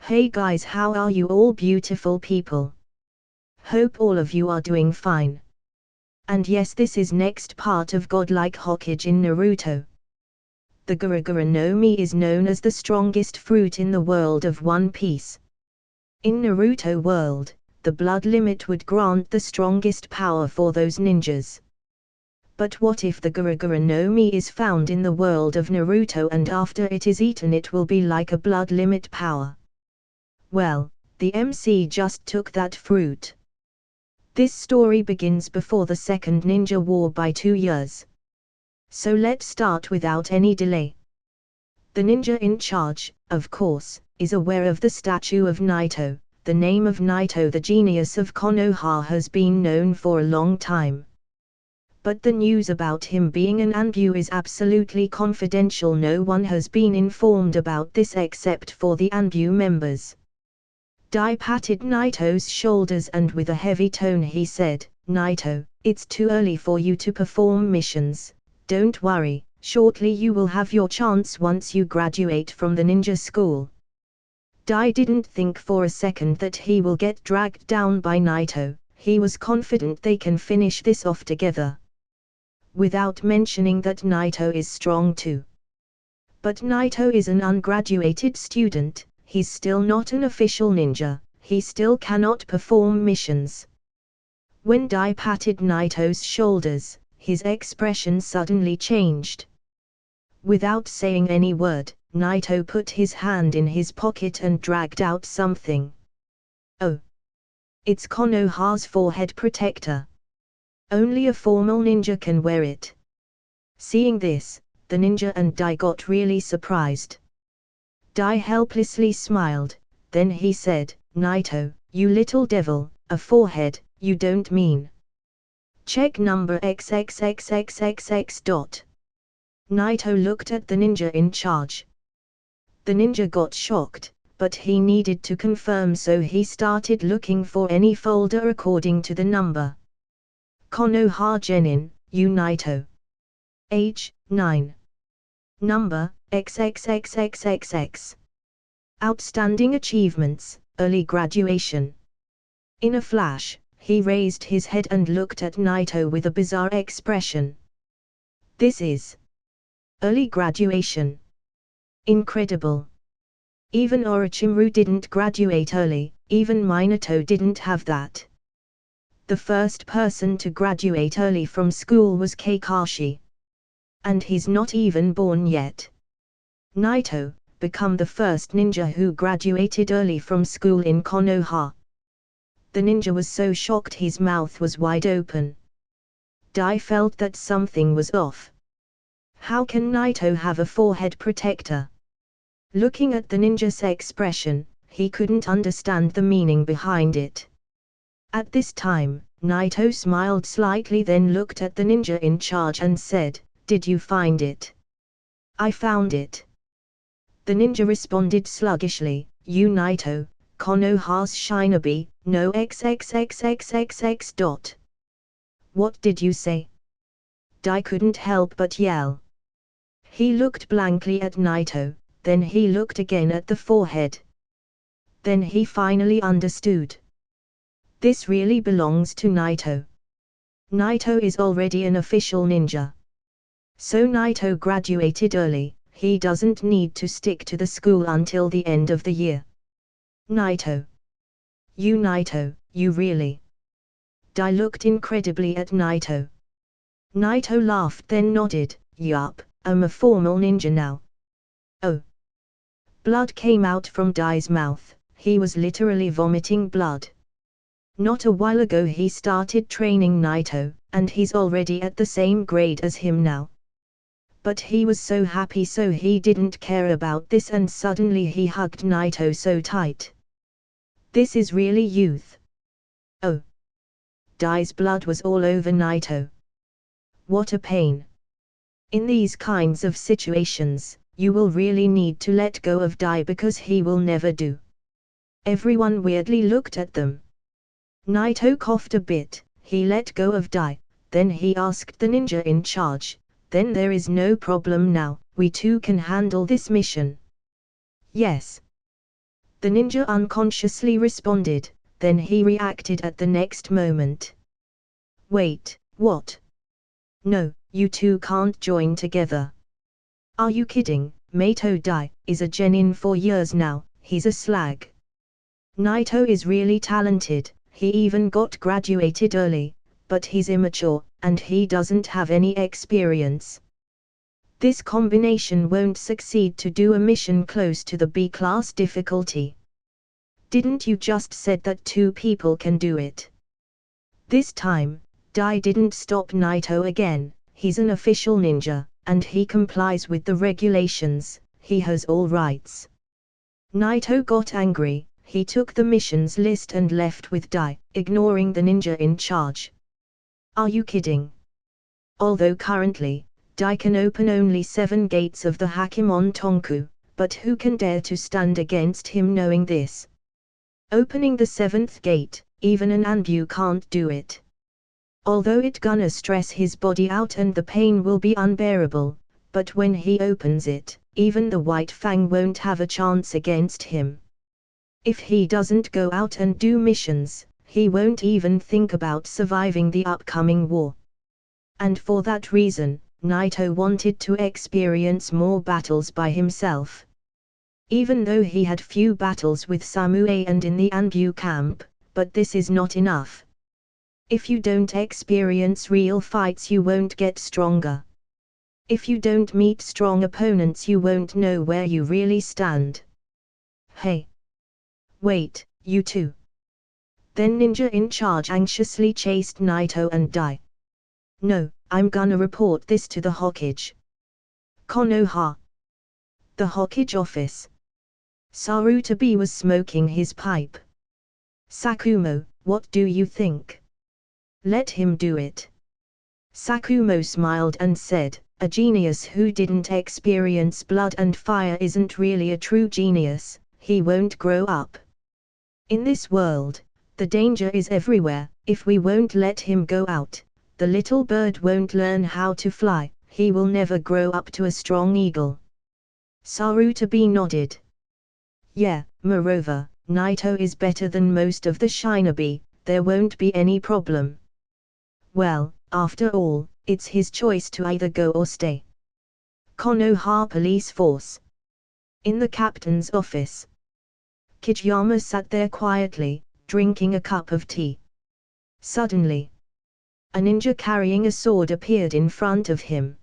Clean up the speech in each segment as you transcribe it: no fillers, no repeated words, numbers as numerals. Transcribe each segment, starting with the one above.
Hey guys, how are you all beautiful people? Hope all of you are doing fine. And yes, this is next part of Godlike Hokage in Naruto. The Gura Gura no Mi is known as the strongest fruit in the world of One Piece. In Naruto world, the blood limit would grant the strongest power for those ninjas. But what if the Gura Gura no Mi is found in the world of Naruto and after it is eaten it will be like a blood limit power? Well, the MC just took that fruit. This story begins before the Second Ninja War by 2 years. So let's start without any delay. The ninja in charge, of course, is aware of the statue of Naito. The name of Naito, the genius of Konoha, has been known for a long time. But the news about him being an Anbu is absolutely confidential. No one has been informed about this except for the Anbu members. Dai patted Naito's shoulders and with a heavy tone he said, "Naito, it's too early for you to perform missions. Don't worry, shortly you will have your chance once you graduate from the ninja school." Dai didn't think for a second that he will get dragged down by Naito. He was confident they can finish this off together. Without mentioning that Naito is strong too. But Naito is an ungraduated student. He's still not an official ninja, he still cannot perform missions. When Dai patted Naito's shoulders, his expression suddenly changed. Without saying any word, Naito put his hand in his pocket and dragged out something. Oh! It's Konoha's forehead protector. Only a formal ninja can wear it. Seeing this, the ninja and Dai got really surprised. Dai helplessly smiled, then he said, "Naito, you little devil, a forehead, you don't mean. Check number XXXXXX. Naito looked at the ninja in charge. The ninja got shocked, but he needed to confirm, so he started looking for any folder according to the number. Konoha Genin, you Naito. Age, 9. Number, XXXXXX. Outstanding achievements, early graduation. In a flash, he raised his head and looked at Naito with a bizarre expression. This is early graduation. Incredible. Even Orochimaru didn't graduate early, even Minato didn't have that. The first person to graduate early from school was Kakashi. And he's not even born yet. Naito, become the first ninja who graduated early from school in Konoha. The ninja was so shocked his mouth was wide open. Dai felt that something was off. How can Naito have a forehead protector? Looking at the ninja's expression, he couldn't understand the meaning behind it. At this time, Naito smiled slightly, then looked at the ninja in charge and said, "Did you find it?" "I found it." The ninja responded sluggishly, "You Naito, Konoha's shinobi, no XXXXXX. What did you say?" Dai couldn't help but yell. He looked blankly at Naito, then he looked again at the forehead. Then he finally understood. This really belongs to Naito. Naito is already an official ninja. So Naito graduated early, he doesn't need to stick to the school until the end of the year. Naito. You really? Dai looked incredibly at Naito. Naito laughed then nodded, "Yup, I'm a formal ninja now." Oh. Blood came out from Dai's mouth, he was literally vomiting blood. Not a while ago he started training Naito, and he's already at the same grade as him now. But he was so happy, so he didn't care about this, and suddenly he hugged Naito so tight. This is really youth. Oh. Dai's blood was all over Naito. What a pain. In these kinds of situations, you will really need to let go of Dai because he will never do. Everyone weirdly looked at them. Naito coughed a bit, he let go of Dai, then he asked the ninja in charge, "Then there is no problem now, we two can handle this mission." "Yes." The ninja unconsciously responded, then he reacted at the next moment. Wait, what? No, you two can't join together. Are you kidding? Mato Dai is a genin for years now, he's a slag. Naito is really talented, he even got graduated early, but he's immature, and he doesn't have any experience. This combination won't succeed to do a mission close to the B-class difficulty. Didn't you just said that two people can do it? This time, Dai didn't stop Naito again. He's an official ninja, and he complies with the regulations, he has all rights. Naito got angry, he took the missions list and left with Dai, ignoring the ninja in charge. Are you kidding? Although currently, Dai can open only 7 gates of the Hakemon Tonku, but who can dare to stand against him knowing this? Opening the 7th gate, even an Anbu can't do it. Although it gonna stress his body out and the pain will be unbearable, but when he opens it, even the White Fang won't have a chance against him. If he doesn't go out and do missions, he won't even think about surviving the upcoming war. And for that reason, Naito wanted to experience more battles by himself. Even though he had few battles with Samue and in the Anbu camp, but this is not enough. If you don't experience real fights, you won't get stronger. If you don't meet strong opponents, you won't know where you really stand. Hey! Wait, you two! Then ninja in charge anxiously chased Naito and Dai. No, I'm gonna report this to the Hokage. Konoha. The Hokage office. Sarutabi was smoking his pipe. Sakumo, what do you think? Let him do it. Sakumo smiled and said, a genius who didn't experience blood and fire isn't really a true genius, he won't grow up. In this world, the danger is everywhere. If we won't let him go out, the little bird won't learn how to fly, he will never grow up to a strong eagle. Sarutabi nodded. Yeah, moreover, Naito is better than most of the shinobi, there won't be any problem. Well, after all, it's his choice to either go or stay. Konoha Police Force. In the captain's office. Kijiyama sat there quietly, drinking a cup of tea. Suddenly, a ninja carrying a sword appeared in front of him.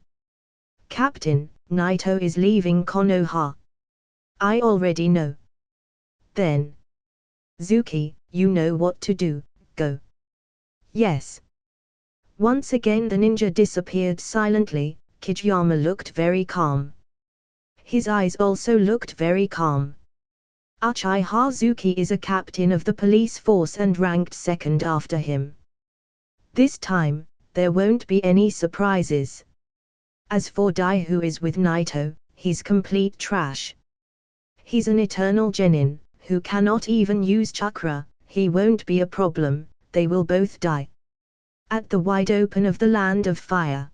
Captain, Naito is leaving Konoha. I already know. Then. Zuki, you know what to do, go. Yes. Once again the ninja disappeared silently. Kijiyama looked very calm. His eyes also looked very calm. Uchiha Zuki is a captain of the police force and ranked second after him. This time, there won't be any surprises. As for Dai, who is with Naito, he's complete trash. He's an eternal genin, who cannot even use chakra, he won't be a problem, they will both die. At the wide open of the Land of Fire.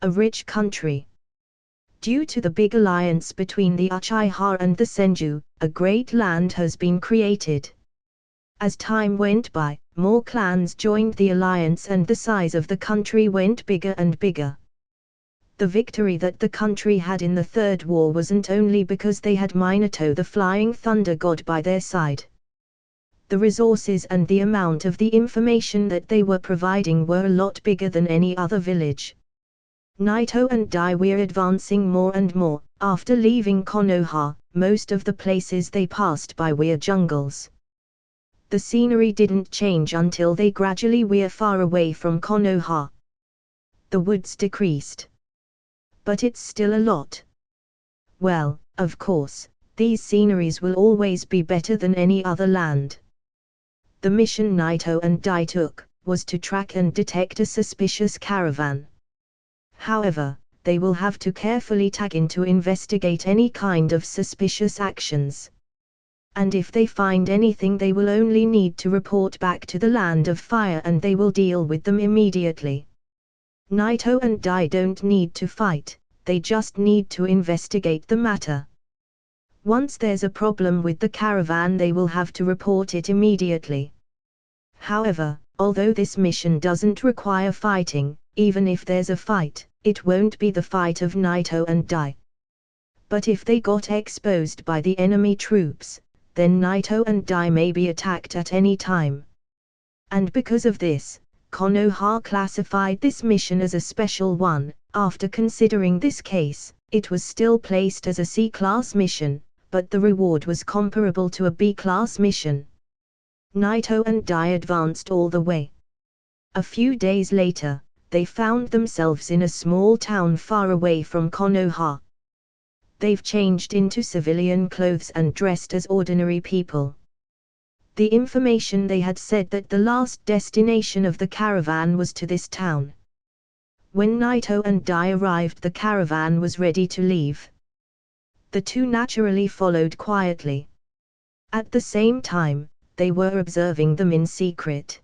A rich country. Due to the big alliance between the Uchiha and the Senju, a great land has been created. As time went by, more clans joined the alliance and the size of the country went bigger and bigger. The victory that the country had in the Third War wasn't only because they had Minato the Flying Thunder God by their side. The resources and the amount of the information that they were providing were a lot bigger than any other village. Naito and Dai were advancing more and more. After leaving Konoha, most of the places they passed by were jungles. The scenery didn't change until they gradually were far away from Konoha. The woods decreased. But it's still a lot. Well, of course, these sceneries will always be better than any other land. The mission Naito and Dai took was to track and detect a suspicious caravan. However, they will have to carefully tag in to investigate any kind of suspicious actions. And if they find anything, they will only need to report back to the Land of Fire and they will deal with them immediately. Naito and Dai don't need to fight, they just need to investigate the matter. Once there's a problem with the caravan, they will have to report it immediately. However, although this mission doesn't require fighting, even if there's a fight, it won't be the fight of Naito and Dai. But if they got exposed by the enemy troops, then Naito and Dai may be attacked at any time. And because of this, Konoha classified this mission as a special one. After considering this case, it was still placed as a C-class mission, but the reward was comparable to a B-class mission. Naito and Dai advanced all the way. A few days later, they found themselves in a small town far away from Konoha. They've changed into civilian clothes and dressed as ordinary people. The information they had said that the last destination of the caravan was to this town. When Naito and Dai arrived, the caravan was ready to leave. The two naturally followed quietly. At the same time, they were observing them in secret.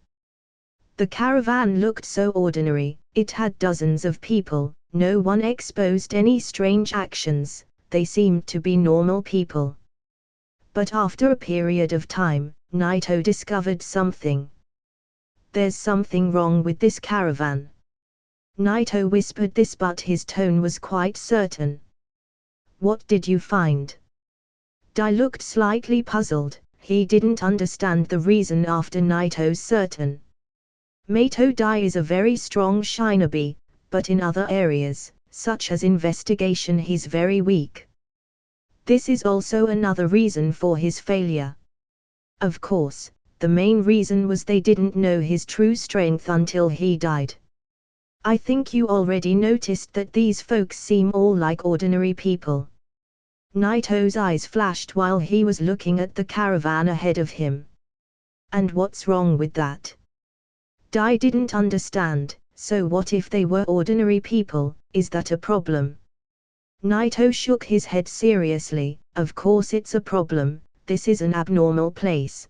The caravan looked so ordinary, it had dozens of people, no one exposed any strange actions, they seemed to be normal people. But after a period of time, Naito discovered something. There's something wrong with this caravan. Naito whispered this, but his tone was quite certain. What did you find? Dai looked slightly puzzled. He didn't understand the reason after Naito's certain. Mato Dai is a very strong shinobi, but in other areas, such as investigation, he's very weak. This is also another reason for his failure. Of course, the main reason was they didn't know his true strength until he died. I think you already noticed that these folks seem all like ordinary people. Naito's eyes flashed while he was looking at the caravan ahead of him. And what's wrong with that? Dai didn't understand. So what if they were ordinary people? Is that a problem? Naito shook his head seriously. Of course it's a problem. This is an abnormal place.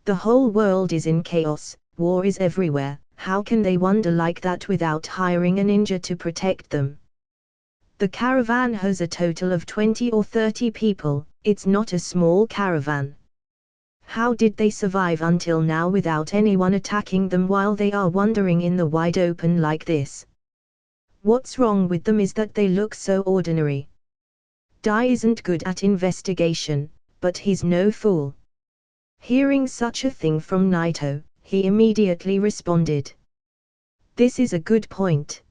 The whole world is in chaos, war is everywhere. How can they wander like that without hiring a ninja to protect them? The caravan has a total of 20 or 30 people, it's not a small caravan. How did they survive until now without anyone attacking them while they are wandering in the wide open like this? What's wrong with them is that they look so ordinary. Dai isn't good at investigation, but he's no fool. Hearing such a thing from Naito, he immediately responded. This is a good point.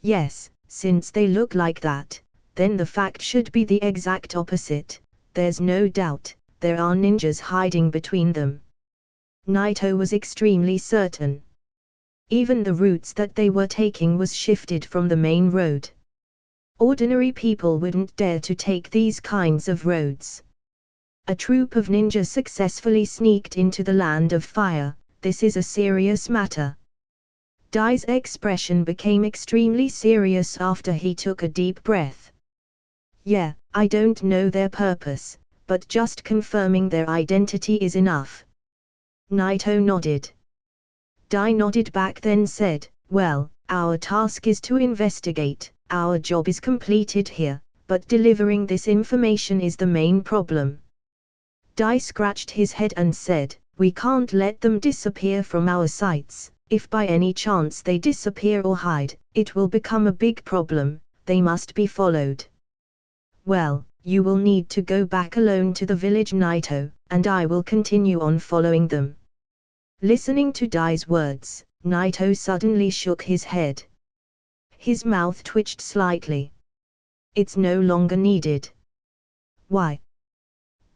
Yes, since they look like that, then the fact should be the exact opposite. There's no doubt, there are ninjas hiding between them. Naito was extremely certain. Even the routes that they were taking was shifted from the main road. Ordinary people wouldn't dare to take these kinds of roads. A troop of ninjas successfully sneaked into the land of fire. This is a serious matter. Dai's expression became extremely serious after he took a deep breath. Yeah, I don't know their purpose, but just confirming their identity is enough. Naito nodded. Dai nodded back, then said, well, our task is to investigate, our job is completed here, but delivering this information is the main problem. Dai scratched his head and said, we can't let them disappear from our sights. If by any chance they disappear or hide, it will become a big problem. They must be followed. Well, you will need to go back alone to the village, Naito, and I will continue on following them. Listening to Dai's words, Naito suddenly shook his head. His mouth twitched slightly. It's no longer needed. Why?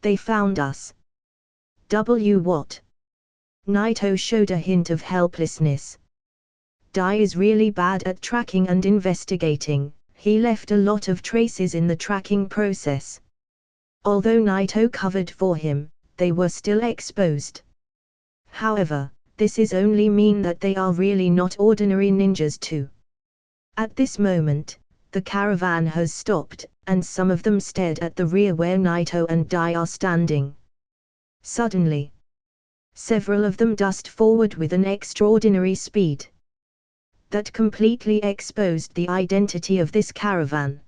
They found us. What? Naito showed a hint of helplessness. Dai is really bad at tracking and investigating. He left a lot of traces in the tracking process. Although Naito covered for him, they were still exposed. However, this is only mean that they are really not ordinary ninjas too. At this moment, the caravan has stopped, and some of them stared at the rear where Naito and Dai are standing. Suddenly, several of them dashed forward with an extraordinary speed. That completely exposed the identity of this caravan.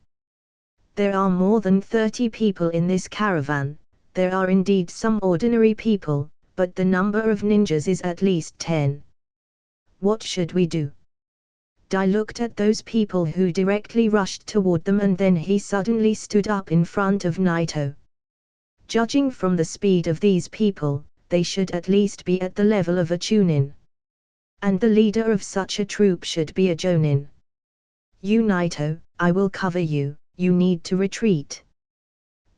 There are more than 30 people in this caravan. There are indeed some ordinary people, but the number of ninjas is at least 10. What should we do? Dai looked at those people who directly rushed toward them, and then he suddenly stood up in front of Naito. Judging from the speed of these people, they should at least be at the level of a Chunin. And the leader of such a troop should be a Jonin. You Naito, I will cover you, you need to retreat.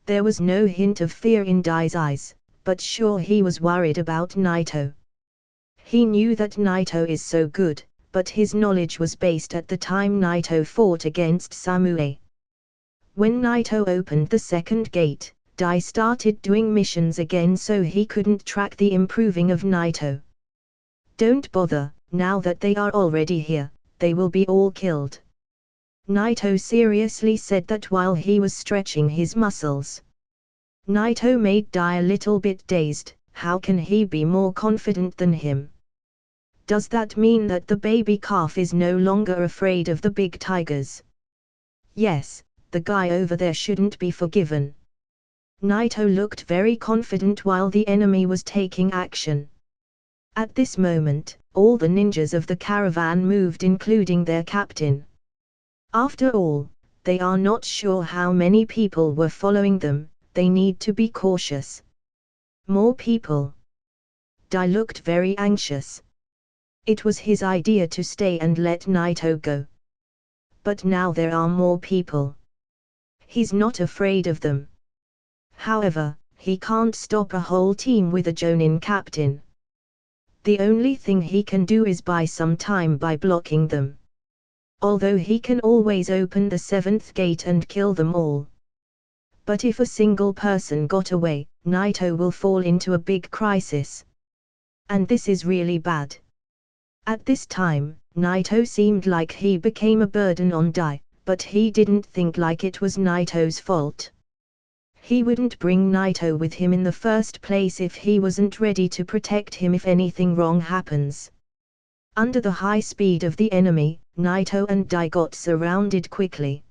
There was no hint of fear in Dai's eyes, but sure he was worried about Naito. He knew that Naito is so good, but his knowledge was based at the time Naito fought against Samue. When Naito opened the second gate, Dai started doing missions again, so he couldn't track the improving of Naito. Don't bother, now that they are already here, they will be all killed. Naito seriously said that while he was stretching his muscles. Naito made Dai a little bit dazed. How can he be more confident than him? Does that mean that the baby calf is no longer afraid of the big tigers? Yes, the guy over there shouldn't be forgiven. Naito looked very confident while the enemy was taking action. At this moment, all the ninjas of the caravan moved, including their captain. After all, they are not sure how many people were following them, they need to be cautious. More people. Dai looked very anxious. It was his idea to stay and let Naito go. But now there are more people. He's not afraid of them. However, he can't stop a whole team with a Jonin captain. The only thing he can do is buy some time by blocking them. Although he can always open the 7th gate and kill them all. But if a single person got away, Naito will fall into a big crisis. And this is really bad. At this time, Naito seemed like he became a burden on Dai, but he didn't think like it was Naito's fault. He wouldn't bring Naito with him in the first place if he wasn't ready to protect him if anything wrong happens. Under the high speed of the enemy, Naito and Dai got surrounded quickly.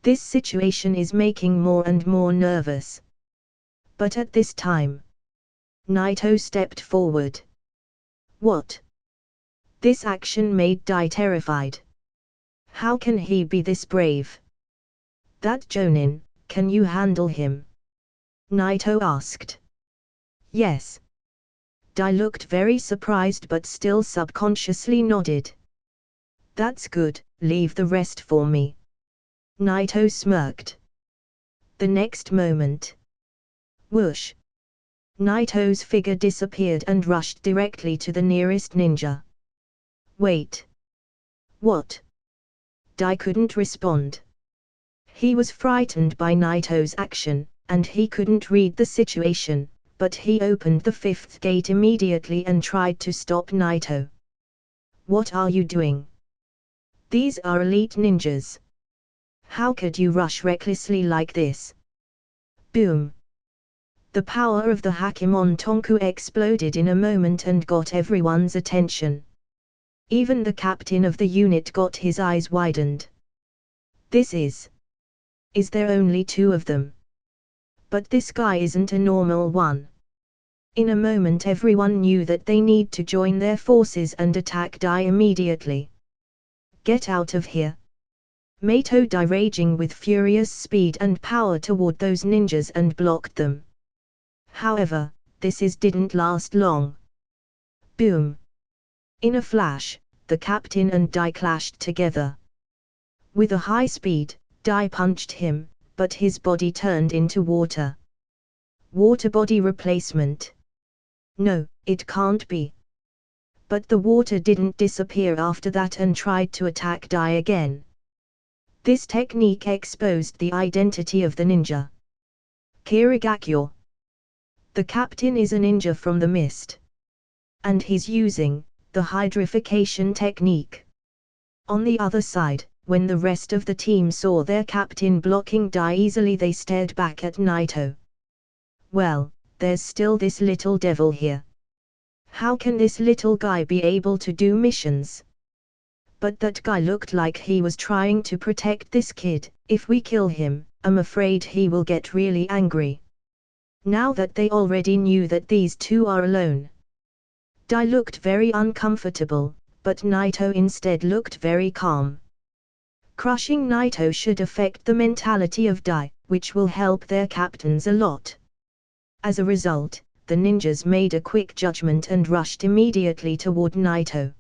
This situation is making more and more nervous. But at this time, Naito stepped forward. What? This action made Dai terrified. How can he be this brave? That Jonin, can you handle him? Naito asked. Yes. Dai looked very surprised but still subconsciously nodded. That's good, leave the rest for me. Naito smirked. The next moment. Whoosh! Naito's figure disappeared and rushed directly to the nearest ninja. Wait. What? Dai couldn't respond. He was frightened by Naito's action, and he couldn't read the situation, but he opened the 5th gate immediately and tried to stop Naito. What are you doing? These are elite ninjas. How could you rush recklessly like this? Boom! The power of the Hakemon Tonku exploded in a moment and got everyone's attention. Even the captain of the unit got his eyes widened. This is there only 2 of them? But this guy isn't a normal one. In a moment everyone knew that they need to join their forces and attack Dai immediately. Get out of here! Mato Dai raging with furious speed and power toward those ninjas and blocked them. However, this didn't last long. Boom! In a flash, the captain and Dai clashed together. With a high speed, Dai punched him, but his body turned into water. Water body replacement. No, it can't be. But the water didn't disappear after that and tried to attack Dai again. This technique exposed the identity of the ninja. Kirigakyo. The captain is a ninja from the mist. And he's using the hydrification technique. On the other side, when the rest of the team saw their captain blocking Dai easily, they stared back at Naito. Well, there's still this little devil here. How can this little guy be able to do missions? But that guy looked like he was trying to protect this kid. If we kill him, I'm afraid he will get really angry. Now that they already knew that these two are alone. Dai looked very uncomfortable, but Naito instead looked very calm. Crushing Naito should affect the mentality of Dai, which will help their captains a lot. As a result, the ninjas made a quick judgment and rushed immediately toward Naito.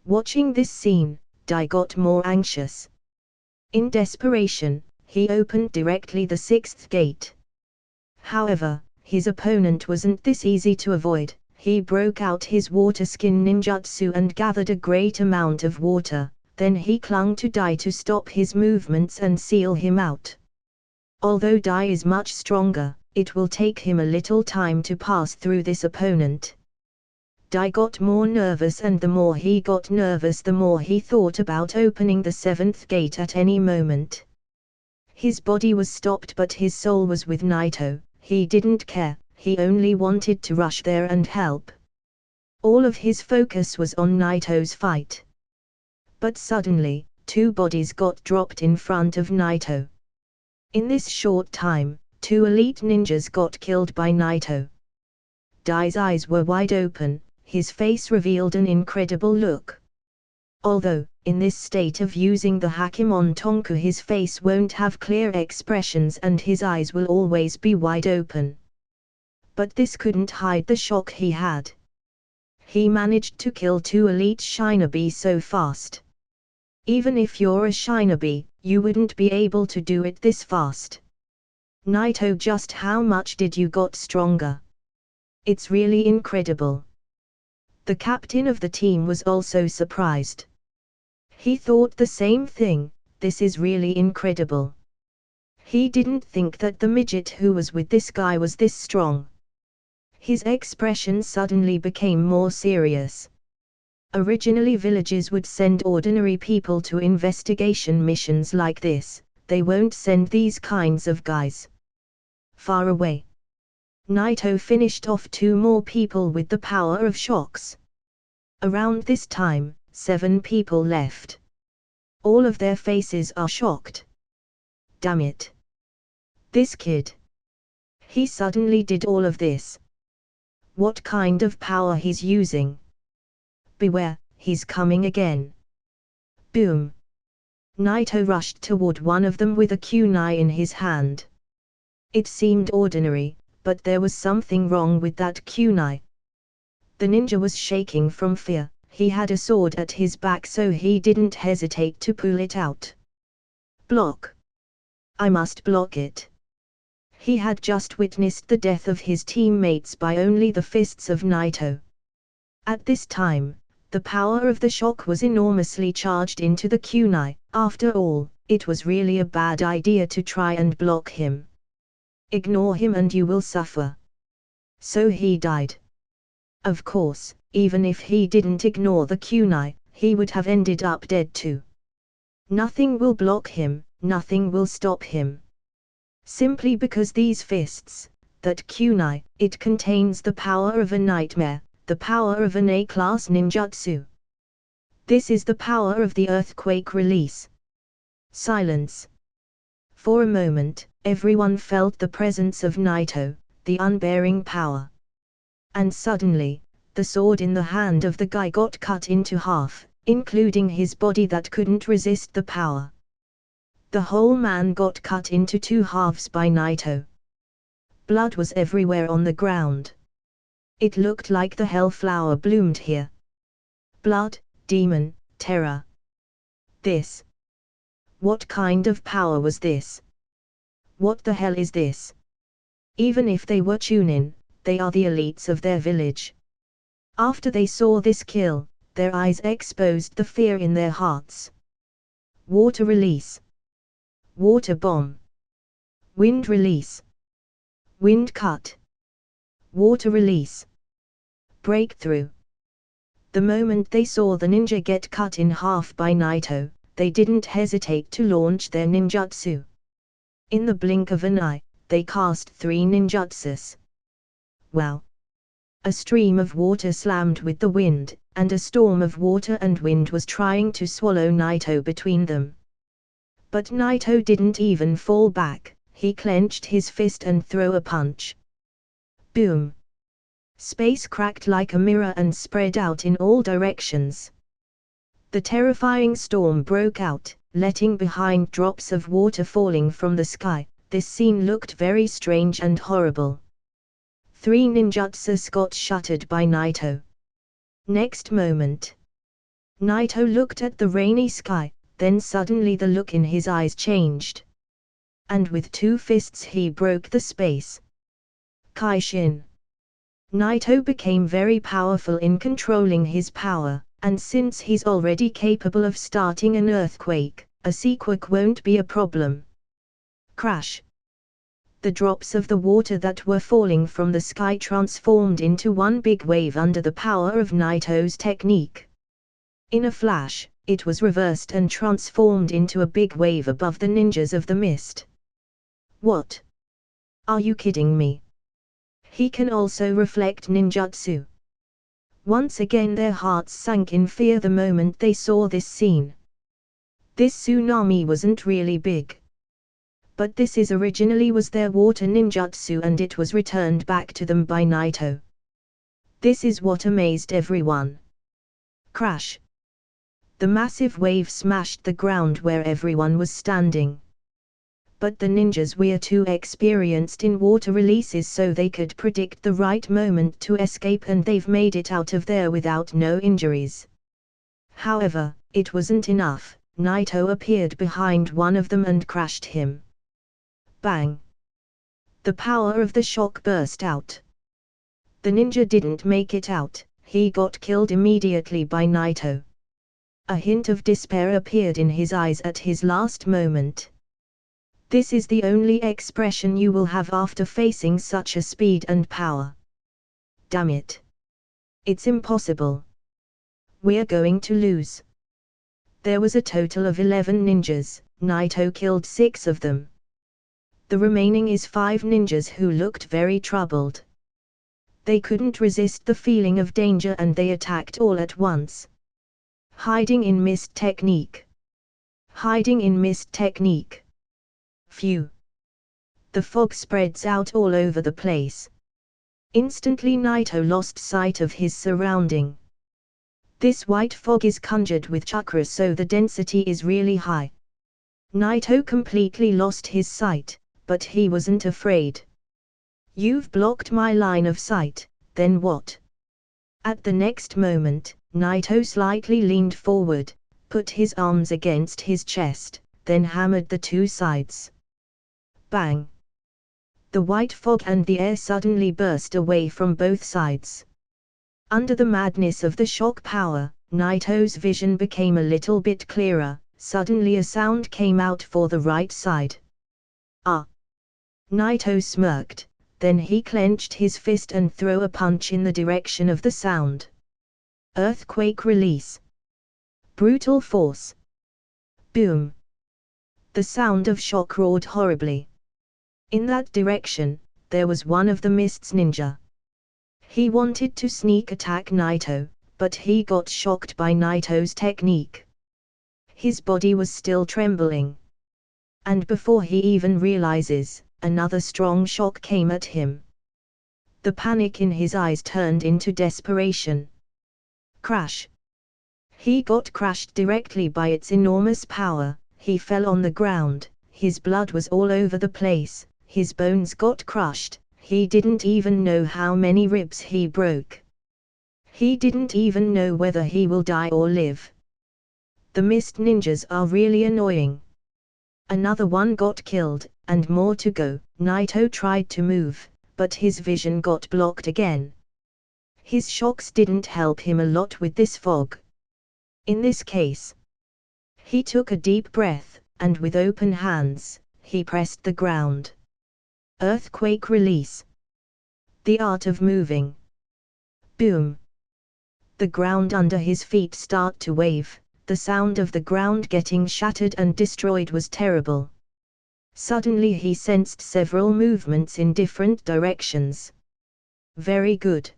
Watching this scene, Dai got more anxious. In desperation, he opened directly the sixth gate. However, his opponent wasn't this easy to avoid. He broke out his water skin ninjutsu and gathered a great amount of water, then he clung to Dai to stop his movements and seal him out. Although Dai is much stronger, it will take him a little time to pass through this opponent. Dai got more nervous, and the more he got nervous the more he thought about opening the seventh gate at any moment. His body was stopped but his soul was with Naito. He didn't care, he only wanted to rush there and help. All of his focus was on Naito's fight. But suddenly, two bodies got dropped in front of Naito. In this short time, two elite ninjas got killed by Naito. Dai's eyes were wide open, his face revealed an incredible look. Although, in this state of using the Hakemon Tonku, his face won't have clear expressions and his eyes will always be wide open. But this couldn't hide the shock he had. He managed to kill two elite shinobi so fast. Even if you're a shinobi, you wouldn't be able to do it this fast. Naito, just how much did you got stronger? It's really incredible. The captain of the team was also surprised. He thought the same thing, this is really incredible. He didn't think that the midget who was with this guy was this strong. His expression suddenly became more serious. Originally villages would send ordinary people to investigation missions like this, they won't send these kinds of guys. Far away. Naito finished off two more people with the power of shocks. Around this time, 7 people left. All of their faces are shocked. Damn it. This kid. He suddenly did all of this. What kind of power he's using? Beware, he's coming again. Boom. Naito rushed toward one of them with a kunai in his hand. It seemed ordinary, but there was something wrong with that kunai. The ninja was shaking from fear. He had a sword at his back so he didn't hesitate to pull it out. Block. I must block it. He had just witnessed the death of his teammates by only the fists of Naito. At this time, the power of the shock was enormously charged into the kunai. After all, it was really a bad idea to try and block him. Ignore him and you will suffer. So he died. Of course, even if he didn't ignore the kunai, he would have ended up dead too. Nothing will block him, nothing will stop him. Simply because these fists, that kunai, it contains the power of a nightmare, the power of an A-class ninjutsu. This is the power of the earthquake release. Silence. For a moment, everyone felt the presence of Naito, the unbearing power. And suddenly, the sword in the hand of the guy got cut into half, including his body that couldn't resist the power. The whole man got cut into 2 halves by Naito. Blood was everywhere on the ground. It looked like the hellflower bloomed here. Blood, demon, terror. This. What kind of power was this? What the hell is this? Even if they were Chunin, they are the elites of their village. After they saw this kill, their eyes exposed the fear in their hearts. Water release. Water bomb. Wind release. Wind cut. Water release. Breakthrough. The moment they saw the ninja get cut in half by Naito, they didn't hesitate to launch their ninjutsu. In the blink of an eye, they cast 3 ninjutsus. Wow! A stream of water slammed with the wind, and a storm of water and wind was trying to swallow Naito between them. But Naito didn't even fall back, he clenched his fist and threw a punch. Boom! Space cracked like a mirror and spread out in all directions. The terrifying storm broke out, letting behind drops of water falling from the sky. This scene looked very strange and horrible. 3 ninjutsus got shattered by Naito. Next moment, Naito looked at the rainy sky, then suddenly the look in his eyes changed. And with 2 fists he broke the space. Kaishin. Naito became very powerful in controlling his power, and since he's already capable of starting an earthquake, a sequake won't be a problem. Crash! The drops of the water that were falling from the sky transformed into one big wave under the power of Naito's technique. In a flash, it was reversed and transformed into a big wave above the ninjas of the mist. What? Are you kidding me? He can also reflect ninjutsu. Once again their hearts sank in fear the moment they saw this scene. This tsunami wasn't really big. But this is originally was their water ninjutsu and it was returned back to them by Naito. This is what amazed everyone. Crash! The massive wave smashed the ground where everyone was standing. But the ninjas were too experienced in water releases so they could predict the right moment to escape and they've made it out of there without no injuries. However, it wasn't enough. Naito appeared behind one of them and crashed him. Bang! The power of the shock burst out. The ninja didn't make it out, he got killed immediately by Naito. A hint of despair appeared in his eyes at his last moment. This is the only expression you will have after facing such a speed and power. Damn it! It's impossible. We're going to lose. There was a total of 11 ninjas, Naito killed 6 of them. The remaining is 5 ninjas who looked very troubled. They couldn't resist the feeling of danger and they attacked all at once. Hiding in mist technique. Hiding in mist technique. Phew. The fog spreads out all over the place. Instantly Naito lost sight of his surrounding. This white fog is conjured with chakras so the density is really high. Naito completely lost his sight, but he wasn't afraid. You've blocked my line of sight, then what? At the next moment, Naito slightly leaned forward, put his arms against his chest, then hammered the 2 sides. Bang! The white fog and the air suddenly burst away from both sides. Under the madness of the shock power, Naito's vision became a little bit clearer. Suddenly a sound came out for the right side. Ah! Naito smirked, then he clenched his fist and threw a punch in the direction of the sound. Earthquake release. Brutal force. Boom! The sound of shock roared horribly. In that direction, there was one of the mist's ninja. He wanted to sneak attack Naito, but he got shocked by Naito's technique. His body was still trembling. And before he even realizes, another strong shock came at him. The panic in his eyes turned into desperation. Crash! He got crushed directly by its enormous power, he fell on the ground, his blood was all over the place, his bones got crushed, he didn't even know how many ribs he broke. He didn't even know whether he will die or live. The mist ninjas are really annoying. Another one got killed, and more to go. Naito tried to move, but his vision got blocked again. His shocks didn't help him a lot with this fog. In this case, he took a deep breath, and with open hands, he pressed the ground. Earthquake release. The art of moving. Boom! The ground under his feet started to wave. The sound of the ground getting shattered and destroyed was terrible. Suddenly he sensed several movements in different directions. Very good.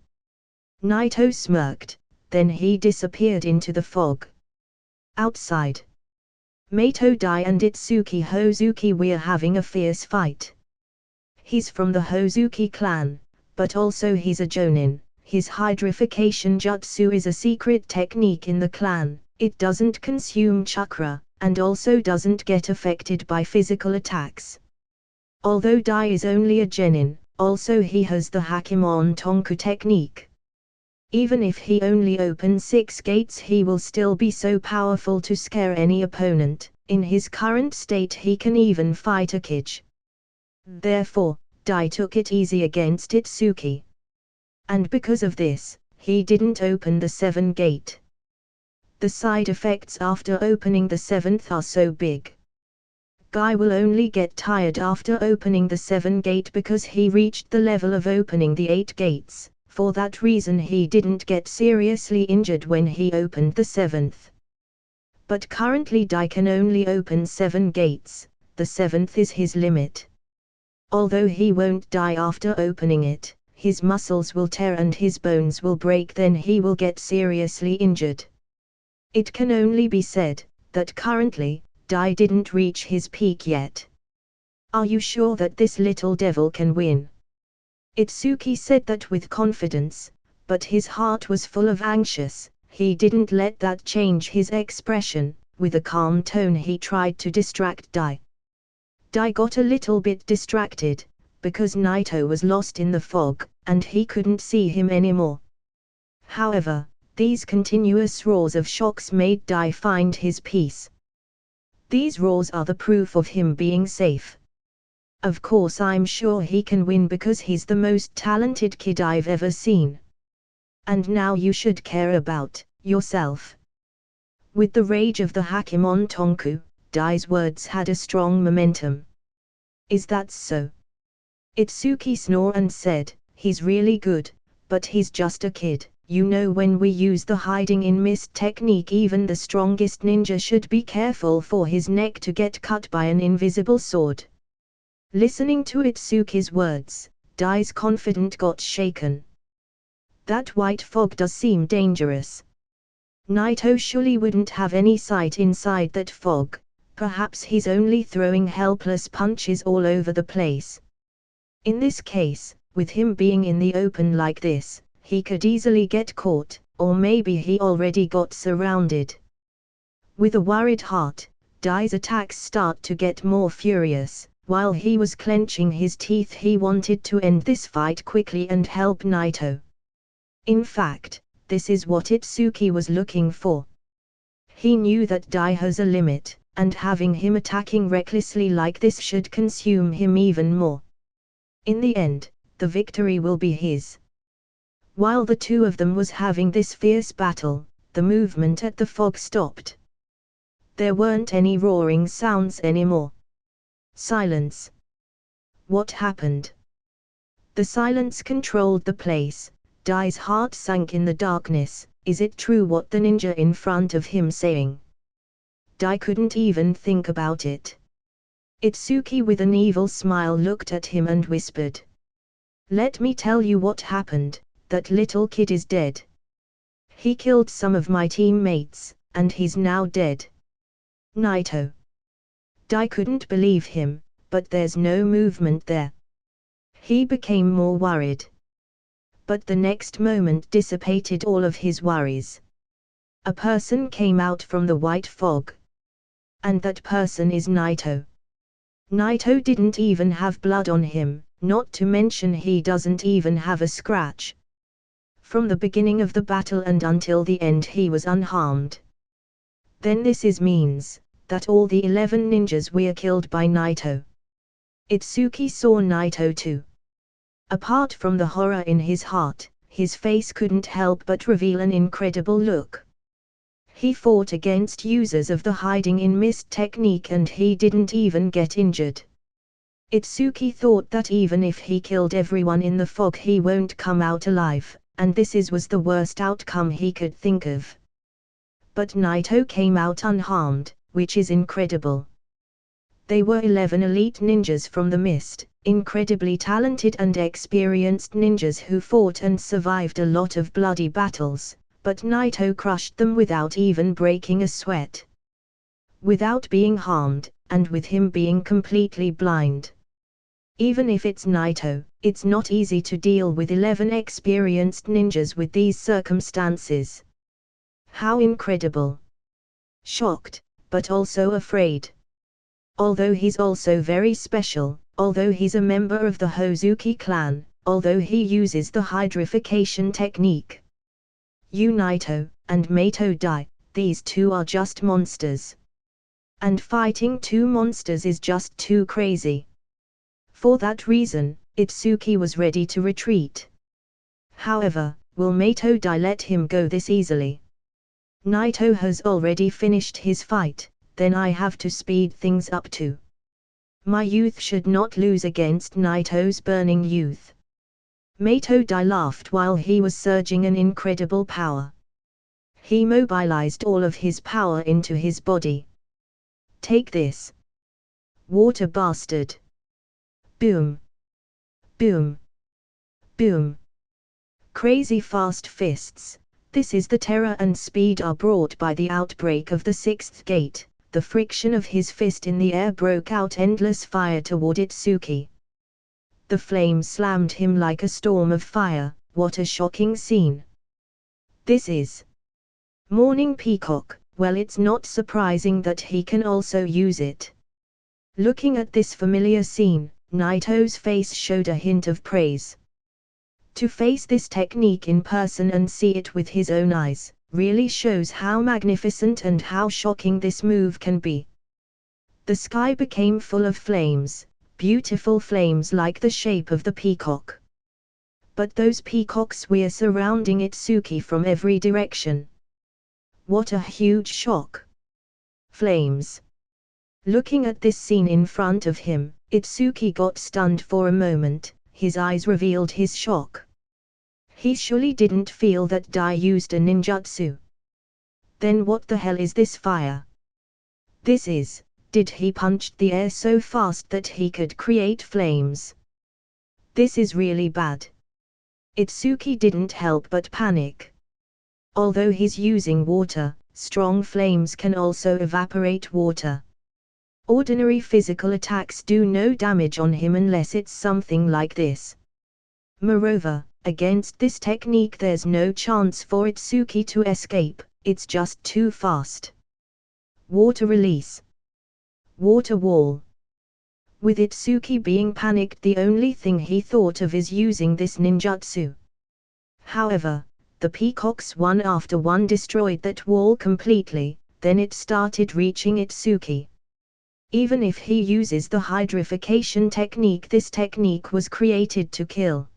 Naito smirked, then he disappeared into the fog. Outside. Mato Dai and Itsuki Hozuki we're having a fierce fight. He's from the Hozuki clan, but also he's a Jonin. His hydrification jutsu is a secret technique in the clan. It doesn't consume chakra, and also doesn't get affected by physical attacks. Although Dai is only a genin, also he has the Hakemon Tonku technique. Even if he only opens 6 gates, he will still be so powerful to scare any opponent. In his current state he can even fight a Kage. Therefore, Dai took it easy against Itsuki. And because of this, he didn't open the 7th gate. The side effects after opening the 7th are so big. Guy will only get tired after opening the 7th gate because he reached the level of opening the 8 gates. For that reason he didn't get seriously injured when he opened the 7th. But currently Dai can only open 7 gates, the 7th is his limit. Although he won't die after opening it, his muscles will tear and his bones will break, then he will get seriously injured. It can only be said that currently, Dai didn't reach his peak yet. Are you sure that this little devil can win? Itsuki said that with confidence, but his heart was full of anxious. He didn't let that change his expression. With a calm tone he tried to distract Dai. Dai got a little bit distracted, because Naito was lost in the fog, and he couldn't see him anymore. However, these continuous roars of shocks made Dai find his peace. These roars are the proof of him being safe. Of course I'm sure he can win because he's the most talented kid I've ever seen. And now you should care about yourself. With the rage of the Hakemon Tonku, Dai's words had a strong momentum. Is that so? Itsuki snored and said, he's really good, but he's just a kid. You know, when we use the hiding in mist technique, even the strongest ninja should be careful for his neck to get cut by an invisible sword. Listening to Itsuki's words, Dai's confidence got shaken. That white fog does seem dangerous. Naito surely wouldn't have any sight inside that fog. Perhaps he's only throwing helpless punches all over the place. In this case, with him being in the open like this, he could easily get caught, or maybe he already got surrounded. With a worried heart, Dai's attacks start to get more furious. While he was clenching his teeth, he wanted to end this fight quickly and help Naito. In fact, this is what Itsuki was looking for. He knew that Dai has a limit, and having him attacking recklessly like this should consume him even more. In the end, the victory will be his. While the two of them was having this fierce battle, the movement at the fog stopped. There weren't any roaring sounds anymore. Silence. What happened? The silence controlled the place. Dai's heart sank in the darkness. Is it true what the ninja in front of him saying? Dai couldn't even think about it. Itsuki with an evil smile looked at him and whispered. Let me tell you what happened. That little kid is dead. He killed some of my teammates, and he's now dead. Naito. Dai couldn't believe him, but there's no movement there. He became more worried. But the next moment dissipated all of his worries. A person came out from the white fog. And that person is Naito. Naito didn't even have blood on him, not to mention he doesn't even have a scratch. From the beginning of the battle and until the end he was unharmed. Then this means that all the 11 ninjas were killed by Naito. Itsuki saw Naito too. Apart from the horror in his heart, his face couldn't help but reveal an incredible look. He fought against users of the hiding in mist technique and he didn't even get injured. Itsuki thought that even if he killed everyone in the fog he won't come out alive, and this was the worst outcome he could think of. But Naito came out unharmed, which is incredible. They were 11 elite ninjas from the mist, incredibly talented and experienced ninjas who fought and survived a lot of bloody battles, but Naito crushed them without even breaking a sweat. without being harmed, and with him being completely blind. Even if it's Naito, it's not easy to deal with 11 experienced ninjas with these circumstances. How incredible! Shocked, but also afraid. Although he's also very special, although he's a member of the Hozuki clan, although he uses the hydrification technique. You Naito, and Mato Dai, these two are just monsters. And fighting two monsters is just too crazy. For that reason, Itsuki was ready to retreat. However, will Mato Dai let him go this easily? Naito has already finished his fight, then I have to speed things up too. My youth should not lose against Naito's burning youth. Mato Dai laughed while he was surging an incredible power. He mobilized all of his power into his body. Take this. Water bastard. Boom. Boom. Boom. Crazy fast fists. This is the terror and speed are brought by the outbreak of the sixth gate. The friction of his fist in the air broke out endless fire toward Itsuki. The flame slammed him like a storm of fire. What a shocking scene. This is Morning Peacock. Well, it's not surprising that he can also use it. Looking at this familiar scene, Naito's face showed a hint of praise. To face this technique in person and see it with his own eyes, really shows how magnificent and how shocking this move can be. The sky became full of flames, beautiful flames like the shape of the peacock. But those peacocks were surrounding Itsuki from every direction. What a huge shock! Flames. Looking at this scene in front of him, Itsuki got stunned for a moment. His eyes revealed his shock. He surely didn't feel that Dai used a ninjutsu. Then what the hell is this fire? This is, did he punch the air so fast that he could create flames? This is really bad. Itsuki didn't help but panic. Although he's using water, strong flames can also evaporate water. Ordinary physical attacks do no damage on him unless it's something like this. Moreover, against this technique there's no chance for Itsuki to escape, it's just too fast. Water release. Water wall. With Itsuki being panicked, the only thing he thought of is using this ninjutsu. However, the peacocks one after one destroyed that wall completely, then it started reaching Itsuki. Even if he uses the hydrification technique, this technique was created to kill.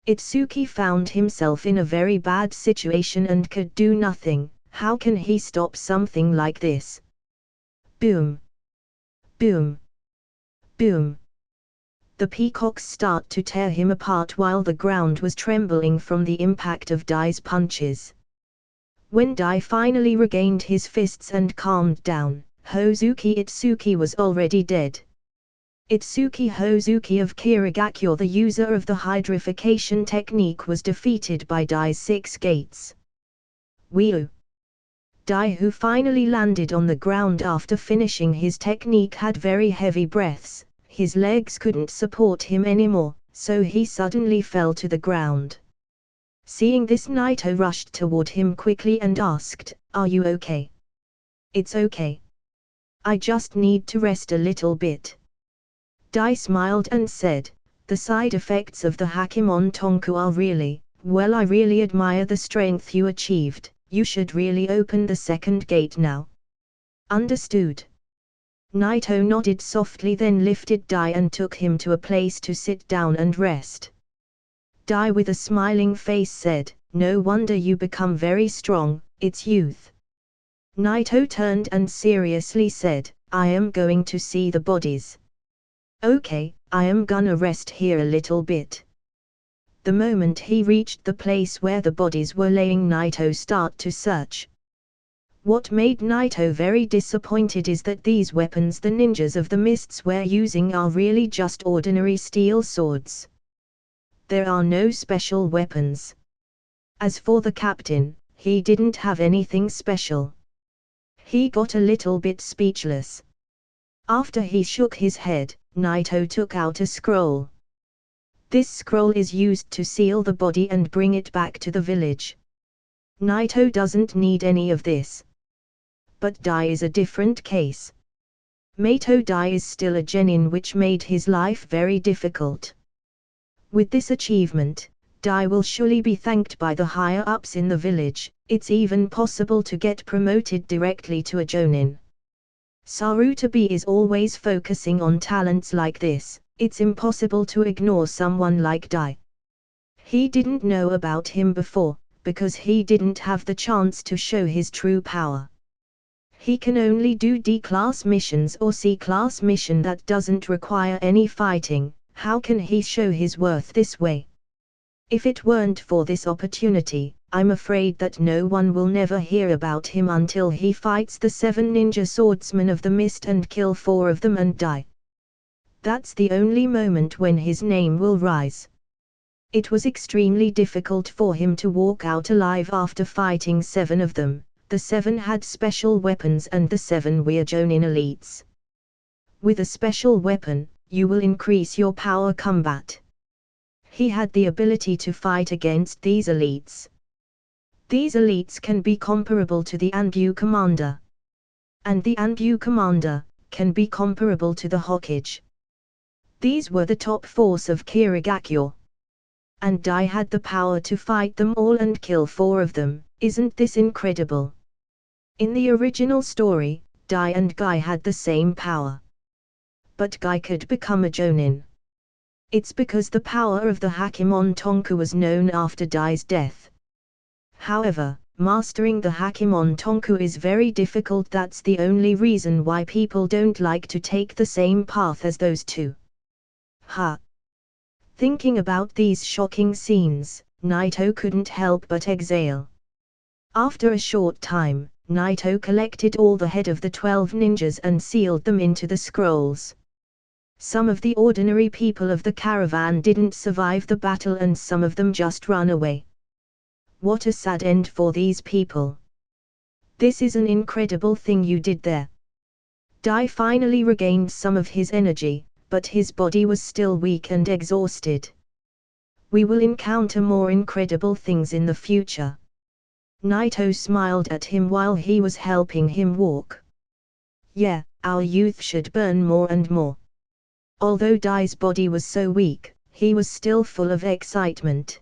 Itsuki found himself in a very bad situation and could do nothing. How can he stop something like this? Boom. Boom. Boom. The peacocks start to tear him apart while the ground was trembling from the impact of Dai's punches. When Dai finally regained his fists and calmed down, Hozuki Itsuki was already dead. Itsuki Hozuki of Kirigakure, the user of the hydrification technique, was defeated by Dai's 6 gates. Whew! Dai, who finally landed on the ground after finishing his technique, had very heavy breaths. His legs couldn't support him anymore, so he suddenly fell to the ground. Seeing this, Naito rushed toward him quickly and asked, "Are you okay?" "It's okay. I just need to rest a little bit." Dai smiled and said, "The side effects of the Hakemon Tonku are really, well, I really admire the strength you achieved. You should really open the second gate now." "Understood." Naito nodded softly, then lifted Dai and took him to a place to sit down and rest. Dai, with a smiling face, said, "No wonder you become very strong, it's youth." Naito turned and seriously said, "I am going to see the bodies." "Okay, I am gonna rest here a little bit." The moment he reached the place where the bodies were laying, Naito started to search. What made Naito very disappointed is that these weapons the ninjas of the mists were using are really just ordinary steel swords. There are no special weapons. As for the captain, he didn't have anything special. He got a little bit speechless. After he shook his head, Naito took out a scroll. This scroll is used to seal the body and bring it back to the village. Naito doesn't need any of this. But Dai is a different case. Mato Dai is still a genin, which made his life very difficult. With this achievement, Dai will surely be thanked by the higher-ups in the village. It's even possible to get promoted directly to a jonin. Sarutobi is always focusing on talents like this. It's impossible to ignore someone like Dai. He didn't know about him before, because he didn't have the chance to show his true power. He can only do D-class missions or C-class mission that doesn't require any fighting. How can he show his worth this way? If it weren't for this opportunity, I'm afraid that no one will never hear about him until he fights the 7 ninja swordsmen of the mist and kill 4 of them and die. That's the only moment when his name will rise. It was extremely difficult for him to walk out alive after fighting 7 of them. The 7 had special weapons and the 7 were jonin elites. With a special weapon, you will increase your power combat. He had the ability to fight against these elites. These elites can be comparable to the Anbu commander. And the Anbu commander can be comparable to the Hokage. These were the top force of Kirigakure. And Dai had the power to fight them all and kill 4 of them. Isn't this incredible? In the original story, Dai and Guy had the same power. But Guy could become a jonin. It's because the power of the Hakemon Tonku was known after Dai's death. However, mastering the Hakemon Tonku is very difficult. That's the only reason why people don't like to take the same path as those 2. Thinking about these shocking scenes, Naito couldn't help but exhale. After a short time, Naito collected all the head of the 12 ninjas and sealed them into the scrolls. Some of the ordinary people of the caravan didn't survive the battle and some of them just ran away. What a sad end for these people. This is an incredible thing you did there. Dai finally regained some of his energy, but his body was still weak and exhausted. We will encounter more incredible things in the future. Naito smiled at him while he was helping him walk. Yeah, our youth should burn more and more. Although Dai's body was so weak, he was still full of excitement.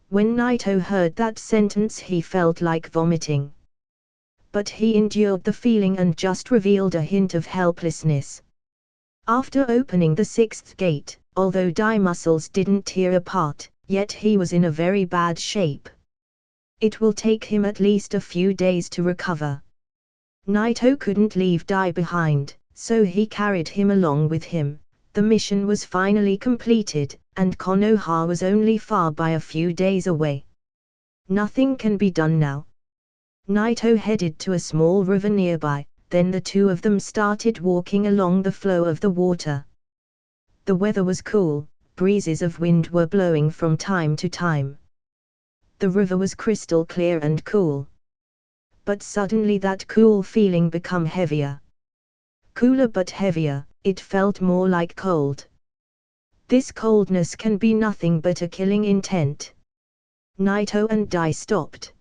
When Naito heard that sentence, he felt like vomiting. But he endured the feeling and just revealed a hint of helplessness. After opening the 6th gate, although Dai muscles didn't tear apart, yet he was in a very bad shape. It will take him at least a few days to recover. Naito couldn't leave Dai behind, so he carried him along with him. The mission was finally completed, and Konoha was only far by a few days away. Nothing can be done now. Naito headed to a small river nearby, then the 2 of them started walking along the flow of the water. The weather was cool, breezes of wind were blowing from time to time. The river was crystal clear and cool. But suddenly that cool feeling became heavier. Cooler but heavier, it felt more like cold. This coldness can be nothing but a killing intent. Naito and Dai stopped.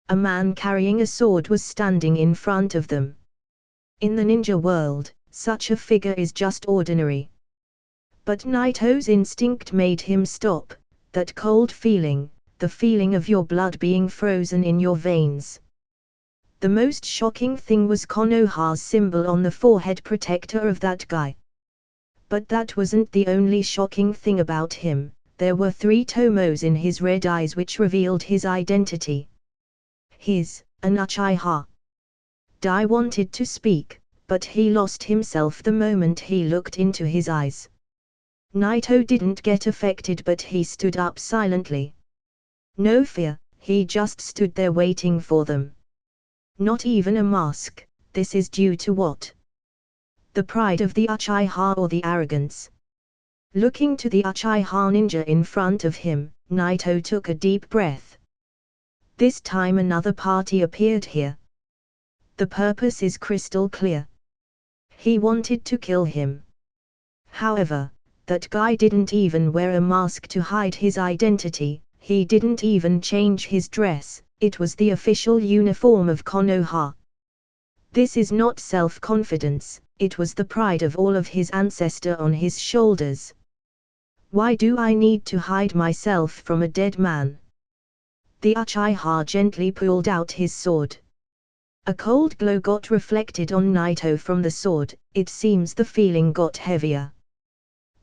A man carrying a sword was standing in front of them. In the ninja world, such a figure is just ordinary. But Naito's instinct made him stop, that cold feeling, the feeling of your blood being frozen in your veins. The most shocking thing was Konoha's symbol on the forehead protector of that guy. But that wasn't the only shocking thing about him. There were 3 tomos in his red eyes which revealed his identity. An Uchiha. Dai wanted to speak, but he lost himself the moment he looked into his eyes. Naito didn't get affected, but he stood up silently. No fear, he just stood there waiting for them. Not even a mask. This is due to what? The pride of the Uchiha or the arrogance? Looking to the Uchiha ninja in front of him, Naito took a deep breath. This time another party appeared here. The purpose is crystal clear. He wanted to kill him. However, that guy didn't even wear a mask to hide his identity, he didn't even change his dress, it was the official uniform of Konoha. This is not self-confidence, it was the pride of all of his ancestors on his shoulders. Why do I need to hide myself from a dead man? The Uchiha gently pulled out his sword. A cold glow got reflected on Naito from the sword, it seems the feeling got heavier.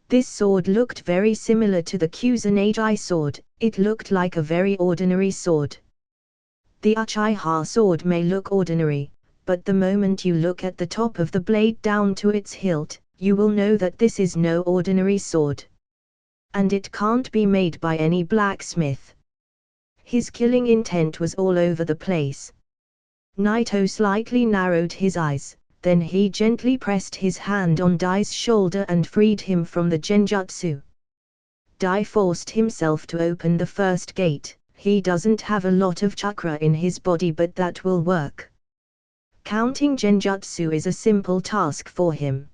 This sword looked very similar to the Kusanagi sword, it looked like a very ordinary sword. The Uchiha sword may look ordinary, but the moment you look at the top of the blade down to its hilt, you will know that this is no ordinary sword. And it can't be made by any blacksmith. His killing intent was all over the place. Naito slightly narrowed his eyes, then he gently pressed his hand on Dai's shoulder and freed him from the genjutsu. Dai forced himself to open the first gate, he doesn't have a lot of chakra in his body but that will work. Counting genjutsu is a simple task for him.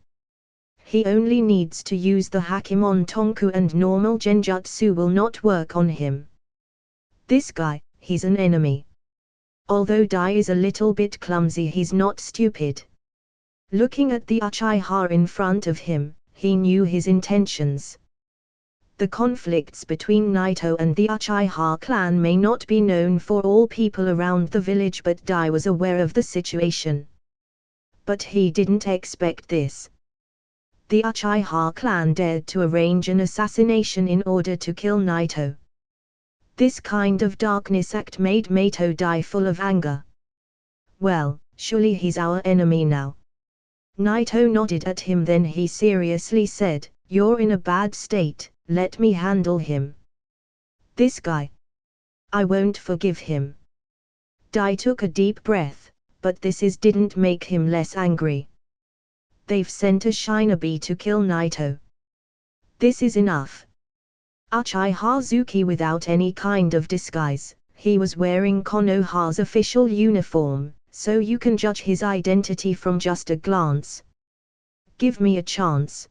He only needs to use the Hakemon Tonku and normal genjutsu will not work on him. This guy, he's an enemy. Although Dai is a little bit clumsy, he's not stupid. Looking at the Uchiha in front of him, he knew his intentions. The conflicts between Naito and the Uchiha clan may not be known for all people around the village, but Dai was aware of the situation. But he didn't expect this. The Uchiha clan dared to arrange an assassination in order to kill Naito. This kind of darkness act made Naito die full of anger. Well, surely he's our enemy now. Naito nodded at him, then he seriously said, "You're in a bad state, let me handle him. This guy. I won't forgive him." Dai took a deep breath, but this didn't make him less angry. They've sent a shinobi to kill Naito. This is enough. Uchiha Zuki without any kind of disguise, he was wearing Konoha's official uniform, so you can judge his identity from just a glance. Give me a chance.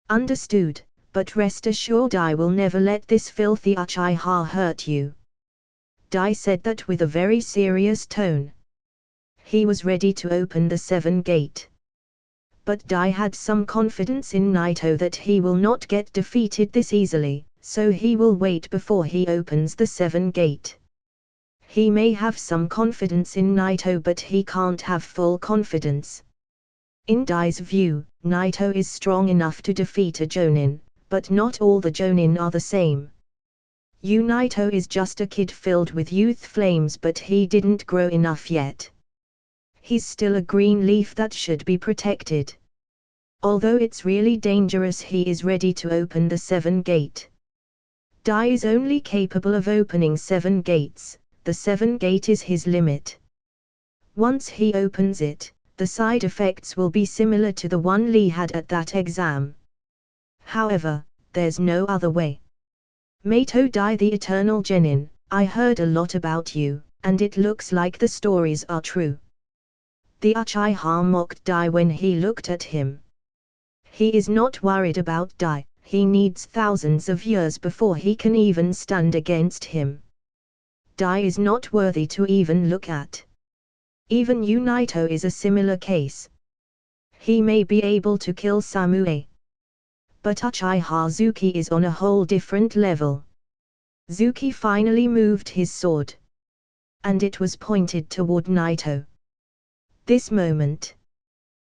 Understood, but rest assured I will never let this filthy Uchiha hurt you. Dai said that with a very serious tone. He was ready to open the 7th gate. But Dai had some confidence in Naito that he will not get defeated this easily, so he will wait before he opens the 7th gate. He may have some confidence in Naito, but he can't have full confidence. In Dai's view, Naito is strong enough to defeat a Jonin, but not all the Jonin are the same. Naito is just a kid filled with youth flames, but he didn't grow enough yet. He's still a green leaf that should be protected. Although it's really dangerous, he is ready to open the 7th gate. Dai is only capable of opening 7 gates, the 7th gate is his limit. Once he opens it, the side effects will be similar to the one Lee had at that exam. However, there's no other way. Mato Dai, the Eternal Genin, I heard a lot about you, and it looks like the stories are true. The Uchiha mocked Dai when he looked at him. He is not worried about Dai, he needs thousands of years before he can even stand against him. Dai is not worthy to even look at. Even Naito is a similar case. He may be able to kill Samue. But Uchiha Zuki is on a whole different level. Zuki finally moved his sword. And it was pointed toward Naito. This moment,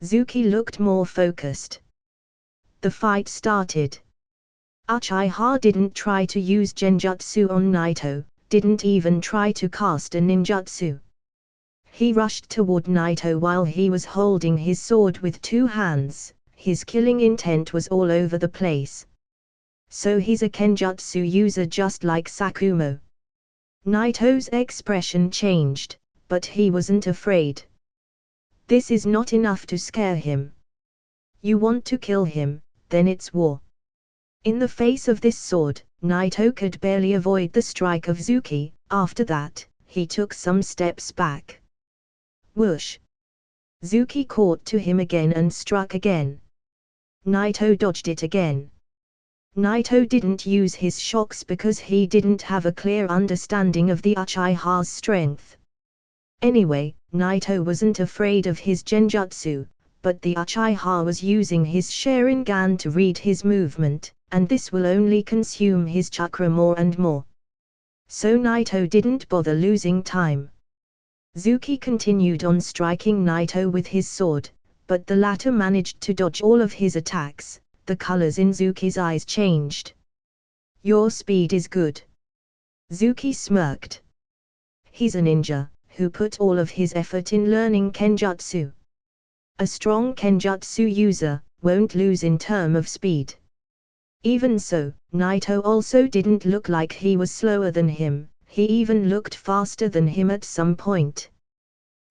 Zuki looked more focused. The fight started. Uchiha didn't try to use genjutsu on Naito, didn't even try to cast a ninjutsu. He rushed toward Naito while he was holding his sword with 2 hands, his killing intent was all over the place. So he's a kenjutsu user just like Sakumo. Naito's expression changed, but he wasn't afraid. This is not enough to scare him. You want to kill him, then it's war. In the face of this sword, Naito could barely avoid the strike of Zuki. After that, he took some steps back. Whoosh! Zuki caught to him again and struck again. Naito dodged it again. Naito didn't use his shocks because he didn't have a clear understanding of the Uchiha's strength. Anyway, Naito wasn't afraid of his genjutsu, but the Uchiha was using his Sharingan to read his movement, and this will only consume his chakra more and more. So Naito didn't bother losing time. Zuki continued on striking Naito with his sword, but the latter managed to dodge all of his attacks. The colors in Zuki's eyes changed. "Your speed is good." Zuki smirked. He's a ninja, who put all of his effort in learning Kenjutsu. A strong Kenjutsu user won't lose in terms of speed. Even so, Naito also didn't look like he was slower than him, he even looked faster than him at some point.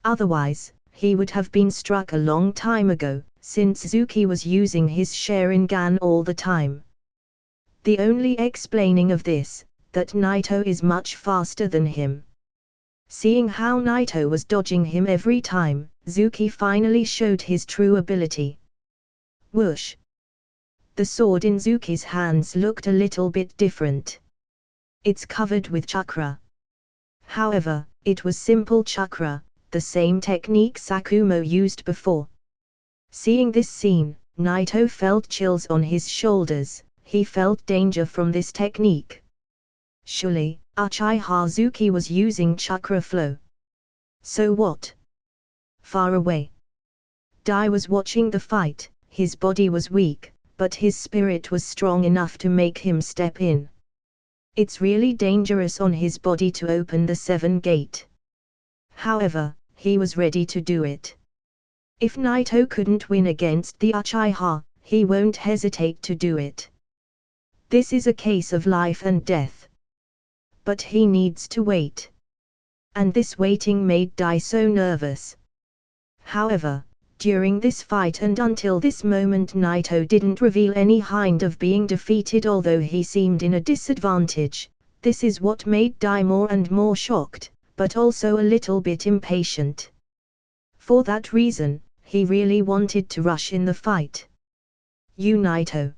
Otherwise, he would have been struck a long time ago, since Zuki was using his Sharingan all the time. The only explaining of this, that Naito is much faster than him. Seeing how Naito was dodging him every time, Zuki finally showed his true ability. Whoosh! The sword in Zuki's hands looked a little bit different. It's covered with chakra. However, it was simple chakra, the same technique Sakumo used before. Seeing this scene, Naito felt chills on his shoulders, he felt danger from this technique. Surely, Uchiha Zuki was using chakra flow. So what? Far away. Dai was watching the fight, his body was weak, but his spirit was strong enough to make him step in. It's really dangerous on his body to open the 7 gate. However, he was ready to do it. If Naito couldn't win against the Uchiha, he won't hesitate to do it. This is a case of life and death. But he needs to wait. And this waiting made Dai so nervous. However, during this fight and until this moment Naito didn't reveal any hint of being defeated, although he seemed in a disadvantage. This is what made Dai more and more shocked, but also a little bit impatient. For that reason, he really wanted to rush in the fight. "You Naito."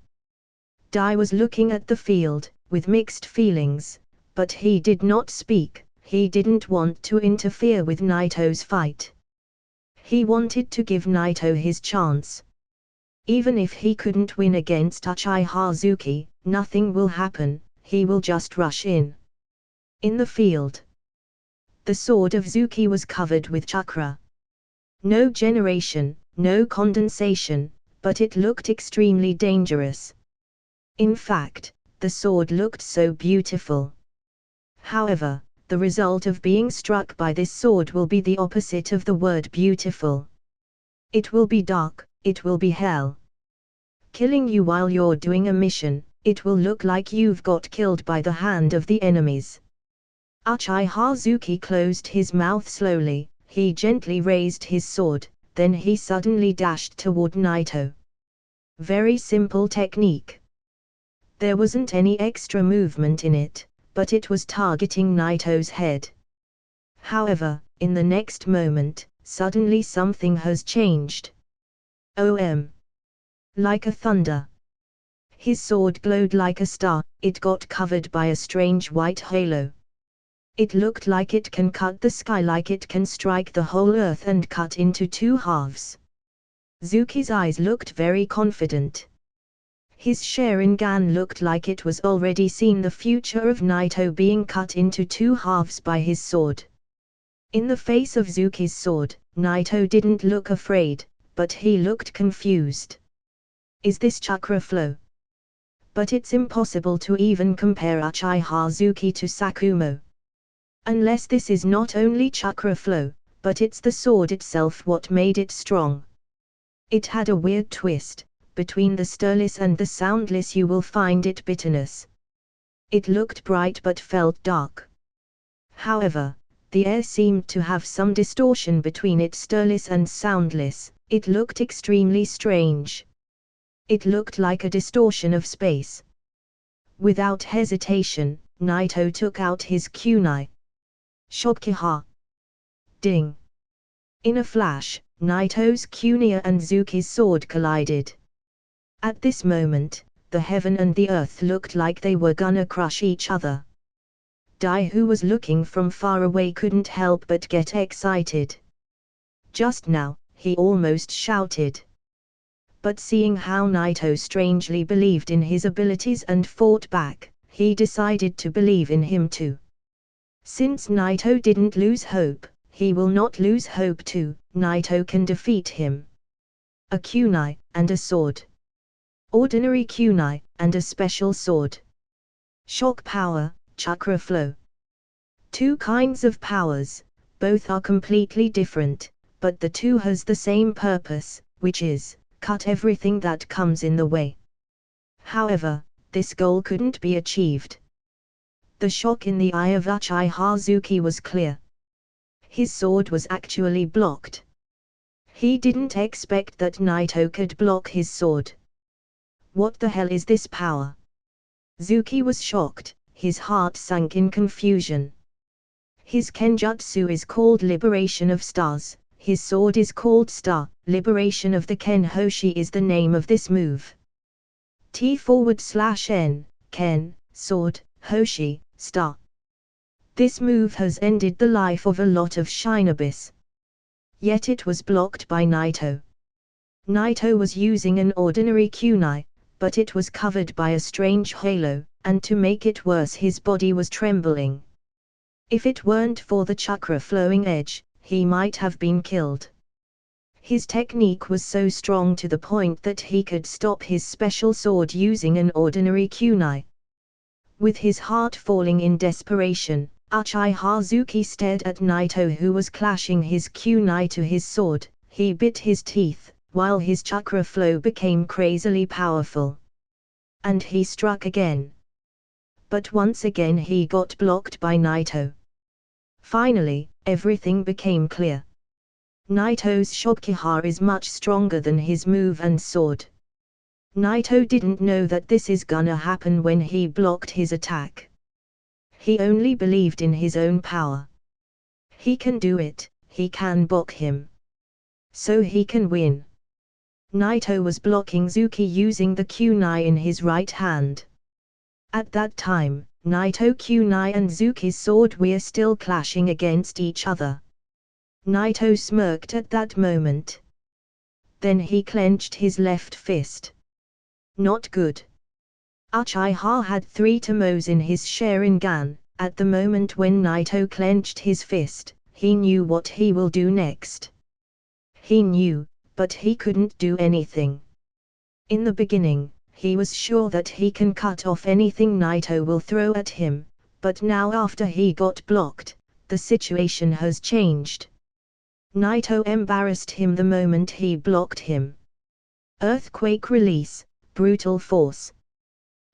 Dai was looking at the field, with mixed feelings, but he did not speak, he didn't want to interfere with Naito's fight. He wanted to give Naito his chance. Even if he couldn't win against Uchiha Zuki, nothing will happen, he will just rush in. In the field, the sword of Zuki was covered with chakra. No generation, no condensation, but it looked extremely dangerous. In fact, the sword looked so beautiful. However, the result of being struck by this sword will be the opposite of the word beautiful. It will be dark, it will be hell. Killing you while you're doing a mission, it will look like you've got killed by the hand of the enemies. Uchiha Zuki closed his mouth slowly. He gently raised his sword, then he suddenly dashed toward Naito. Very simple technique. There wasn't any extra movement in it, but it was targeting Naito's head. However, in the next moment, suddenly something has changed. Like a thunder. His sword glowed like a star, it got covered by a strange white halo. It looked like it can cut the sky, like it can strike the whole earth and cut into 2 halves. Zuki's eyes looked very confident. His Sharingan looked like it was already seen the future of Naito being cut into 2 halves by his sword. In the face of Zuki's sword, Naito didn't look afraid, but he looked confused. Is this chakra flow? But it's impossible to even compare Uchiha Zuki to Sakumo. Unless this is not only chakra flow, but it's the sword itself what made it strong. It had a weird twist, between the stirless and the soundless you will find it bitterness. It looked bright but felt dark. However, the air seemed to have some distortion between it stirless and soundless, it looked extremely strange. It looked like a distortion of space. Without hesitation, Naito took out his kunai. Shokiha. Ding. In a flash, Naito's kunai and Zuki's sword collided. At this moment, the heaven and the earth looked like they were gonna crush each other. Dai, who was looking from far away, couldn't help but get excited. Just now, he almost shouted. But seeing how Naito strangely believed in his abilities and fought back, he decided to believe in him too. Since Naito didn't lose hope, he will not lose hope too. Naito can defeat him. A kunai, and a sword. Ordinary kunai, and a special sword. Shock power, chakra flow. Two kinds of powers, both are completely different, but the two has the same purpose, which is, cut everything that comes in the way. However, this goal couldn't be achieved. The shock in the eye of Uchiha Zuki was clear. His sword was actually blocked. He didn't expect that Naito could block his sword. What the hell is this power? Zuki was shocked, his heart sank in confusion. His kenjutsu is called Liberation of Stars, his sword is called Star, Liberation of the Ken Hoshi is the name of this move. T/N, Ken, sword, Hoshi, star. This move has ended the life of a lot of shinobis. Yet it was blocked by Naito. Naito was using an ordinary kunai, but it was covered by a strange halo, and to make it worse his body was trembling. If it weren't for the chakra flowing edge, he might have been killed. His technique was so strong to the point that he could stop his special sword using an ordinary kunai. With his heart falling in desperation, Uchiha Zuki stared at Naito, who was clashing his kunai to his sword. He bit his teeth, while his chakra flow became crazily powerful. And he struck again. But once again he got blocked by Naito. Finally, everything became clear. Naito's Shokuha is much stronger than his move and sword. Naito didn't know that this is gonna happen when he blocked his attack. He only believed in his own power. He can do it, he can block him. So he can win. Naito was blocking Zuki using the kunai in his right hand. At that time, Naito kunai and Zuki's sword were still clashing against each other. Naito smirked at that moment. Then he clenched his left fist. Not good. Uchiha had 3 Tomos in his Sharingan. At the moment when Naito clenched his fist, he knew what he will do next. He knew, but he couldn't do anything. In the beginning, he was sure that he can cut off anything Naito will throw at him, but now after he got blocked, the situation has changed. Naito embarrassed him the moment he blocked him. Earthquake release, brutal force.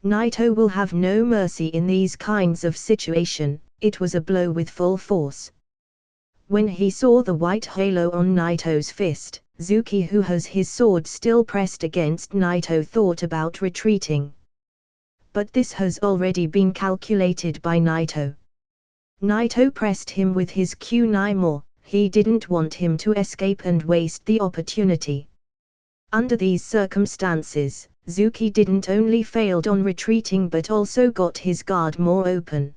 Naito will have no mercy in these kinds of situation. It was a blow with full force. When he saw the white halo on Naito's fist, Zuki, who has his sword still pressed against Naito, thought about retreating. But this has already been calculated by Naito. Naito pressed him with his kunai more. He didn't want him to escape and waste the opportunity. Under these circumstances, Zuki didn't only failed on retreating but also got his guard more open.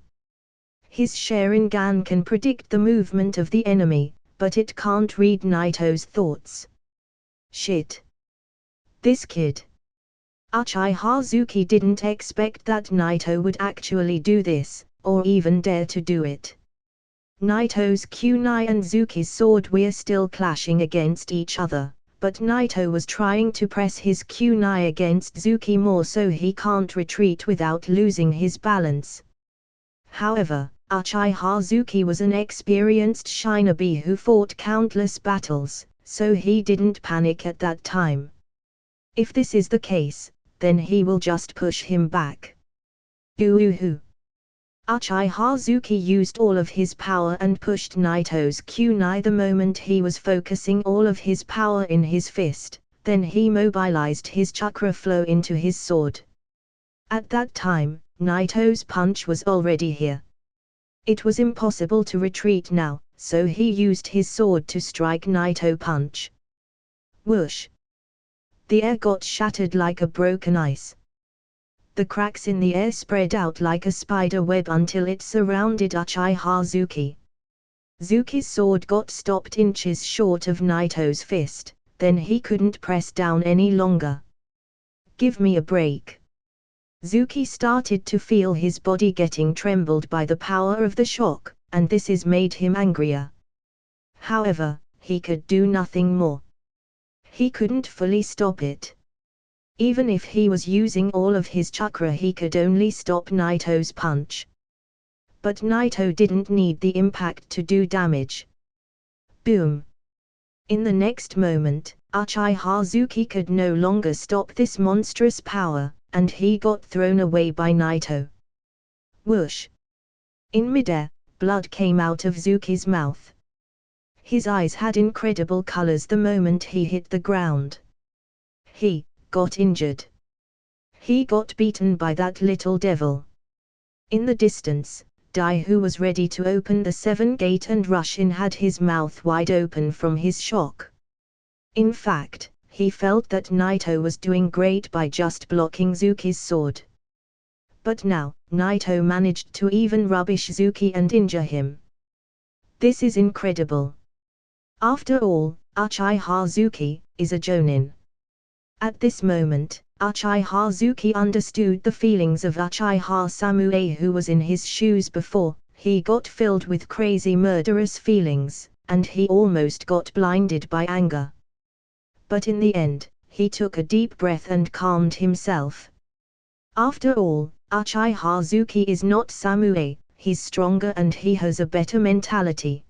His Sharingan can predict the movement of the enemy, but it can't read Naito's thoughts. Shit. This kid. Uchiha Zuki didn't expect that Naito would actually do this, or even dare to do it. Naito's kunai and Zuki's sword were still clashing against each other, but Naito was trying to press his kunai against Zuki more so he can't retreat without losing his balance. However, Uchiha Zuki was an experienced shinobi who fought countless battles, so he didn't panic at that time. If this is the case, then he will just push him back. Uchiha Zuki used all of his power and pushed Naito's kunai the moment he was focusing all of his power in his fist, then he mobilized his chakra flow into his sword. At that time, Naito's punch was already here. It was impossible to retreat now, so he used his sword to strike Naito punch. Whoosh! The air got shattered like a broken ice. The cracks in the air spread out like a spider web until it surrounded Uchiha Zuki. Zuki's sword got stopped inches short of Naito's fist, then he couldn't press down any longer. Give me a break. Zuki started to feel his body getting trembled by the power of the shock, and this made him angrier. However, he could do nothing more. He couldn't fully stop it. Even if he was using all of his chakra, he could only stop Naito's punch. But Naito didn't need the impact to do damage. Boom! In the next moment, Uchiha Zuki could no longer stop this monstrous power, and he got thrown away by Naito. Whoosh! In midair, blood came out of Zuki's mouth. His eyes had incredible colors the moment he hit the ground. He got injured. He got beaten by that little devil. In the distance, Dai, who was ready to open the 7 gate and rush in, had his mouth wide open from his shock. In fact, he felt that Naito was doing great by just blocking Zuki's sword. But now, Naito managed to even rubbish Zuki and injure him. This is incredible. After all, Uchiha Zuki is a Jonin. At this moment, Uchiha Zuki understood the feelings of Uchiha Samue, who was in his shoes before. He got filled with crazy murderous feelings, and he almost got blinded by anger. But in the end, he took a deep breath and calmed himself. After all, Uchiha Zuki is not Samue, he's stronger and he has a better mentality.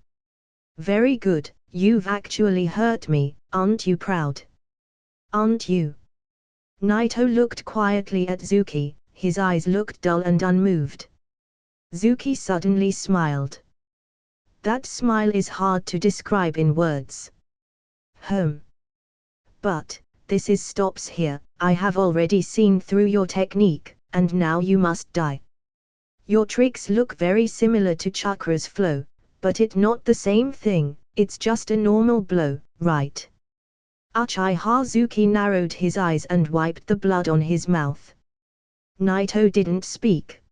Very good, you've actually hurt me, aren't you proud? Aren't you? Naito looked quietly at Zuki, his eyes looked dull and unmoved. Zuki suddenly smiled. That smile is hard to describe in words. But, this stops here. I have already seen through your technique, and now you must die. Your tricks look very similar to Chakra's flow, but it's not the same thing, it's just a normal blow, right? Uchiha Zuki narrowed his eyes and wiped the blood on his mouth. Naito didn't speak.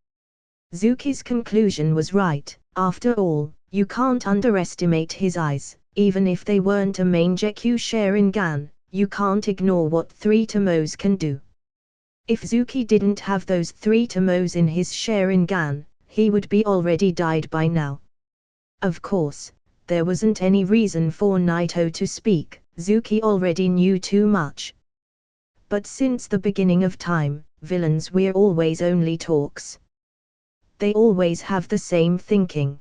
Zuki's conclusion was right. After all, you can't underestimate his eyes, even if they weren't a Mangekyou Sharingan, you can't ignore what 3 Tomos can do. If Zuki didn't have those 3 Tomos in his Sharingan, he would be already died by now. Of course, there wasn't any reason for Naito to speak. Zuki already knew too much. But since the beginning of time, villains were always only talks. They always have the same thinking.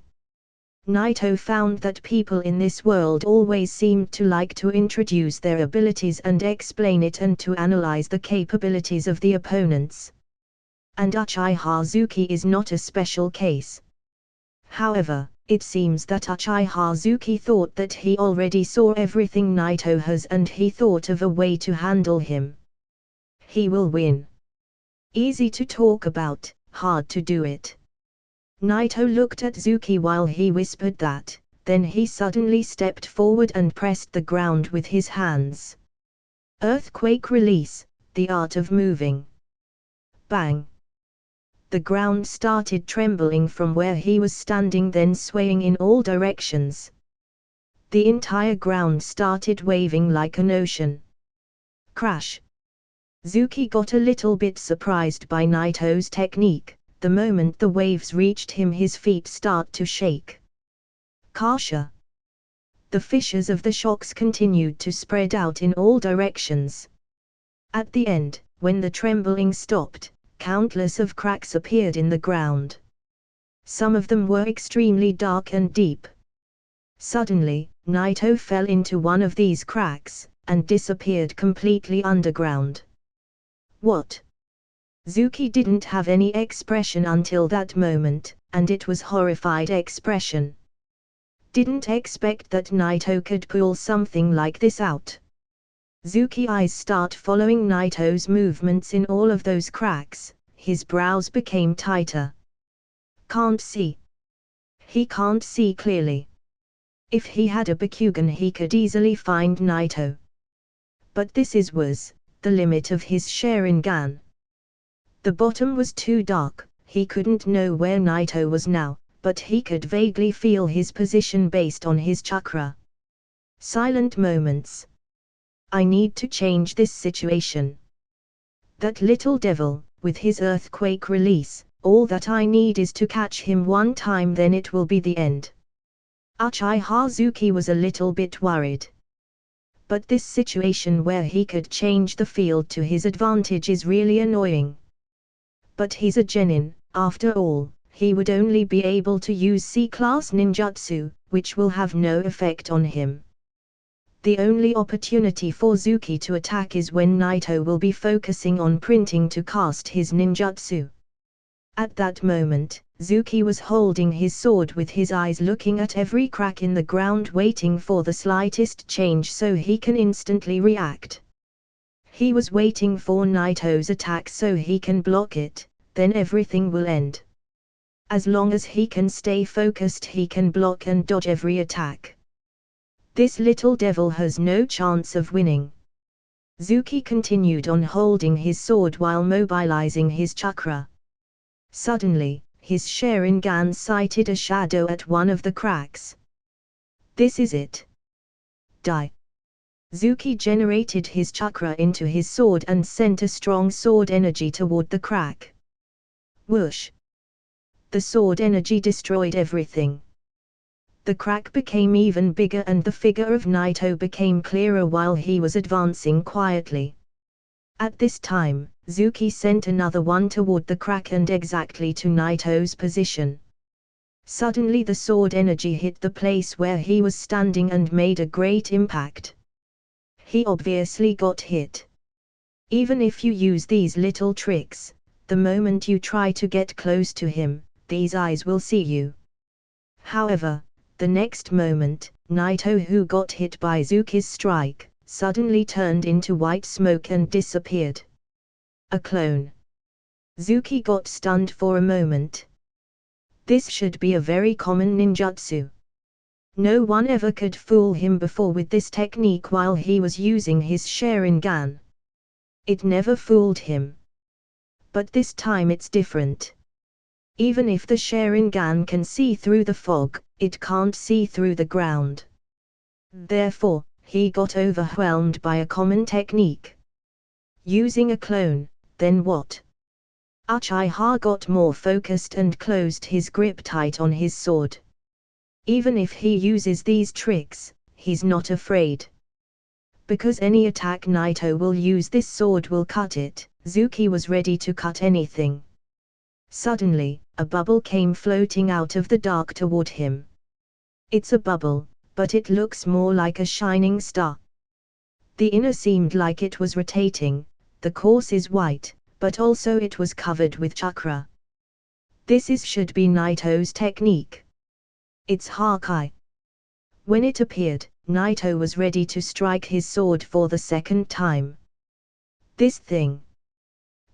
Naito found that people in this world always seemed to like to introduce their abilities and explain it and to analyze the capabilities of the opponents. And Uchiha Zuki is not a special case. However, it seems that Uchiha Zuki thought that he already saw everything Naito has and he thought of a way to handle him. He will win. Easy to talk about, hard to do it. Naito looked at Zuki while he whispered that, then he suddenly stepped forward and pressed the ground with his hands. Earthquake release, the art of moving. Bang! The ground started trembling from where he was standing, then swaying in all directions. The entire ground started waving like an ocean. Crash! Zuki got a little bit surprised by Naito's technique. The moment the waves reached him, his feet start to shake. Kasha! The fissures of the shocks continued to spread out in all directions. At the end, when the trembling stopped, countless of cracks appeared in the ground. Some of them were extremely dark and deep. Suddenly, Naito fell into one of these cracks, and disappeared completely underground. What? Zuki didn't have any expression until that moment, and it was horrified expression. Didn't expect that Naito could pull something like this out. Zuki's eyes start following Naito's movements in all of those cracks, his brows became tighter. Can't see. He can't see clearly. If he had a Bakugan he could easily find Naito. But this was the limit of his Sharingan. The bottom was too dark, he couldn't know where Naito was now, but he could vaguely feel his position based on his chakra. Silent moments. I need to change this situation. That little devil, with his earthquake release, all that I need is to catch him one time, then it will be the end. Uchiha Hazuki was a little bit worried. But this situation where he could change the field to his advantage is really annoying. But he's a genin, after all, he would only be able to use C-class ninjutsu, which will have no effect on him. The only opportunity for Zuki to attack is when Naito will be focusing on printing to cast his ninjutsu. At that moment, Zuki was holding his sword with his eyes looking at every crack in the ground, waiting for the slightest change so he can instantly react. He was waiting for Naito's attack so he can block it, then everything will end. As long as he can stay focused he can block and dodge every attack. This little devil has no chance of winning. Zuki continued on holding his sword while mobilizing his chakra. Suddenly, his Sharingan sighted a shadow at one of the cracks. This is it. Die. Zuki generated his chakra into his sword and sent a strong sword energy toward the crack. Whoosh! The sword energy destroyed everything. The crack became even bigger and the figure of Naito became clearer while he was advancing quietly. At this time, Zuki sent another one toward the crack and exactly to Naito's position. Suddenly the sword energy hit the place where he was standing and made a great impact. He obviously got hit. Even if you use these little tricks, the moment you try to get close to him, these eyes will see you. However, the next moment, Naito, who got hit by Zuki's strike, suddenly turned into white smoke and disappeared. A clone. Zuki got stunned for a moment. This should be a very common ninjutsu. No one ever could fool him before with this technique while he was using his Sharingan. It never fooled him. But this time it's different. Even if the Sharingan can see through the fog, it can't see through the ground. Therefore, he got overwhelmed by a common technique. Using a clone, then what? Uchiha got more focused and closed his grip tight on his sword. Even if he uses these tricks, he's not afraid. Because any attack Naito will use, this sword will cut it. Zuki was ready to cut anything. Suddenly, a bubble came floating out of the dark toward him. It's a bubble, but it looks more like a shining star. The inner seemed like it was rotating, the course is white, but also it was covered with chakra. This should be Naito's technique. It's Hakai. When it appeared, Naito was ready to strike his sword for the second time. This thing.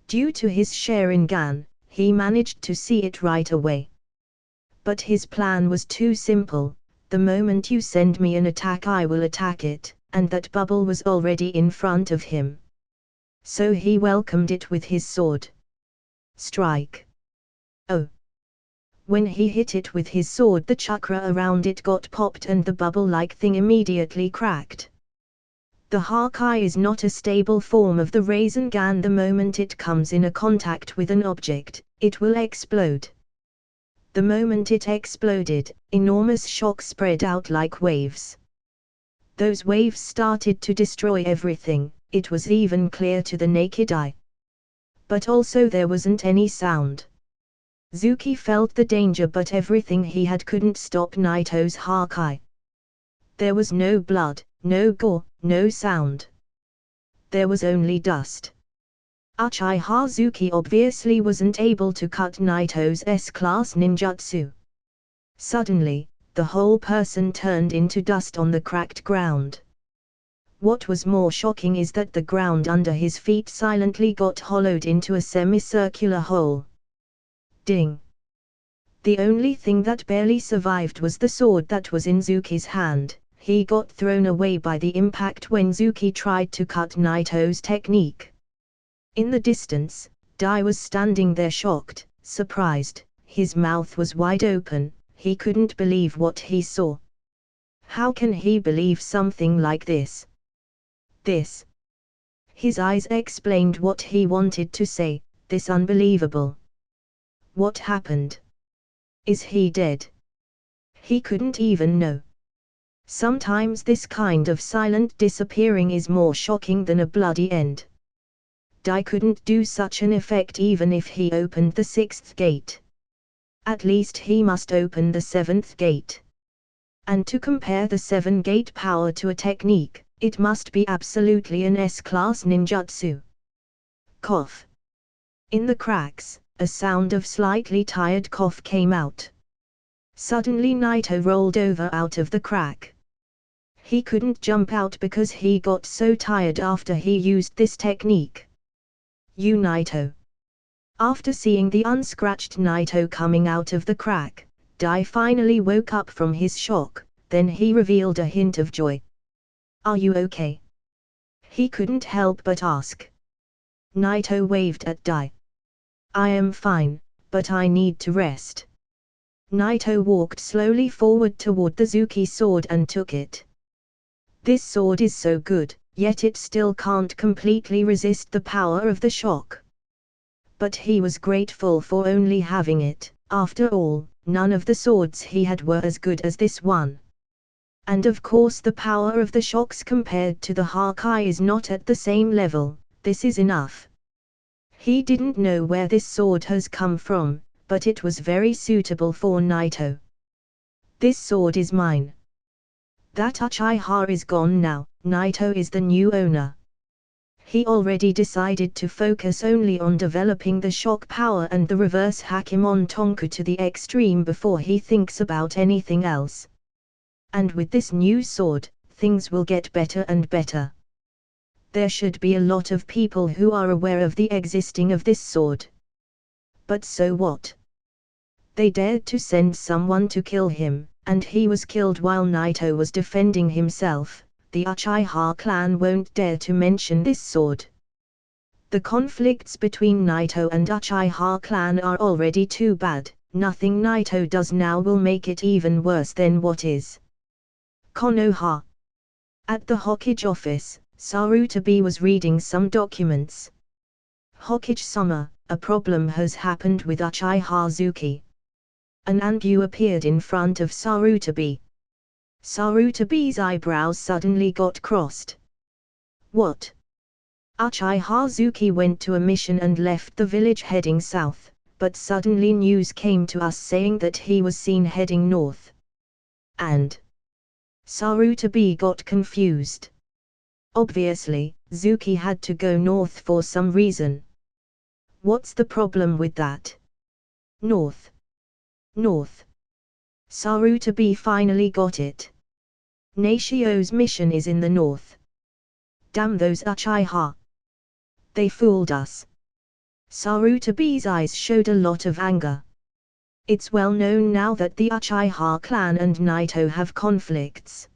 Due to his Sharingan, he managed to see it right away. But his plan was too simple. The moment you send me an attack I will attack it, and that bubble was already in front of him. So he welcomed it with his sword. Strike. Oh! When he hit it with his sword, the chakra around it got popped and the bubble-like thing immediately cracked. The Hakai is not a stable form of the Rasengan. The moment it comes in a contact with an object, it will explode. The moment it exploded, enormous shock spread out like waves. Those waves started to destroy everything, it was even clear to the naked eye. But also there wasn't any sound. Zuki felt the danger, but everything he had couldn't stop Naito's Hakai. There was no blood, no gore, no sound. There was only dust. Uchiha Zuki obviously wasn't able to cut Naito's S-class ninjutsu. Suddenly, the whole person turned into dust on the cracked ground. What was more shocking is that the ground under his feet silently got hollowed into a semicircular hole. Ding! The only thing that barely survived was the sword that was in Zuki's hand. He got thrown away by the impact when Zuki tried to cut Naito's technique. In the distance, Dai was standing there shocked, surprised, his mouth was wide open, he couldn't believe what he saw. How can he believe something like this? This. His eyes explained what he wanted to say, this unbelievable. What happened? Is he dead? He couldn't even know. Sometimes this kind of silent disappearing is more shocking than a bloody end. Dai couldn't do such an effect even if he opened the 6th gate. At least he must open the 7th gate. And to compare the 7-gate power to a technique, it must be absolutely an S-class ninjutsu. Cough. In the cracks, a sound of slightly tired cough came out. Suddenly Naito rolled over out of the crack. He couldn't jump out because he got so tired after he used this technique. You Naito. After seeing the unscratched Naito coming out of the crack, Dai finally woke up from his shock, then he revealed a hint of joy. Are you okay? He couldn't help but ask. Naito waved at Dai. I am fine, but I need to rest. Naito walked slowly forward toward the Zuki sword and took it. This sword is so good, yet it still can't completely resist the power of the shock. But he was grateful for only having it. After all, none of the swords he had were as good as this one. And of course the power of the shocks compared to the Hokage is not at the same level. This is enough. He didn't know where this sword has come from, but it was very suitable for Naito. This sword is mine. That Uchiha is gone now, Naito is the new owner. He already decided to focus only on developing the shock power and the reverse Hakemon Tonku to the extreme before he thinks about anything else. And with this new sword, things will get better and better. There should be a lot of people who are aware of the existing of this sword. But so what? They dared to send someone to kill him, and he was killed while Naito was defending himself. The Uchiha clan won't dare to mention this sword. The conflicts between Naito and Uchiha clan are already too bad, nothing Naito does now will make it even worse than what is. Konoha. At the Hokage office, Sarutobi was reading some documents. HolyOniiSama, a problem has happened with Uchiha Zuki. An Anbu appeared in front of Sarutobi. Sarutobi's eyebrows suddenly got crossed. What? Uchiha Zuki went to a mission and left the village heading south, but suddenly news came to us saying that he was seen heading north. And Sarutobi got confused. Obviously, Zuki had to go north for some reason. What's the problem with that? North. North. Sarutobi finally got it. Nashio's mission is in the north. Damn those Uchiha. They fooled us. Sarutobi's eyes showed a lot of anger. It's well known now that the Uchiha clan and Naito have conflicts.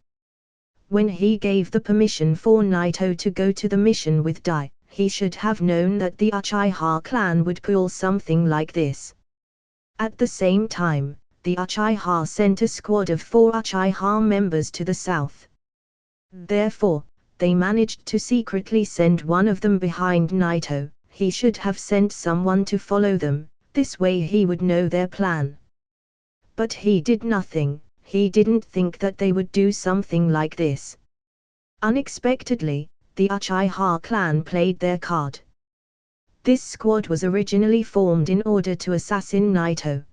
When he gave the permission for Naito to go to the mission with Dai, he should have known that the Uchiha clan would pull something like this. At the same time, the Uchiha sent a squad of 4 Uchiha members to the south. Therefore, they managed to secretly send one of them behind Naito. He should have sent someone to follow them, this way he would know their plan. But he did nothing, he didn't think that they would do something like this. Unexpectedly, the Uchiha clan played their card. This squad was originally formed in order to assassinate Naito.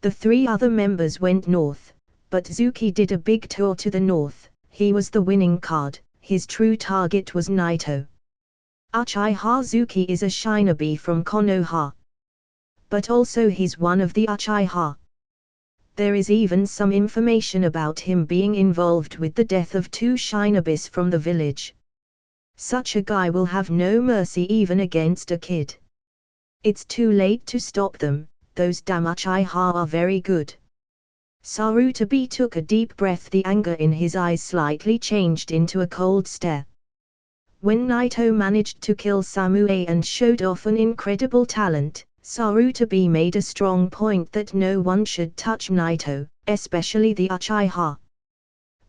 The 3 other members went north, but Zuki did a big tour to the north. He was the winning card, his true target was Naito. Uchiha Zuki is a shinobi from Konoha. But also he's one of the Uchiha. There is even some information about him being involved with the death of 2 shinobis from the village. Such a guy will have no mercy even against a kid. It's too late to stop them, those damn Uchiha are very good. Sarutobi took a deep breath. The anger in his eyes slightly changed into a cold stare. When Naito managed to kill Samue and showed off an incredible talent, Sarutobi made a strong point that no one should touch Naito, especially the Uchiha.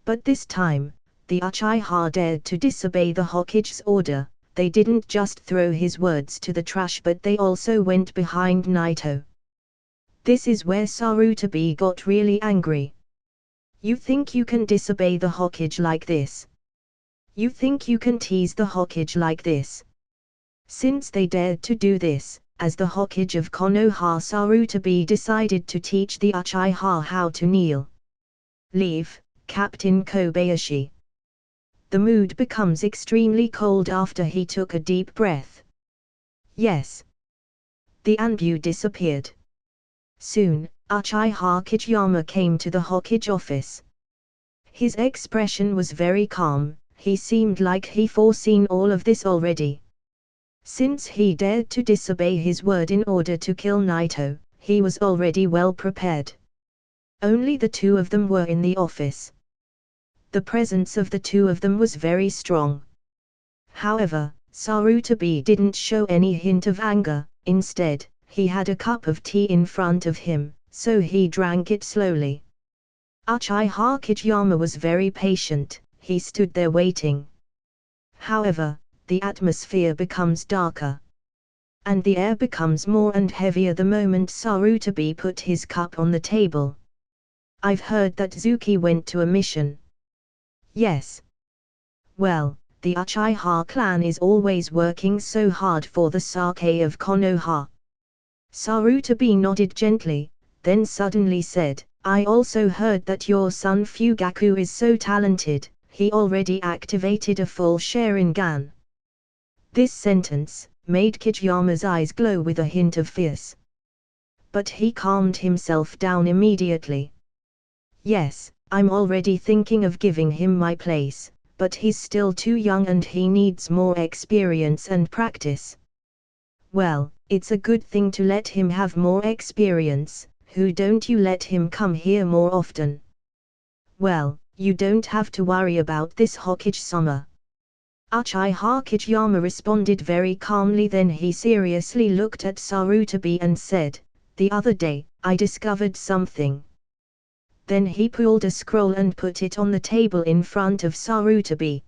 But this time, the Uchiha dared to disobey the Hokage's order. They didn't just throw his words to the trash, but they also went behind Naito. This is where Sarutobi got really angry. You think you can disobey the Hokage like this? You think you can tease the Hokage like this? Since they dared to do this, as the Hokage of Konoha, Sarutobi decided to teach the Uchiha how to kneel. Leave, Captain Kobayashi. The mood becomes extremely cold after he took a deep breath. Yes. The Anbu disappeared. Soon, Uchiha Kageyama came to the Hokage office. His expression was very calm. He seemed like he foreseen all of this already. Since he dared to disobey his word in order to kill Naito, he was already well prepared. Only the two of them were in the office. The presence of the two of them was very strong. However, Sarutobi didn't show any hint of anger. Instead, he had a cup of tea in front of him, so he drank it slowly. Uchiha Kageyama was very patient. He stood there waiting. However, the atmosphere becomes darker. And the air becomes more and heavier the moment Sarutobi put his cup on the table. I've heard that Zuki went to a mission. Yes. Well, the Uchiha clan is always working so hard for the sake of Konoha. Sarutobi nodded gently, then suddenly said, I also heard that your son Fugaku is so talented. He already activated a full Sharingan. This sentence made Kageyama's eyes glow with a hint of fierce. But he calmed himself down immediately. Yes, I'm already thinking of giving him my place, but he's still too young and he needs more experience and practice. Well, it's a good thing to let him have more experience. Who don't you let him come here more often? Well, you don't have to worry about this, Hokage-sama. Uchiha Kageyama responded very calmly. Then he seriously looked at Sarutobi and said, the other day, I discovered something. Then he pulled a scroll and put it on the table in front of Sarutobi.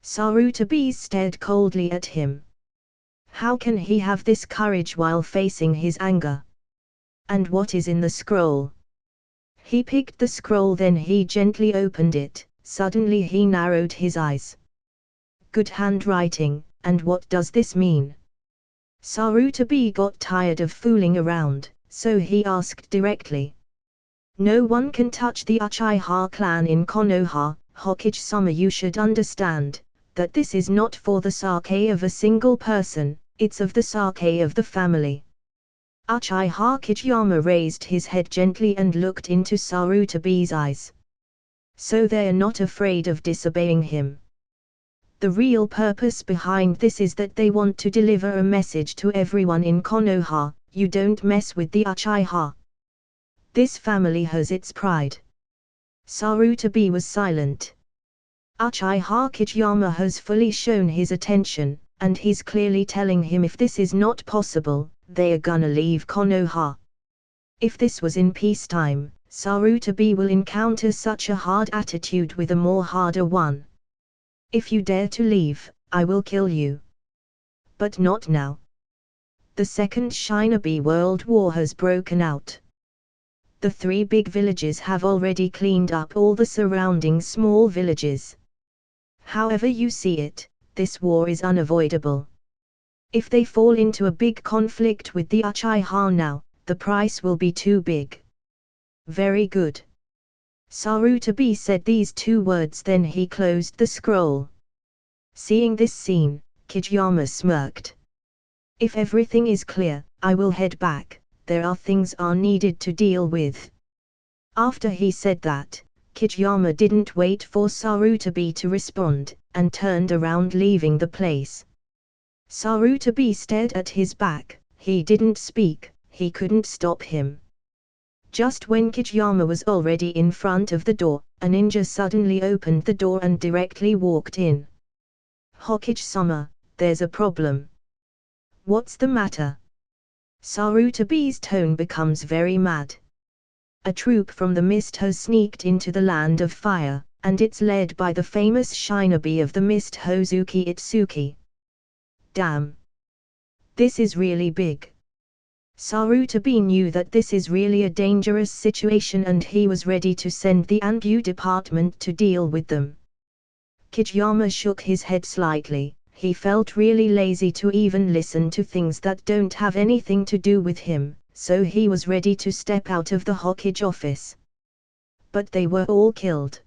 Sarutobi stared coldly at him. How can he have this courage while facing his anger? And what is in the scroll? He picked the scroll, then he gently opened it. Suddenly he narrowed his eyes. Good handwriting, and what does this mean? Sarutobi got tired of fooling around, so he asked directly. No one can touch the Uchiha clan in Konoha. Hokage-sama, you should understand that this is not for the sake of a single person, it's of the sake of the family. Uchiha Kageyama raised his head gently and looked into Sarutobi's eyes. So they're not afraid of disobeying him. The real purpose behind this is that they want to deliver a message to everyone in Konoha, you don't mess with the Uchiha. This family has its pride. Sarutobi was silent. Uchiha Kageyama has fully shown his attention, and he's clearly telling him if this is not possible, they are gonna leave Konoha. If this was in peacetime, Sarutobi will encounter such a hard attitude with a more harder one. If you dare to leave, I will kill you. But not now. The Second Shinobi World War has broken out. The three big villages have already cleaned up all the surrounding small villages. However you see it, this war is unavoidable. If they fall into a big conflict with the Uchiha now, the price will be too big. Very good. Sarutobi said these two words, then he closed the scroll. Seeing this scene, Kageyama smirked. If everything is clear, I will head back, there are things are needed to deal with. After he said that, Kageyama didn't wait for Sarutobi to respond, and turned around leaving the place. Sarutobi stared at his back, he didn't speak, he couldn't stop him. Just when Kageyama was already in front of the door, a ninja suddenly opened the door and directly walked in. "HolyOniiSama, there's a problem." "What's the matter?" Sarutabi's tone becomes very mad. "A troop from the mist has sneaked into the land of fire, and it's led by the famous shinobi of the mist Hozuki Itsuki. Damn. This is really big." Sarutabi knew that this is really a dangerous situation and he was ready to send the Anbu department to deal with them. Kageyama shook his head slightly. He felt really lazy to even listen to things that don't have anything to do with him, so he was ready to step out of the Hokage office. But they were all killed.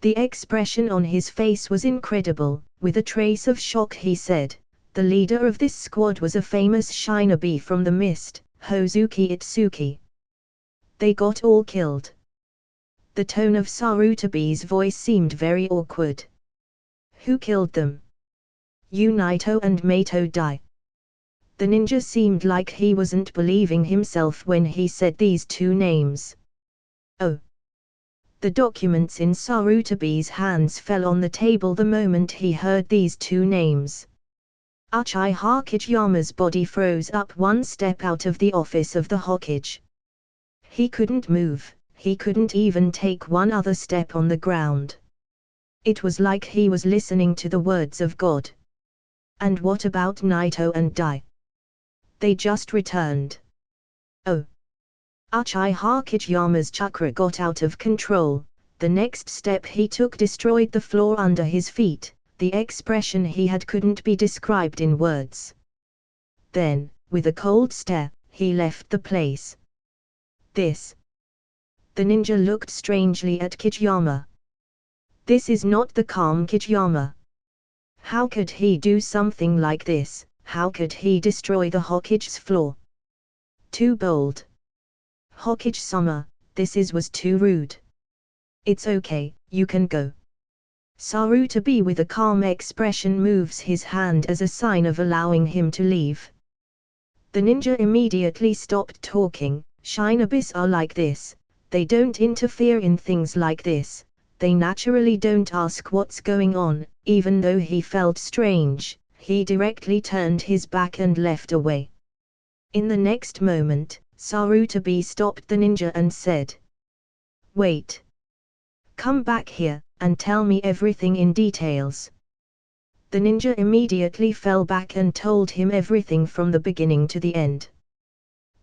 The expression on his face was incredible. With a trace of shock he said, "The leader of this squad was a famous shinobi from the mist, Hozuki Itsuki. They got all killed." The tone of Sarutabi's voice seemed very awkward. "Who killed them?" "You Naito and Mato Dai." The ninja seemed like he wasn't believing himself when he said these two names. "Oh." The documents in Sarutabi's hands fell on the table the moment he heard these two names. Uchiha Kageyama's body froze up one step out of the office of the Hokage. He couldn't move, he couldn't even take one other step on the ground. It was like he was listening to the words of God. "And what about Naito and Dai?" "They just returned." "Oh." Uchiha Kageyama's chakra got out of control. The next step he took destroyed the floor under his feet. The expression he had couldn't be described in words. Then, with a cold stare, he left the place. "This." The ninja looked strangely at Kageyama. This is not the calm Kageyama. How could he do something like this? How could he destroy the Hokage's floor? Too bold. "HolyOniiSama, was too rude. It's okay, you can go." Sarutabi with a calm expression moves his hand as a sign of allowing him to leave. The ninja immediately stopped talking. "Shinobis are like this, they don't interfere in things like this, they naturally don't ask what's going on." Even though he felt strange, he directly turned his back and left away. In the next moment, Sarutabi stopped the ninja and said, "Wait. Come back here, and tell me everything in details." The ninja immediately fell back and told him everything from the beginning to the end.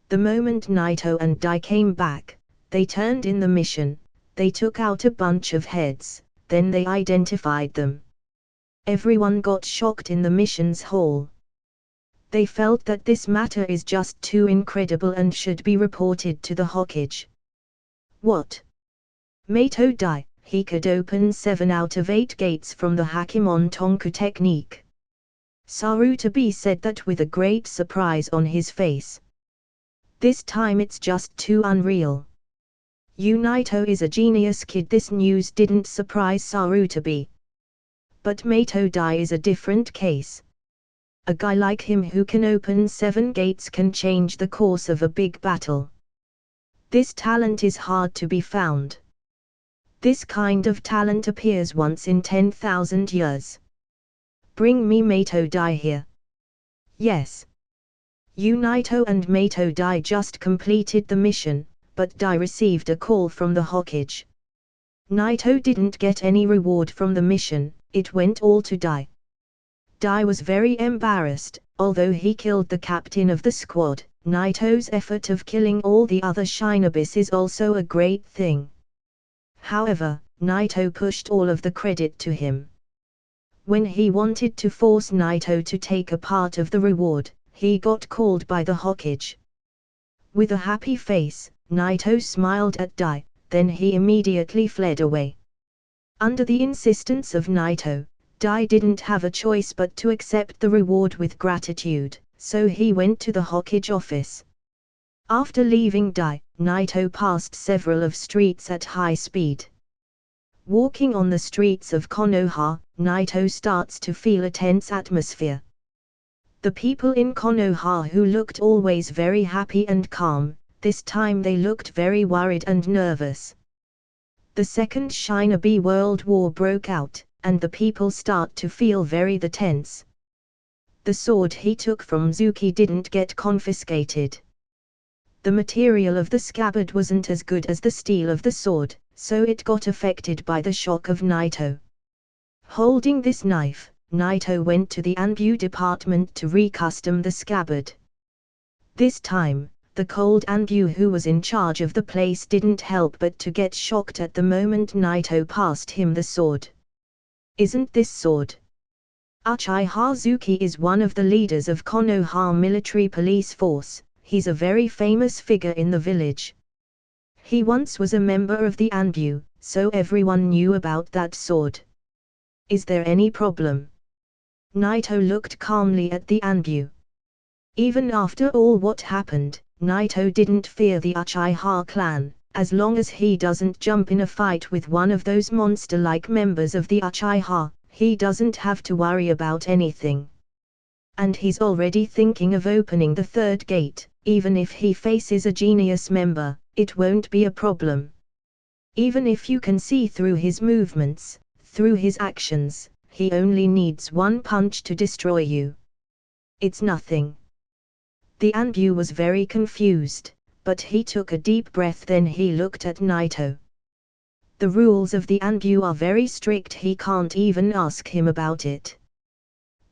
The moment Naito and Dai came back, they turned in the mission, they took out a bunch of heads, then they identified them. Everyone got shocked in the missions hall. They felt that this matter is just too incredible and should be reported to the Hokage. What? Mato Dai, he could open 7 out of 8 gates from the Hakemon Tonku technique. Sarutabi said that with a great surprise on his face. This time it's just too unreal. "You Naito is a genius kid." This news didn't surprise Sarutabi. But Mato Dai is a different case. A guy like him who can open 7 gates can change the course of a big battle. This talent is hard to be found. This kind of talent appears once in 10,000 years. "Bring me Mato Dai here." "Yes." You Naito and Mato Dai just completed the mission, but Dai received a call from the Hokage. Naito didn't get any reward from the mission, it went all to Dai. Dai was very embarrassed. Although he killed the captain of the squad, Naito's effort of killing all the other shinobis is also a great thing. However, Naito pushed all of the credit to him. When he wanted to force Naito to take a part of the reward, he got called by the Hokage. With a happy face, Naito smiled at Dai, then he immediately fled away. Under the insistence of Naito, Dai didn't have a choice but to accept the reward with gratitude, so he went to the Hokage office. After leaving Dai, Naito passed several of streets at high speed. Walking on the streets of Konoha, Naito starts to feel a tense atmosphere. The people in Konoha who looked always very happy and calm, this time they looked very worried and nervous. The Second Shinobi World War broke out, and the people start to feel very tense. The sword he took from Zuki didn't get confiscated. The material of the scabbard wasn't as good as the steel of the sword, so it got affected by the shock of Naito. Holding this knife, Naito went to the Anbu department to recustom the scabbard. This time, the cold Anbu who was in charge of the place didn't help but to get shocked at the moment Naito passed him the sword. Isn't this sword? Uchiha Zuki is one of the leaders of Konoha military police force. He's a very famous figure in the village. He once was a member of the Anbu, so everyone knew about that sword. Is there any problem? Naito looked calmly at the Anbu. Even after all what happened, Naito didn't fear the Uchiha clan, as long as he doesn't jump in a fight with one of those monster-like members of the Uchiha, he doesn't have to worry about anything. And he's already thinking of opening the third gate. Even if he faces a genius member, it won't be a problem. Even if you can see through his movements, through his actions, he only needs one punch to destroy you. It's nothing. The Anbu was very confused, but he took a deep breath, then he looked at Naito. The rules of the Anbu are very strict, he can't even ask him about it.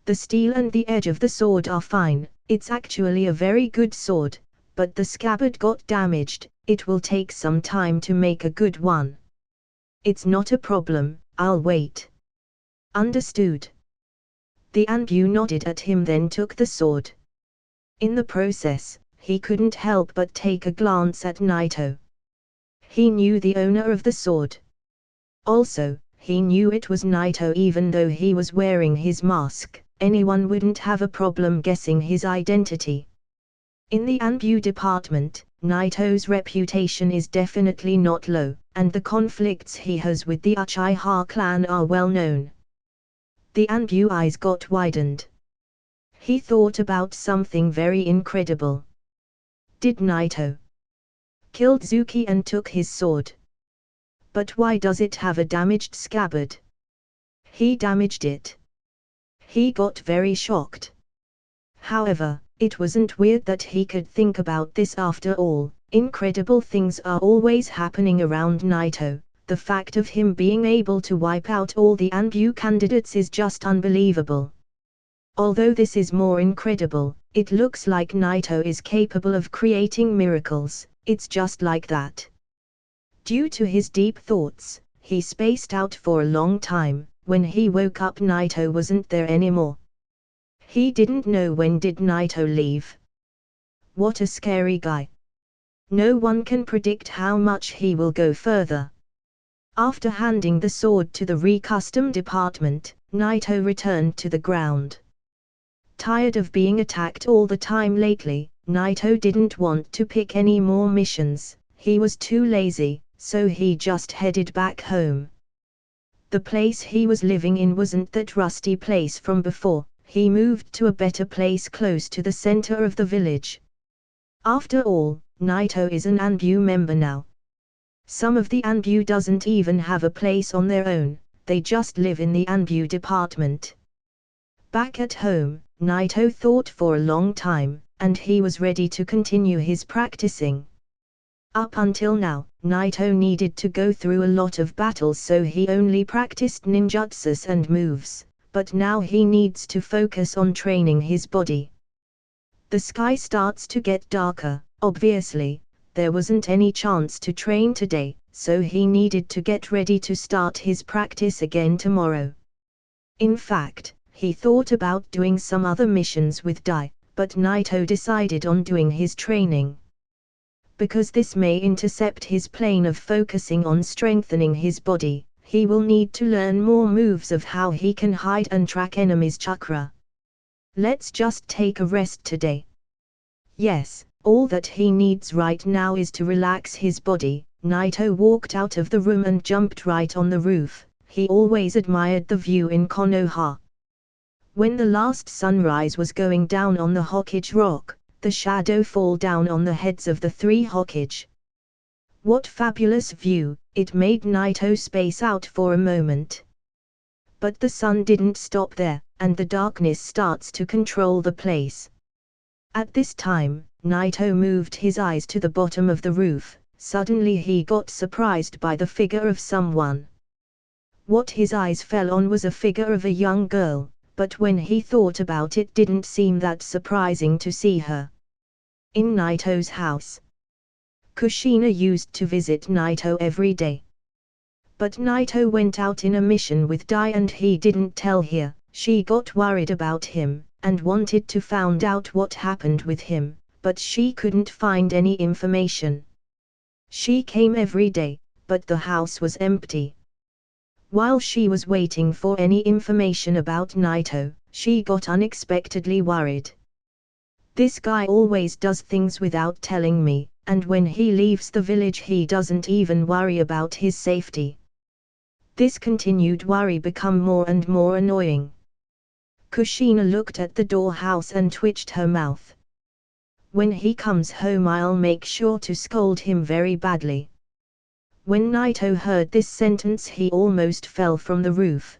The steel and the edge of the sword are fine. It's actually a very good sword, but the scabbard got damaged. It will take some time to make a good one. It's not a problem, I'll wait. Understood. The Anbu nodded at him, then took the sword. In the process, he couldn't help but take a glance at Naito. He knew the owner of the sword. Also, he knew it was Naito even though he was wearing his mask. Anyone wouldn't have a problem guessing his identity. In the Anbu department, Naito's reputation is definitely not low, and the conflicts he has with the Uchiha clan are well known. The Anbu eyes got widened. He thought about something very incredible. Did Naito killed Zuki and took his sword? But why does it have a damaged scabbard? He damaged it. He got very shocked. However, it wasn't weird that he could think about this. After all, incredible things are always happening around Naito. The fact of him being able to wipe out all the Anbu candidates is just unbelievable. Although this is more incredible, it looks like Naito is capable of creating miracles. It's just like that. Due to his deep thoughts, he spaced out for a long time. When he woke up, Naito wasn't there anymore. He didn't know when did Naito leave. What a scary guy. No one can predict how much he will go further. After handing the sword to the recustom department, Naito returned to the ground. Tired of being attacked all the time lately, Naito didn't want to pick any more missions. He was too lazy, so he just headed back home. The place he was living in wasn't that rusty place from before. He moved to a better place close to the center of the village. After all, Naito is an Anbu member now. Some of the Anbu doesn't even have a place on their own, they just live in the Anbu department. Back at home, Naito thought for a long time, and he was ready to continue his practicing. Up until now, Naito needed to go through a lot of battles, so he only practiced ninjutsus and moves, but now he needs to focus on training his body. The sky starts to get darker. Obviously, there wasn't any chance to train today, so he needed to get ready to start his practice again tomorrow. In fact, he thought about doing some other missions with Dai, but Naito decided on doing his training. Because this may intercept his plane of focusing on strengthening his body, he will need to learn more moves of how he can hide and track enemies' chakra. Let's just take a rest today. Yes, all that he needs right now is to relax his body. Naito walked out of the room and jumped right on the roof. He always admired the view in Konoha. When the last sunrise was going down on the Hokage rock, the shadow fall down on the heads of the 3 Hokage. What fabulous view, it made Naito space out for a moment. But the sun didn't stop there, and the darkness starts to control the place. At this time, Naito moved his eyes to the bottom of the roof. Suddenly he got surprised by the figure of someone. What his eyes fell on was a figure of a young girl, but when he thought about it didn't seem that surprising to see her. In Naito's house. Kushina used to visit Naito every day. But Naito went out in a mission with Dai and he didn't tell her. She got worried about him, and wanted to find out what happened with him, but she couldn't find any information. She came every day, but the house was empty. While she was waiting for any information about Naito, she got unexpectedly worried. This guy always does things without telling me, and when he leaves the village he doesn't even worry about his safety. This continued worry became more and more annoying. Kushina looked at the doorhouse and twitched her mouth. When he comes home I'll make sure to scold him very badly. When Naito heard this sentence he almost fell from the roof.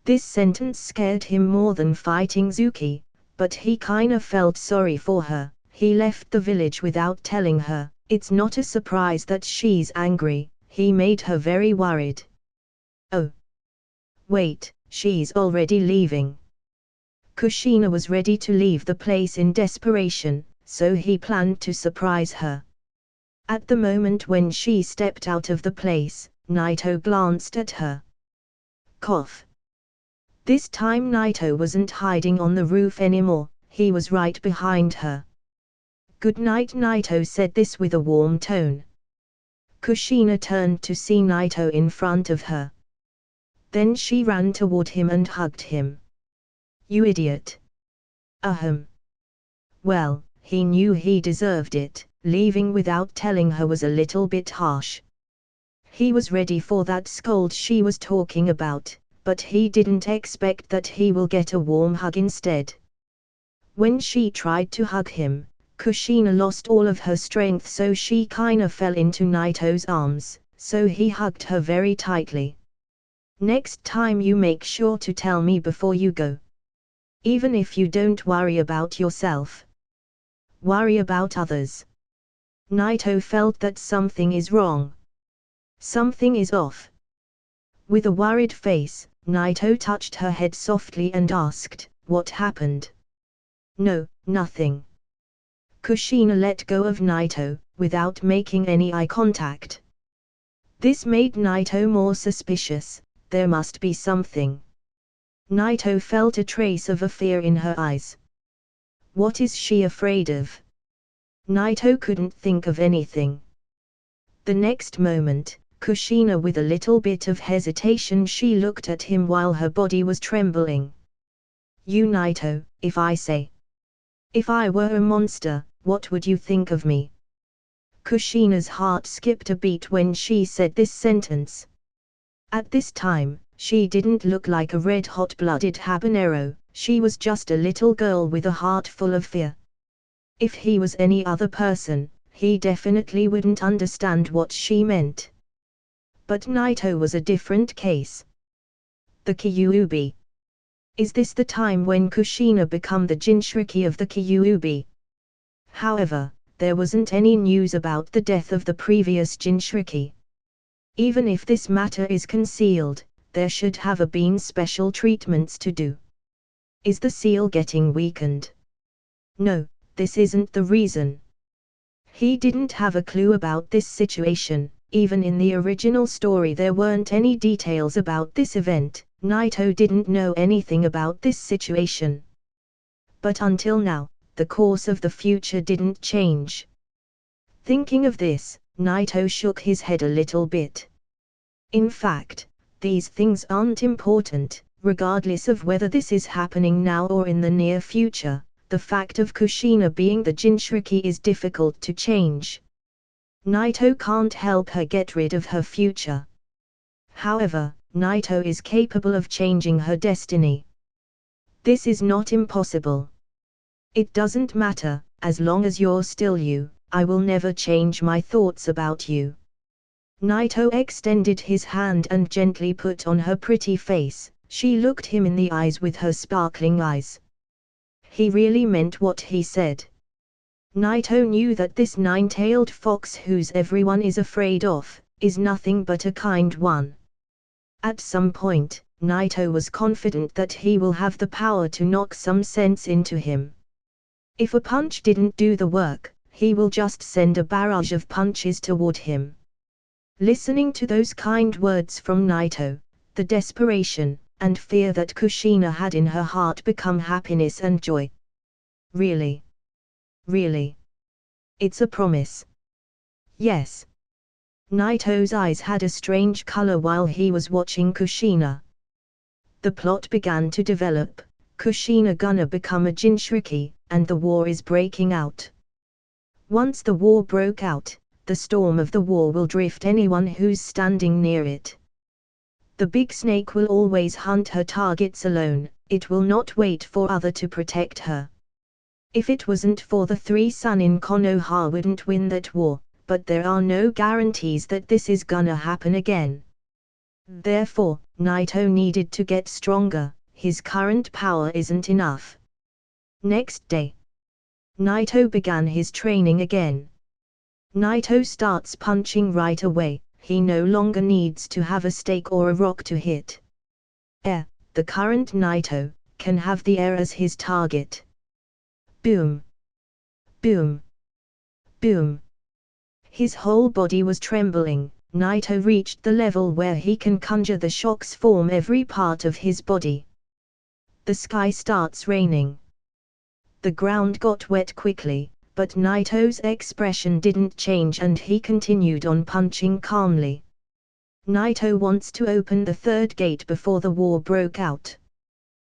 This sentence scared him more than fighting Zuki, but he kinda felt sorry for her. He left the village without telling her. It's not a surprise that she's angry, he made her very worried. Oh. Wait, she's already leaving. Kushina was ready to leave the place in desperation, so he planned to surprise her. At the moment when she stepped out of the place, Naito glanced at her. Cough. This time Naito wasn't hiding on the roof anymore, he was right behind her. Good night, Naito said this with a warm tone. Kushina turned to see Naito in front of her. Then she ran toward him and hugged him. You idiot. Ahem. Well, he knew he deserved it, leaving without telling her was a little bit harsh. He was ready for that scold she was talking about, but he didn't expect that he will get a warm hug instead. When she tried to hug him, Kushina lost all of her strength so she kinda fell into Naito's arms, so he hugged her very tightly. Next time you make sure to tell me before you go. Even if you don't worry about yourself. Worry about others. Naito felt that something is wrong. Something is off. With a worried face, Naito touched her head softly and asked, what happened? No, nothing. Kushina let go of Naito, without making any eye contact. This made Naito more suspicious. There must be something. Naito felt a trace of a fear in her eyes. What is she afraid of? Naito couldn't think of anything. The next moment, Kushina with a little bit of hesitation she looked at him while her body was trembling. You Naito, if I say. If I were a monster, what would you think of me? Kushina's heart skipped a beat when she said this sentence. At this time, she didn't look like a red hot-blooded habanero, she was just a little girl with a heart full of fear. If he was any other person, he definitely wouldn't understand what she meant. But Naito was a different case. The Kyuubi. Is this the time when Kushina became the Jinchuriki of the Kyuubi? However, there wasn't any news about the death of the previous Jinchuriki. Even if this matter is concealed, there should have been special treatments to do. Is the seal getting weakened? No, this isn't the reason. He didn't have a clue about this situation. Even in the original story there weren't any details about this event. Naito didn't know anything about this situation. But until now, the course of the future didn't change. Thinking of this, Naito shook his head a little bit. In fact, these things aren't important, regardless of whether this is happening now or in the near future. The fact of Kushina being the Jinchuriki is difficult to change. Naito can't help her get rid of her future. However, Naito is capable of changing her destiny. This is not impossible. It doesn't matter, as long as you're still you, I will never change my thoughts about you. Naito extended his hand and gently put on her pretty face. She looked him in the eyes with her sparkling eyes. He really meant what he said. Naito knew that this nine-tailed fox whose everyone is afraid of, is nothing but a kind one. At some point, Naito was confident that he will have the power to knock some sense into him. If a punch didn't do the work, he will just send a barrage of punches toward him. Listening to those kind words from Naito, the desperation and fear that Kushina had in her heart become happiness and joy. Really? Really? It's a promise. Yes. Naito's eyes had a strange color while he was watching Kushina. The plot began to develop. Kushina gonna become a Jinchuriki, and the war is breaking out. Once the war broke out, the storm of the war will drift anyone who's standing near it. The big snake will always hunt her targets alone, it will not wait for other to protect her. If it wasn't for the three sun in Konoha wouldn't win that war, but there are no guarantees that this is gonna happen again. Therefore, Naito needed to get stronger, his current power isn't enough. Next day, Naito began his training again. Naito starts punching right away, he no longer needs to have a stake or a rock to hit. Air, the current Naito, can have the air as his target. Boom! Boom! Boom! His whole body was trembling. Naito reached the level where he can conjure the shocks from every part of his body. The sky starts raining. The ground got wet quickly, but Naito's expression didn't change and he continued on punching calmly. Naito wants to open the third gate before the war broke out.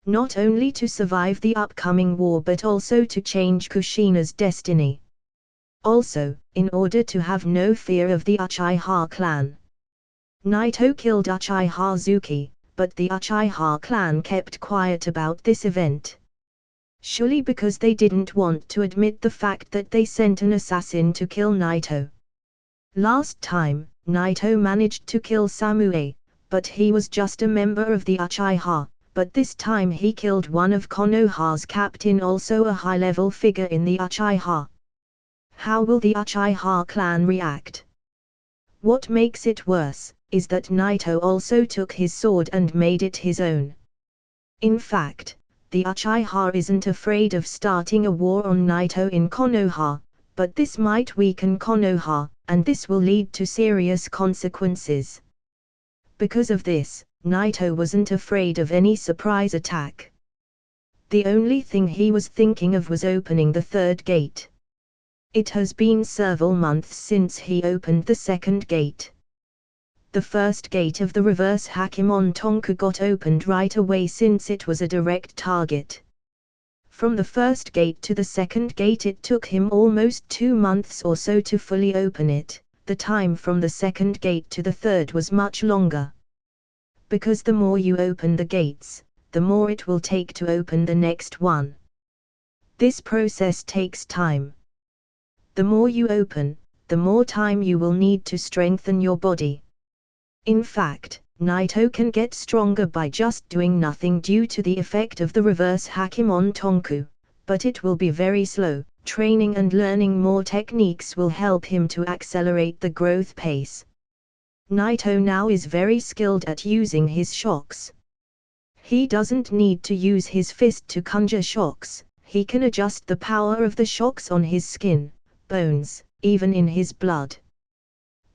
Not only to survive the upcoming war but also to change Kushina's destiny. Also, in order to have no fear of the Uchiha clan. Naito killed Uchiha Zuki, but the Uchiha clan kept quiet about this event. Surely because they didn't want to admit the fact that they sent an assassin to kill Naito. Last time, Naito managed to kill Samue, but he was just a member of the Uchiha, but this time he killed one of Konoha's captain, also a high-level figure in the Uchiha. How will the Uchiha clan react? What makes it worse, is that Naito also took his sword and made it his own. In fact, the Uchiha isn't afraid of starting a war on Naito in Konoha, but this might weaken Konoha, and this will lead to serious consequences. Because of this, Naito wasn't afraid of any surprise attack. The only thing he was thinking of was opening the third gate. It has been several months since he opened the second gate. The first gate of the reverse Hakimon Tonku got opened right away since it was a direct target. From the first gate to the second gate it took him almost 2 months or so to fully open it. The time from the second gate to the third was much longer. Because the more you open the gates, the more it will take to open the next one. This process takes time. The more you open, the more time you will need to strengthen your body. In fact, Naito can get stronger by just doing nothing due to the effect of the reverse Hakimon Tonku, but it will be very slow. Training and learning more techniques will help him to accelerate the growth pace. Naito now is very skilled at using his shocks. He doesn't need to use his fist to conjure shocks, he can adjust the power of the shocks on his skin, bones, even in his blood.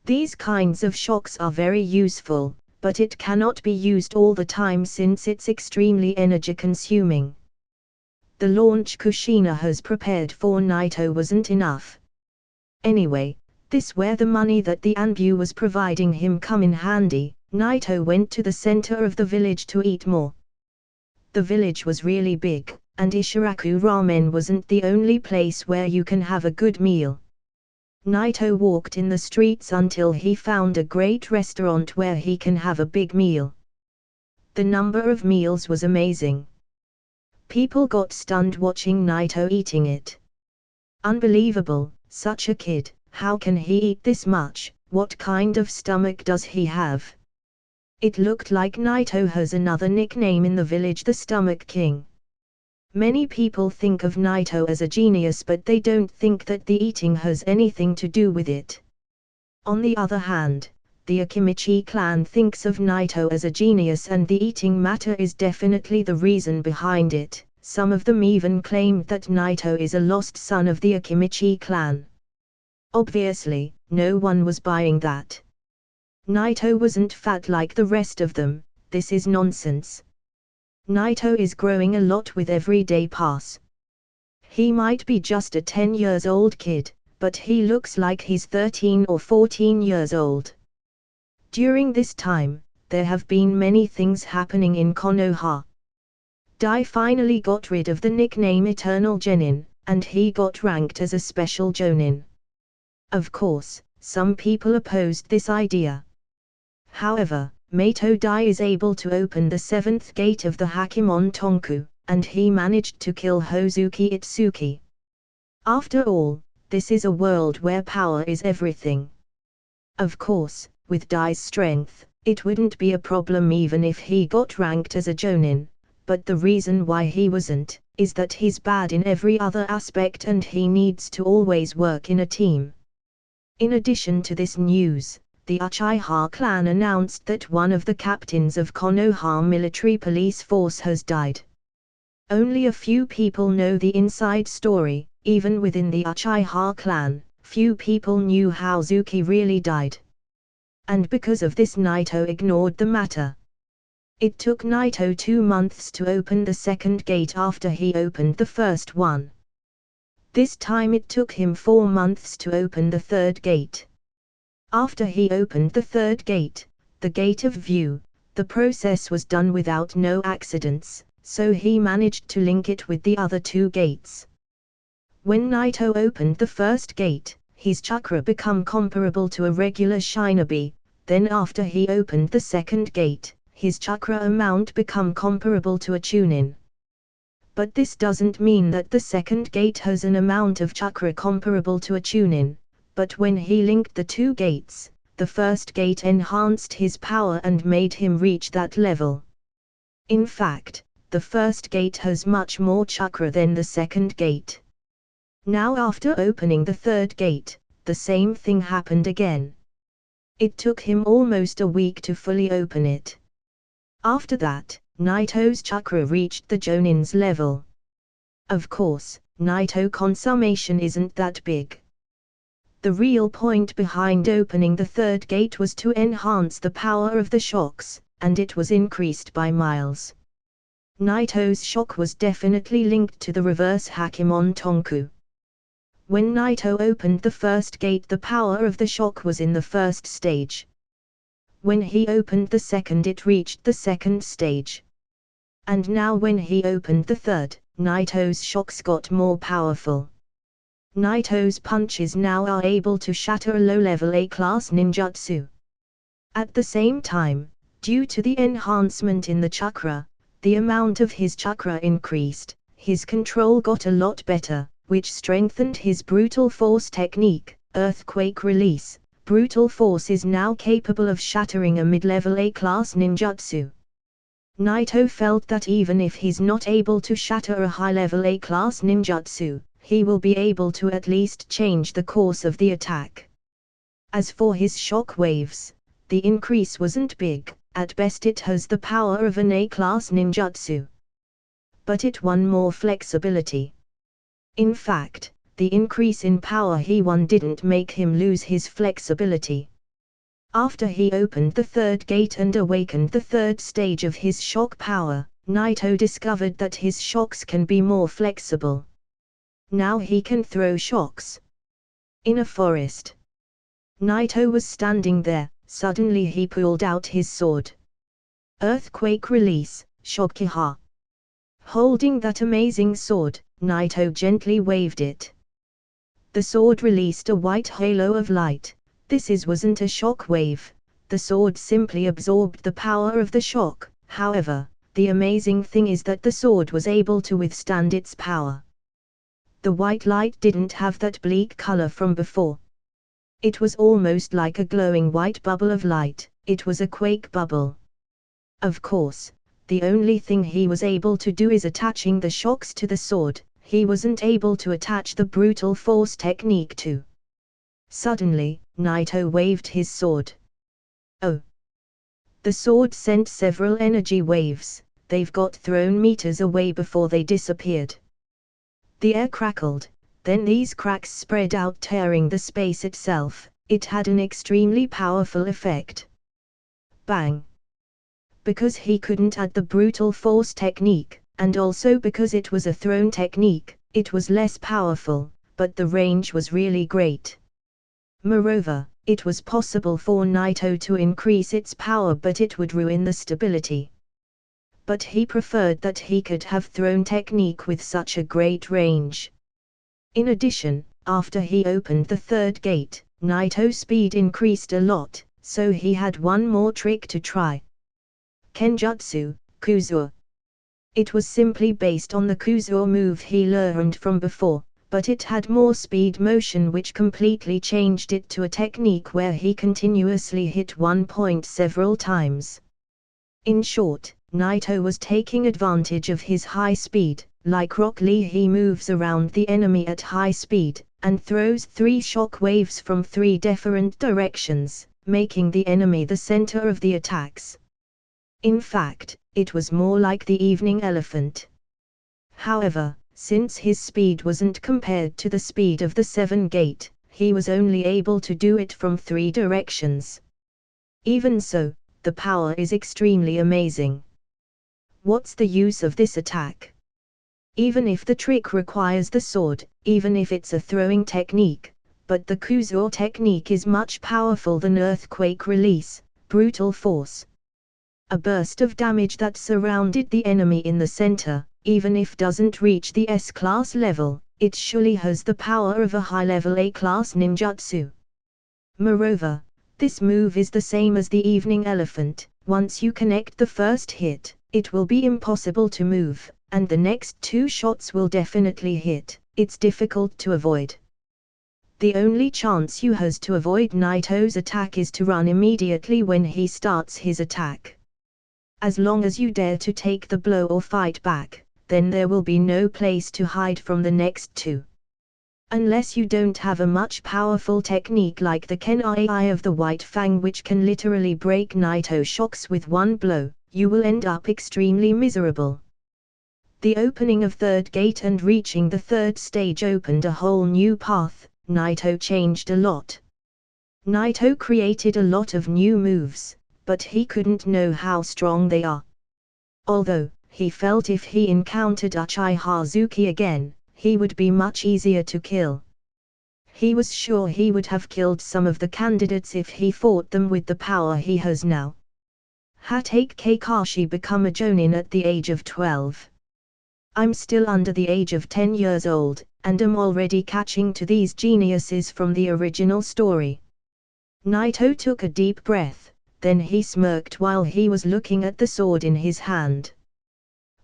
These kinds of shocks are very useful, but it cannot be used all the time since it's extremely energy consuming. The launch Kushina has prepared for Naito wasn't enough. Anyway, this where the money that the Anbu was providing him come in handy. Naito went to the center of the village to eat more. The village was really big, and Ishiraku Ramen wasn't the only place where you can have a good meal. Naito walked in the streets until he found a great restaurant where he can have a big meal. The number of meals was amazing. People got stunned watching Naito eating it. Unbelievable, such a kid, how can he eat this much, what kind of stomach does he have? It looked like Naito has another nickname in the village, the Stomach King. Many people think of Naito as a genius, but they don't think that the eating has anything to do with it. On the other hand, the Akimichi clan thinks of Naito as a genius, and the eating matter is definitely the reason behind it. Some of them even claimed that Naito is a lost son of the Akimichi clan. Obviously, no one was buying that. Naito wasn't fat like the rest of them, this is nonsense. Naito is growing a lot with every day pass. He might be just a 10-year-old kid, but he looks like he's 13 or 14 years old. During this time, there have been many things happening in Konoha. Dai finally got rid of the nickname Eternal Genin, and he got ranked as a special Jonin. Of course, some people opposed this idea. However, Mato Dai is able to open the 7th gate of the Hakemon Tonku, and he managed to kill Hozuki Itsuki. After all, this is a world where power is everything. Of course, with Dai's strength, it wouldn't be a problem even if he got ranked as a Jonin, but the reason why he wasn't, is that he's bad in every other aspect and he needs to always work in a team. In addition to this news, the Uchiha clan announced that one of the captains of Konoha military police force has died. Only a few people know the inside story. Even within the Uchiha clan, few people knew how Zuki really died. And because of this, Naito ignored the matter. It took Naito 2 months to open the 2nd gate after he opened the first one. This time it took him 4 months to open the 3rd gate. After he opened the 3rd gate, the Gate of View, the process was done without no accidents, so he managed to link it with the other 2 gates. When Naito opened the 1st gate, his chakra became comparable to a regular shinobi, then after he opened the 2nd gate, his chakra amount became comparable to a chunin. But this doesn't mean that the 2nd gate has an amount of chakra comparable to a chunin, but when he linked the 2 gates, the 1st gate enhanced his power and made him reach that level. In fact, the 1st gate has much more chakra than the 2nd gate. Now after opening the 3rd gate, the same thing happened again. It took him almost a week to fully open it. After that, Naito's chakra reached the Jonin's level. Of course, Naito consummation isn't that big. The real point behind opening the 3rd gate was to enhance the power of the shocks, and it was increased by miles. Naito's shock was definitely linked to the reverse Hakemon Tonku. When Naito opened the 1st gate, the power of the shock was in the 1st stage. When he opened the 2nd, it reached the 2nd stage. And now when he opened the 3rd, Naito's shocks got more powerful. Naito's punches now are able to shatter a low-level A-class ninjutsu. At the same time, due to the enhancement in the chakra, the amount of his chakra increased, his control got a lot better, which strengthened his brutal force technique, earthquake release. Brutal force is now capable of shattering a mid-level A-class ninjutsu. Naito felt that even if he's not able to shatter a high-level A-class ninjutsu, he will be able to at least change the course of the attack. As for his shock waves, the increase wasn't big, at best it has the power of an A-class ninjutsu. But it won more flexibility. In fact, the increase in power he won didn't make him lose his flexibility. After he opened the 3rd gate and awakened the 3rd stage of his shock power, Naito discovered that his shocks can be more flexible. Now he can throw shocks. In a forest. Naito was standing there, suddenly he pulled out his sword. Earthquake release, Shokiha. Holding that amazing sword, Naito gently waved it. The sword released a white halo of light. This wasn't a shock wave, the sword simply absorbed the power of the shock. However, the amazing thing is that the sword was able to withstand its power. The white light didn't have that bleak color from before. It was almost like a glowing white bubble of light. It was a quake bubble. Of course, the only thing he was able to do is attaching the shocks to the sword. He wasn't able to attach the brutal force technique to. Suddenly, Naito waved his sword. Oh! The sword sent several energy waves. They've got thrown meters away before they disappeared. The air crackled, then these cracks spread out, tearing the space itself. It had an extremely powerful effect. Bang! Because he couldn't add the brutal force technique, and also because it was a thrown technique, it was less powerful, but the range was really great. Moreover, it was possible for Naito to increase its power, but it would ruin the stability. But he preferred that he could have thrown technique with such a great range. In addition, after he opened the third gate, Naito's speed increased a lot, so he had one more trick to try. Kenjutsu, Kuzua. It was simply based on the Kuzua move he learned from before, but it had more speed motion, which completely changed it to a technique where he continuously hit one point several times. In short, Naito was taking advantage of his high speed. Like Rock Lee, he moves around the enemy at high speed, and throws 3 shock waves from 3 different directions, making the enemy the center of the attacks. In fact, it was more like the evening elephant. However, since his speed wasn't compared to the speed of the 7 gate, he was only able to do it from 3 directions. Even so, the power is extremely amazing. What's the use of this attack? Even if the trick requires the sword, even if it's a throwing technique, but the Kuzua technique is much powerful than earthquake release, brutal force. A burst of damage that surrounded the enemy in the center, even if doesn't reach the S-class level, it surely has the power of a high-level A-class ninjutsu. Moreover, this move is the same as the evening elephant. Once you connect the first hit, it will be impossible to move, and the next 2 shots will definitely hit. It's difficult to avoid. The only chance you has to avoid Naito's attack is to run immediately when he starts his attack. As long as you dare to take the blow or fight back, then there will be no place to hide from the next 2. Unless you don't have a much powerful technique like the Kenai of the White Fang, which can literally break Naito shocks with one blow, you will end up extremely miserable. The opening of third gate and reaching the third stage opened a whole new path. Naito changed a lot. Naito created a lot of new moves, but he couldn't know how strong they are. Although, he felt if he encountered Uchiha Hazuki again, he would be much easier to kill. He was sure he would have killed some of the candidates if he fought them with the power he has now. Hatake Kakashi become a Jonin at the age of 12. I'm still under the age of 10 years old, and am already catching to these geniuses from the original story. Naito took a deep breath, then he smirked while he was looking at the sword in his hand.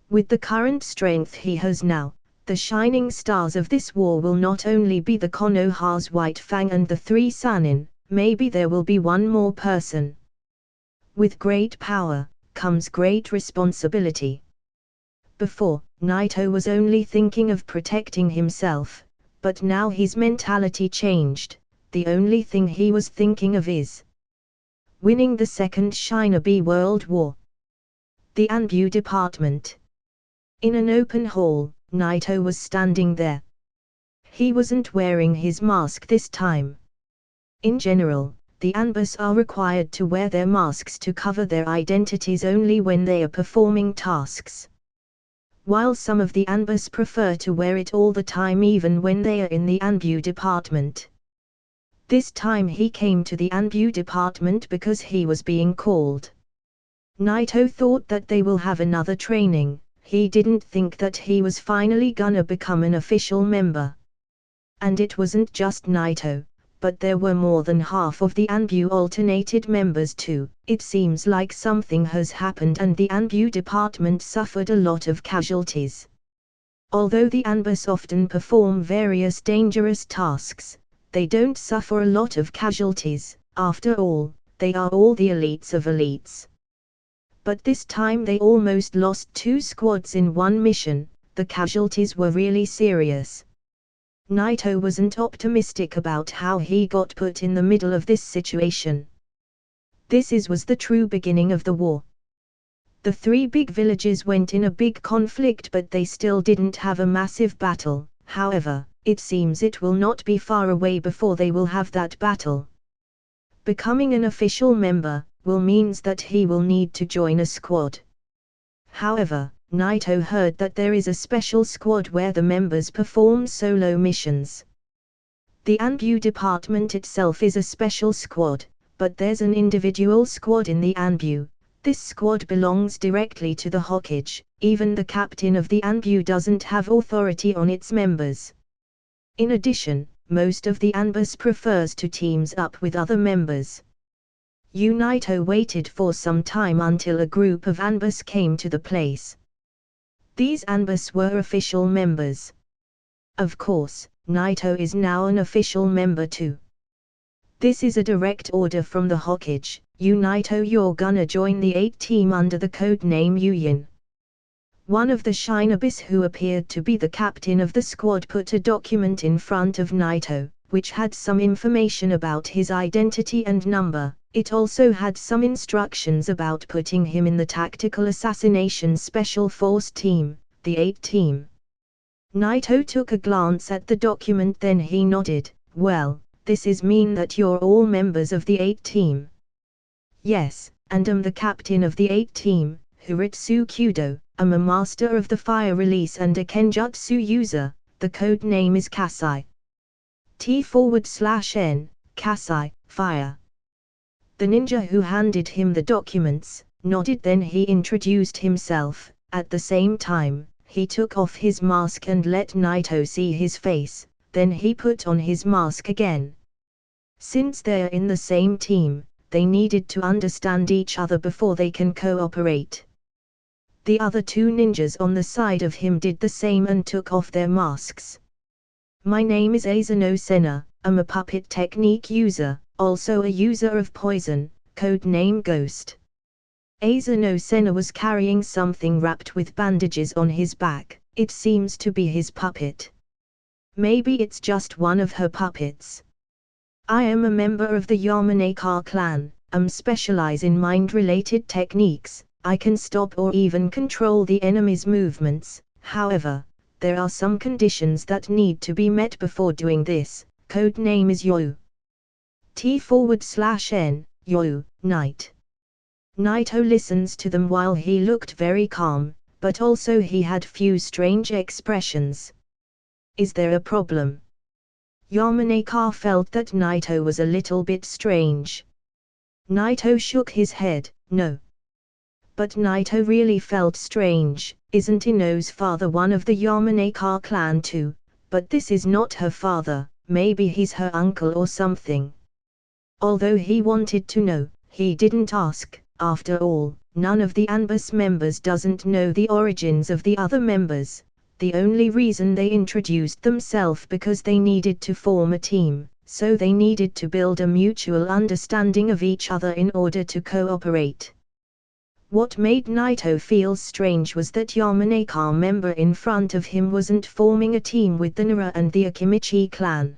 With the current strength he has now, the shining stars of this war will not only be the Konoha's White Fang and the 3 Sannin, maybe there will be one more person. With great power, comes great responsibility. Before, Naito was only thinking of protecting himself, but now his mentality changed. The only thing he was thinking of is winning the Second Shinobi World War. The Anbu Department. In an open hall, Naito was standing there. He wasn't wearing his mask this time. In general, the Anbus are required to wear their masks to cover their identities only when they are performing tasks. While some of the Anbus prefer to wear it all the time even when they are in the Anbu Department. This time he came to the Anbu Department because he was being called. Naito thought that they will have another training. He didn't think that he was finally gonna become an official member. And it wasn't just Naito, but there were more than half of the Anbu alternated members too. It seems like something has happened and the Anbu department suffered a lot of casualties. Although the Anbus often perform various dangerous tasks, they don't suffer a lot of casualties. After all, they are all the elites of elites. But this time they almost lost 2 squads in one mission. The casualties were really serious. Naito wasn't optimistic about how he got put in the middle of this situation. Was the true beginning of the war. The 3 big villages went in a big conflict, but they still didn't have a massive battle. However, it seems it will not be far away before they will have that battle. Becoming an official member means that he will need to join a squad. However, Naito heard that there is a special squad where the members perform solo missions. The Anbu department itself is a special squad, but there's an individual squad in the Anbu. This squad belongs directly to the Hokage. Even the captain of the Anbu doesn't have authority on its members. In addition, most of the Anbus prefers to teams up with other members. Naito waited for some time until a group of Anbus came to the place. These Anbus were official members. Of course, Naito is now an official member too. This is a direct order from the Hokage. Naito, you're gonna join the 8 team under the code name Yuyin. One of the Shinobis who appeared to be the captain of the squad put a document in front of Naito, which had some information about his identity and number. It also had some instructions about putting him in the Tactical Assassination Special Force Team, the 8 team. Naito took a glance at the document, then he nodded. Well, this is mean that you're all members of the 8 team. Yes, and I'm the captain of the 8 team, Huritsu Kudo. I'm a master of the fire release and a Kenjutsu user. The code name is Kasai. T/N, Kasai, fire. The ninja who handed him the documents nodded, then he introduced himself. At the same time, he took off his mask and let Naito see his face, then he put on his mask again. Since they're in the same team, they needed to understand each other before they can cooperate. The other 2 ninjas on the side of him did the same and took off their masks. My name is Asano Senna, I'm a puppet technique user, also a user of poison, code name Ghost. Asano Senna was carrying something wrapped with bandages on his back. It seems to be his puppet. Maybe it's just one of her puppets. I am a member of the Yamanaka clan. Specialize in mind-related techniques. I can stop or even control the enemy's movements. However, there are some conditions that need to be met before doing this. Code name is Yo. T/N, Yo, Night. Naito listens to them while he looked very calm, but also he had few strange expressions. Is there a problem? Yamanaka felt that Naito was a little bit strange. Naito shook his head, no. But Naito really felt strange. Isn't Ino's father one of the Yamanaka clan too? But this is not her father, maybe he's her uncle or something. Although he wanted to know, he didn't ask. After all, none of the Anbus members doesn't know the origins of the other members. The only reason they introduced themselves because they needed to form a team, so they needed to build a mutual understanding of each other in order to cooperate. What made Naito feel strange was that Yamanaka member in front of him wasn't forming a team with the Nara and the Akimichi clan.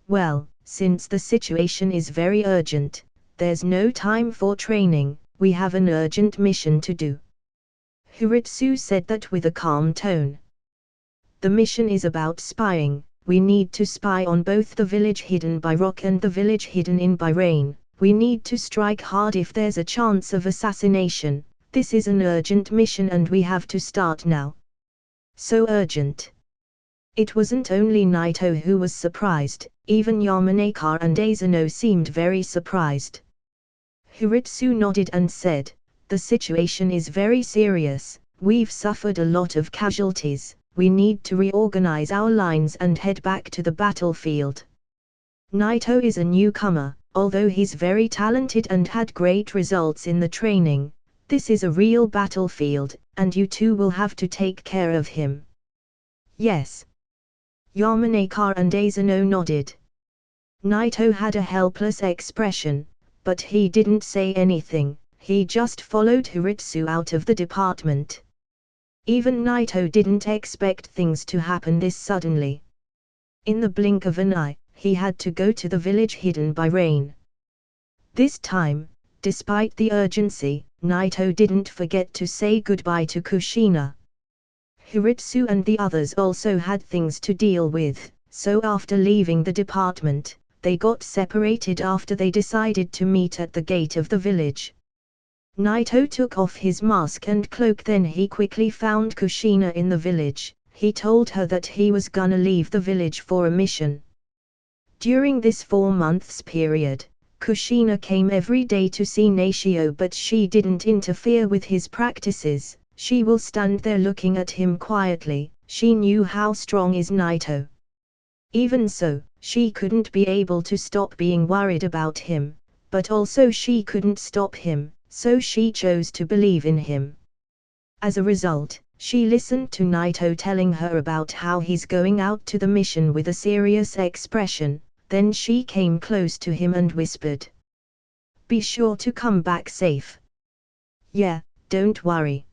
Well, since the situation is very urgent, there's no time for training, we have an urgent mission to do. Huritsu said that with a calm tone. The mission is about spying. We need to spy on both the village hidden by rock and the village hidden in by rain. We need to strike hard if there's a chance of assassination. This is an urgent mission and we have to start now. So urgent. It wasn't only Naito who was surprised, even Yamanaka and Asano seemed very surprised. Huritsu nodded and said, the situation is very serious, we've suffered a lot of casualties, we need to reorganize our lines and head back to the battlefield. Naito is a newcomer, although he's very talented and had great results in the training. This is a real battlefield, and you two will have to take care of him. Yes. Yamanaka and Asano nodded. Naito had a helpless expression, but he didn't say anything, he just followed Hiritsu out of the department. Even Naito didn't expect things to happen this suddenly. In the blink of an eye, he had to go to the village hidden by rain. This time, despite the urgency, Naito didn't forget to say goodbye to Kushina. Hiritsu and the others also had things to deal with, so after leaving the department, they got separated after they decided to meet at the gate of the village. Naito took off his mask and cloak, then he quickly found Kushina in the village. He told her that he was gonna leave the village for a mission. During this 4 months period, Kushina came every day to see Naito, but she didn't interfere with his practices. She will stand there looking at him quietly. She knew how strong is Naito. Even so, she couldn't be able to stop being worried about him, but also she couldn't stop him, so she chose to believe in him. As a result, she listened to Naito telling her about how he's going out to the mission with a serious expression. Then she came close to him and whispered, "Be sure to come back safe." "Yeah, don't worry."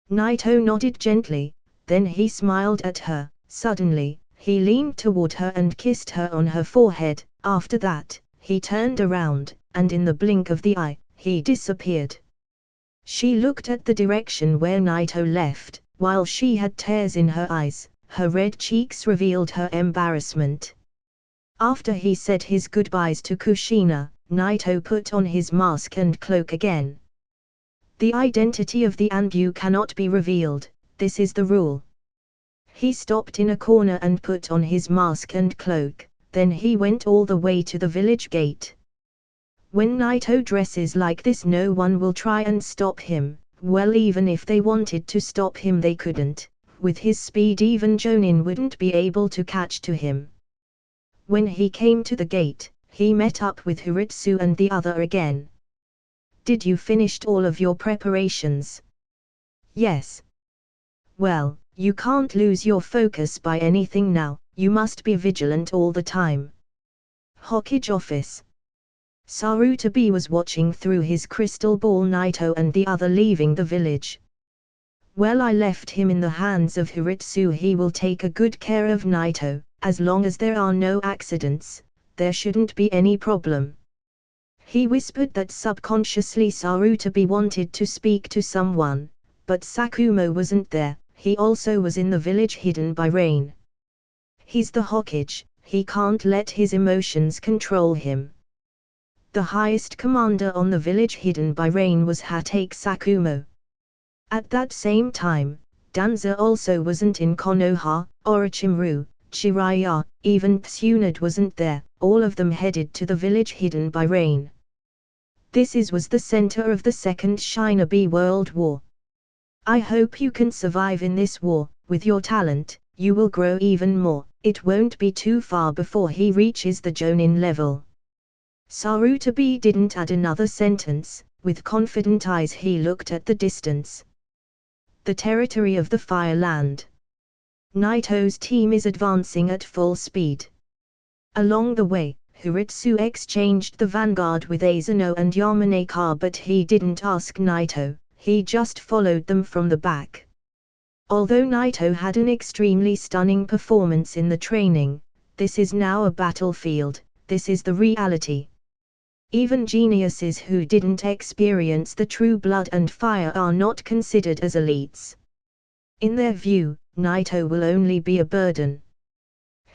Naito nodded gently, then he smiled at her. Suddenly, he leaned toward her and kissed her on her forehead. After that, he turned around, and in the blink of the eye, he disappeared. She looked at the direction where Naito left. While she had tears in her eyes, her red cheeks revealed her embarrassment. After he said his goodbyes to Kushina, Naito put on his mask and cloak again. The identity of the Anbu cannot be revealed, this is the rule. He stopped in a corner and put on his mask and cloak, then he went all the way to the village gate. When Naito dresses like this, no one will try and stop him. Well, even if they wanted to stop him, they couldn't. With his speed, even Jonin wouldn't be able to catch to him. When he came to the gate, he met up with Hiritsu and the other again. "Did you finish all of your preparations?" "Yes." "Well, you can't lose your focus by anything now, you must be vigilant all the time." Hokage office. Sarutobi was watching through his crystal ball Naito and the other leaving the village. "Well, I left him in the hands of Hiritsu. He will take a good care of Naito. As long as there are no accidents, there shouldn't be any problem." He whispered that subconsciously Sarutobi wanted to speak to someone, but Sakumo wasn't there. He also was in the village hidden by rain. He's the Hokage, he can't let his emotions control him. The highest commander on the village hidden by rain was Hatake Sakumo. At that same time, Danza also wasn't in Konoha. Orochimaru, Jiraiya, even Tsunade wasn't there. All of them headed to the village hidden by rain. This was the center of the Second Shinobi World War. "I hope you can survive in this war. With your talent, you will grow even more. It won't be too far before he reaches the Jonin level." Sarutobi didn't add another sentence. With confident eyes he looked at the distance. The territory of the Fire Land. Naito's team is advancing at full speed. Along the way, Hiritsu exchanged the vanguard with Asano and Yamanaka, but he didn't ask Naito, he just followed them from the back. Although Naito had an extremely stunning performance in the training, this is now a battlefield, this is the reality. Even geniuses who didn't experience the true blood and fire are not considered as elites. In their view, Naito will only be a burden.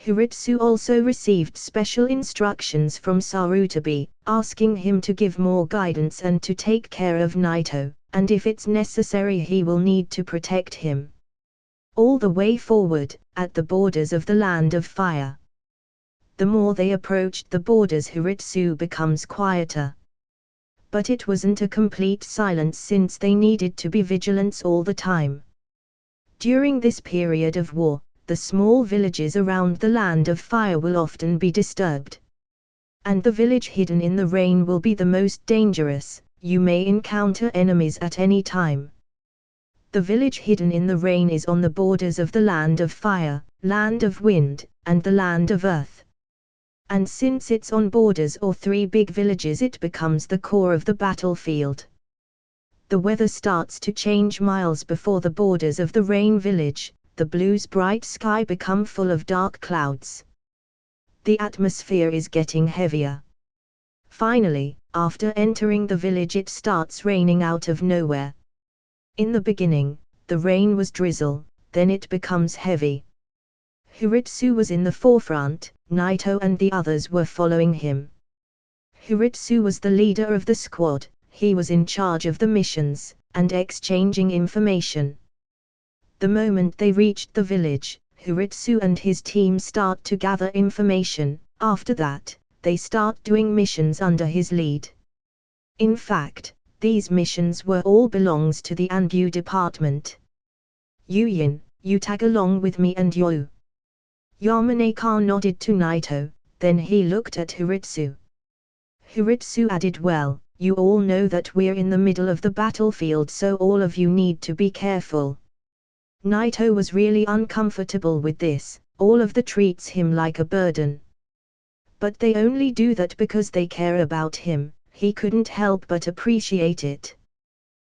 Hiritsu also received special instructions from Sarutobi, asking him to give more guidance and to take care of Naito, and if it's necessary he will need to protect him. All the way forward, at the borders of the Land of Fire. The more they approached the borders, Hiritsu becomes quieter. But it wasn't a complete silence, since they needed to be vigilant all the time. During this period of war, the small villages around the Land of Fire will often be disturbed. And the village hidden in the rain will be the most dangerous. You may encounter enemies at any time. The village hidden in the rain is on the borders of the land of fire, land of wind, and the land of earth. And since it's on borders or three big villages, it becomes the core of the battlefield. The weather starts to change miles before the borders of the rain village. The blue's bright sky become full of dark clouds. The atmosphere is getting heavier. Finally, after entering the village, it starts raining out of nowhere. In the beginning, the rain was drizzle, then it becomes heavy. Hiritsu was in the forefront, Naito and the others were following him. Hiritsu was the leader of the squad, he was in charge of the missions, and exchanging information. The moment they reached the village, Hiritsu and his team start to gather information. After that, they start doing missions under his lead. In fact, these missions were all belongs to the Anbu department. Yuyin, you tag along with me and Yo. Yamanaka nodded to Naito, then he looked at Hiritsu. Hiritsu added, well, you all know that we're in the middle of the battlefield, so all of you need to be careful. Naito was really uncomfortable with this, all of the treats him like a burden. But they only do that because they care about him, he couldn't help but appreciate it.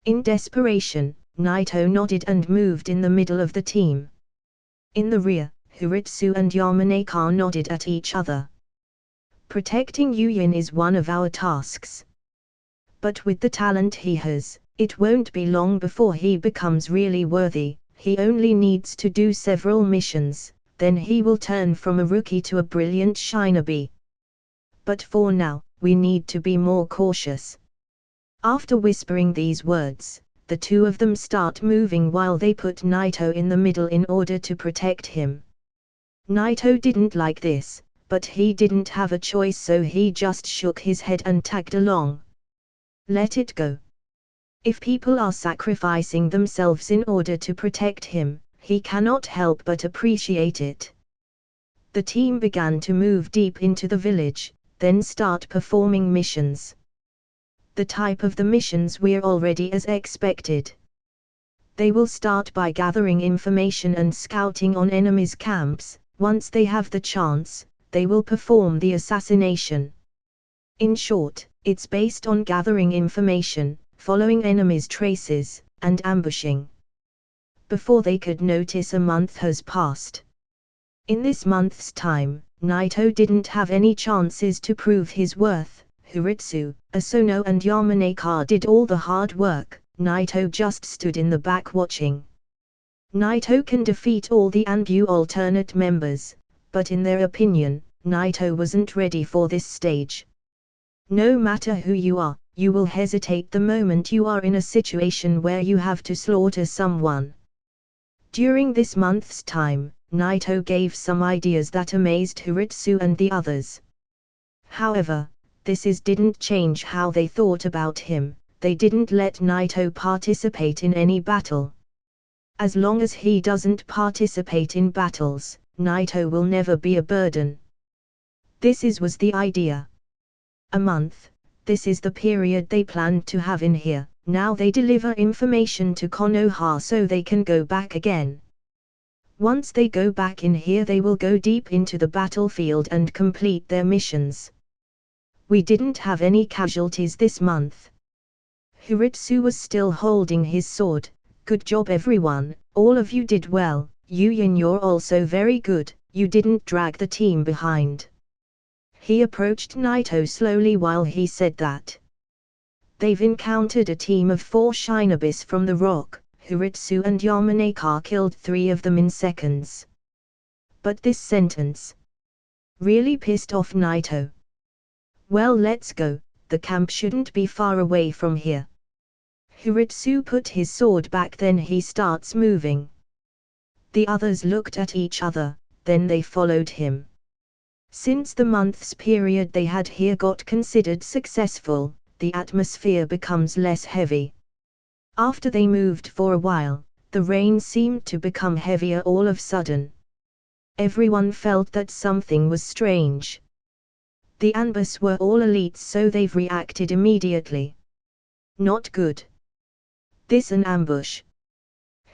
In desperation, Naito nodded and moved in the middle of the team. In the rear, Hiritsu and Yamanaka nodded at each other. Protecting Yuyin is one of our tasks. But with the talent he has, it won't be long before he becomes really worthy. He only needs to do several missions, then he will turn from a rookie to a brilliant shinobi. But for now, we need to be more cautious. After whispering these words, the two of them start moving while they put Naito in the middle in order to protect him. Naito didn't like this, but he didn't have a choice, so he just shook his head and tagged along. Let it go. If people are sacrificing themselves in order to protect him, he cannot help but appreciate it. The team began to move deep into the village, then start performing missions. The type of the missions we're already as expected. They will start by gathering information and scouting on enemies' camps. Once they have the chance, they will perform the assassination. In short, it's based on gathering information, following enemies' traces, and ambushing. Before they could notice, a month has passed. In this month's time, Naito didn't have any chances to prove his worth. Hiritsu, Asono and Yamanaka did all the hard work, Naito just stood in the back watching. Naito can defeat all the Anbu alternate members, but in their opinion, Naito wasn't ready for this stage. No matter who you are, you will hesitate the moment you are in a situation where you have to slaughter someone. During this month's time, Naito gave some ideas that amazed Hiritsu and the others. However, this didn't change how they thought about him. They didn't let Naito participate in any battle. As long as he doesn't participate in battles, Naito will never be a burden. This was the idea. A month. This is the period they planned to have in here. Now they deliver information to Konoha so they can go back again. Once they go back in here, they will go deep into the battlefield and complete their missions. We didn't have any casualties this month. Hiritsu was still holding his sword. Good job everyone, all of you did well. Yuyin, you're also very good, you didn't drag the team behind. He approached Naito slowly while he said that. They've encountered a team of 4 shinobis from the rock. Hiritsu and Yamanaka killed 3 of them in seconds. But this sentence really pissed off Naito. Well, let's go, the camp shouldn't be far away from here. Hiritsu put his sword back, then he starts moving. The others looked at each other, then they followed him. Since the month's period they had here got considered successful, the atmosphere becomes less heavy. After they moved for a while, the rain seemed to become heavier all of a sudden. Everyone felt that something was strange. The ambush were all elites, so they've reacted immediately. Not good. This an ambush.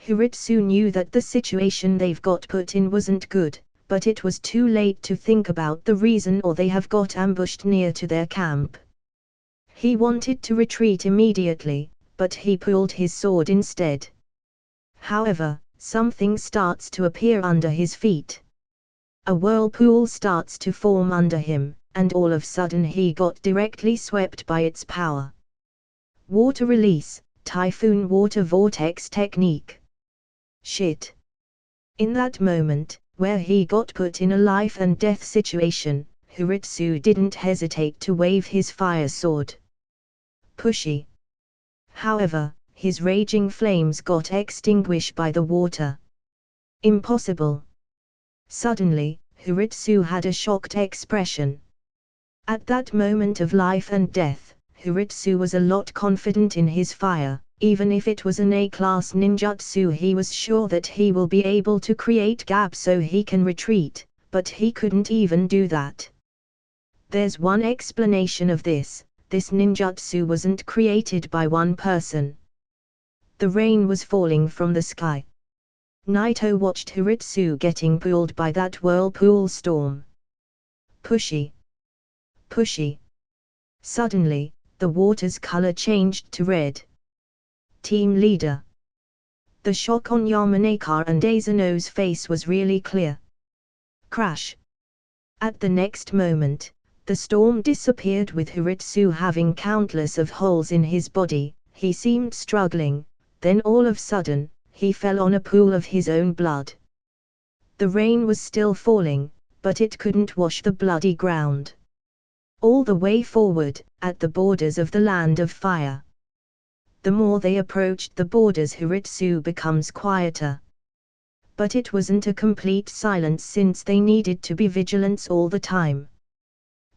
Hiritsu knew that the situation they've got put in wasn't good, but it was too late to think about the reason, or they have got ambushed near to their camp. He wanted to retreat immediately, but he pulled his sword instead. However, something starts to appear under his feet. A whirlpool starts to form under him, and all of a sudden he got directly swept by its power. Water release, typhoon water vortex technique. Shit. In that moment, where he got put in a life and death situation, Hiritsu didn't hesitate to wave his fire sword. Pushy. However, his raging flames got extinguished by the water. Impossible. Suddenly, Hiritsu had a shocked expression. At that moment of life and death, Hiritsu was a lot confident in his fire. Even if it was an A-class ninjutsu, he was sure that he will be able to create gap so he can retreat, but he couldn't even do that. There's one explanation of this: this ninjutsu wasn't created by one person. The rain was falling from the sky. Naito watched Hiritsu getting pulled by that whirlpool storm. Pushy. Pushy. Suddenly, the water's color changed to red. Team leader. The shock on Yamanaka and Asano's face was really clear. Crash. At the next moment, the storm disappeared with Hiritsu having countless of holes in his body. He seemed struggling, then all of a sudden, he fell on a pool of his own blood. The rain was still falling, but it couldn't wash the bloody ground. All the way forward, at the borders of the Land of Fire. The more they approached the borders, Hiritsu becomes quieter. But it wasn't a complete silence, since they needed to be vigilant all the time.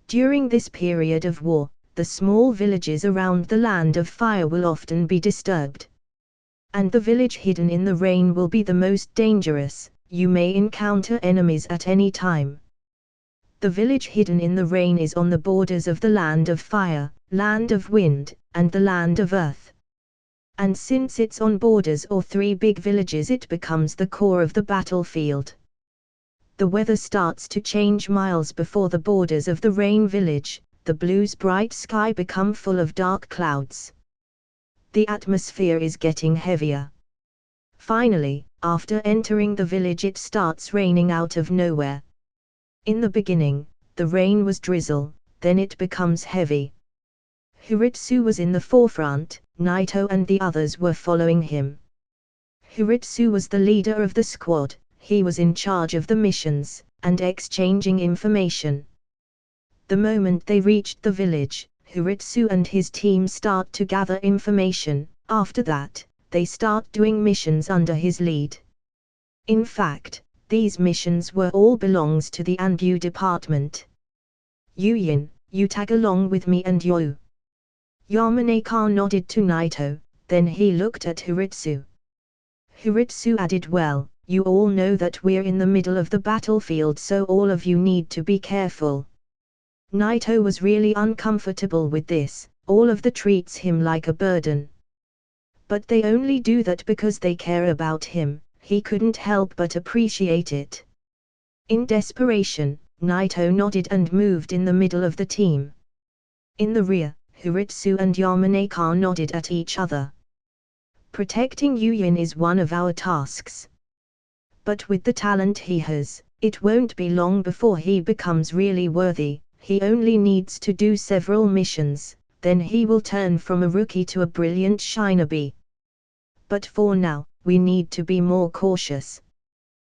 During this period of war, the small villages around the Land of Fire will often be disturbed. And the village hidden in the rain will be the most dangerous. You may encounter enemies at any time. The village hidden in the rain is on the borders of the Land of Fire, Land of Wind, and the Land of Earth. And since it's on borders or three big villages, it becomes the core of the battlefield. The weather starts to change miles before the borders of the rain village. The blue's bright sky become full of dark clouds. The atmosphere is getting heavier. Finally, after entering the village, it starts raining out of nowhere. In the beginning, the rain was drizzle, then it becomes heavy. Hiritsu was in the forefront, Naito and the others were following him. Hiritsu was the leader of the squad. He was in charge of the missions, and exchanging information. The moment they reached the village, Hiritsu and his team start to gather information. After that, they start doing missions under his lead. In fact, these missions were all belongs to the Anbu department. Yuyin, you tag along with me and you. Yamanaka nodded to Naito, then he looked at Hiritsu. Hiritsu added, well, you all know that we're in the middle of the battlefield, so all of you need to be careful. Naito was really uncomfortable with this. All of the treats him like a burden. But they only do that because they care about him. He couldn't help but appreciate it. In desperation, Naito nodded and moved in the middle of the team. In the rear, Hiritsu and Yamanaka nodded at each other. Protecting Yuyin is one of our tasks. But with the talent he has, it won't be long before he becomes really worthy. He only needs to do several missions, then he will turn from a rookie to a brilliant shinobi. But for now, we need to be more cautious.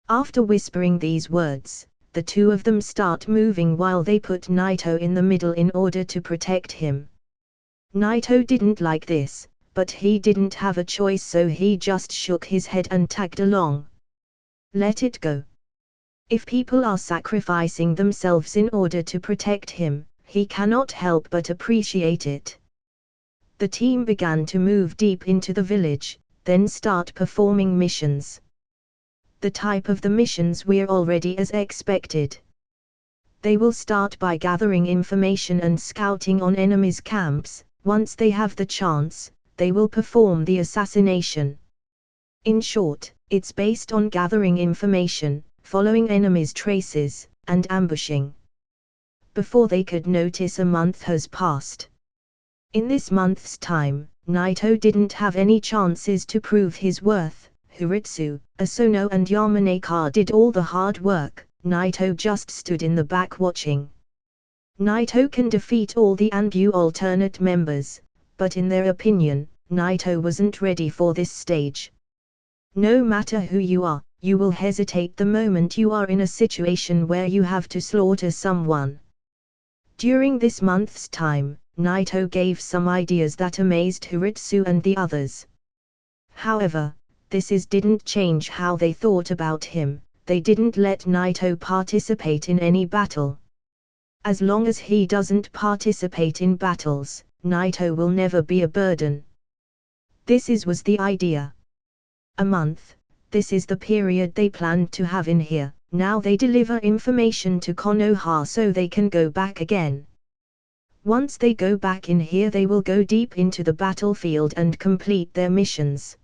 After whispering these words, the two of them start moving while they put Naito in the middle in order to protect him. Naito didn't like this, but he didn't have a choice, so he just shook his head and tagged along. Let it go. If people are sacrificing themselves in order to protect him, he cannot help but appreciate it. The team began to move deep into the village, then start performing missions. The type of the missions were already as expected. They will start by gathering information and scouting on enemies' camps. Once they have the chance, they will perform the assassination. In short, it's based on gathering information, following enemies' traces, and ambushing. Before they could notice, a month has passed. In this month's time, Naito didn't have any chances to prove his worth. Hiritsu, Asono and Yamanaka did all the hard work. Naito just stood in the back watching. Naito can defeat all the Anbu alternate members, but in their opinion, Naito wasn't ready for this stage. No matter who you are, you will hesitate the moment you are in a situation where you have to slaughter someone. During this month's time, Naito gave some ideas that amazed Hiritsu and the others. However, this didn't change how they thought about him. They didn't let Naito participate in any battle. As long as he doesn't participate in battles, Naito will never be a burden. This was the idea. A month, this is the period they planned to have in here. Now they deliver information to Konoha so they can go back again. Once they go back in here, they will go deep into the battlefield and complete their missions.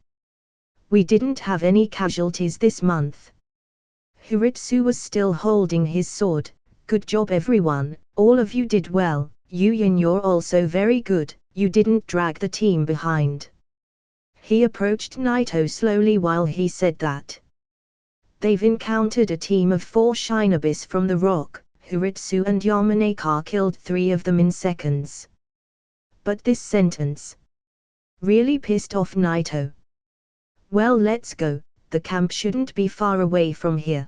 We didn't have any casualties this month. Hiritsu was still holding his sword. Good job everyone, all of you did well. Yuyin, you're also very good, you didn't drag the team behind. He approached Naito slowly while he said that. They've encountered a team of 4 shinobis from the rock. Hiritsu and Yamanaka killed 3 of them in seconds. But this sentence really pissed off Naito. Well, let's go, the camp shouldn't be far away from here.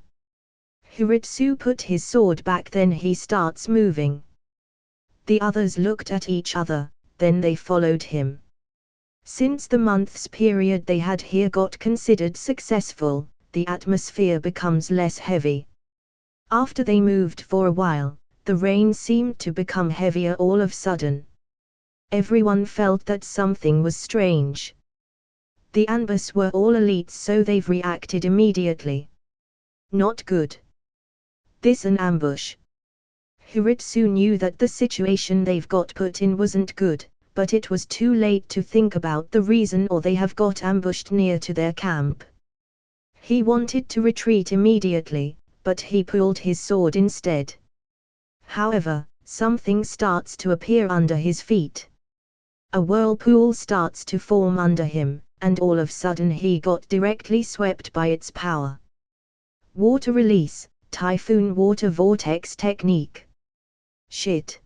Hiritsu put his sword back, then he starts moving. The others looked at each other, then they followed him. Since the month's period they had here got considered successful, the atmosphere becomes less heavy. After they moved for a while, the rain seemed to become heavier all of a sudden. Everyone felt that something was strange. The Anbus were all elites, so they've reacted immediately. Not good. This an ambush. Hiritsu knew that the situation they've got put in wasn't good, but it was too late to think about the reason, or they have got ambushed near to their camp. He wanted to retreat immediately, but he pulled his sword instead. However, something starts to appear under his feet. A whirlpool starts to form under him, and all of a sudden he got directly swept by its power. Water release, typhoon water vortex technique. Shit.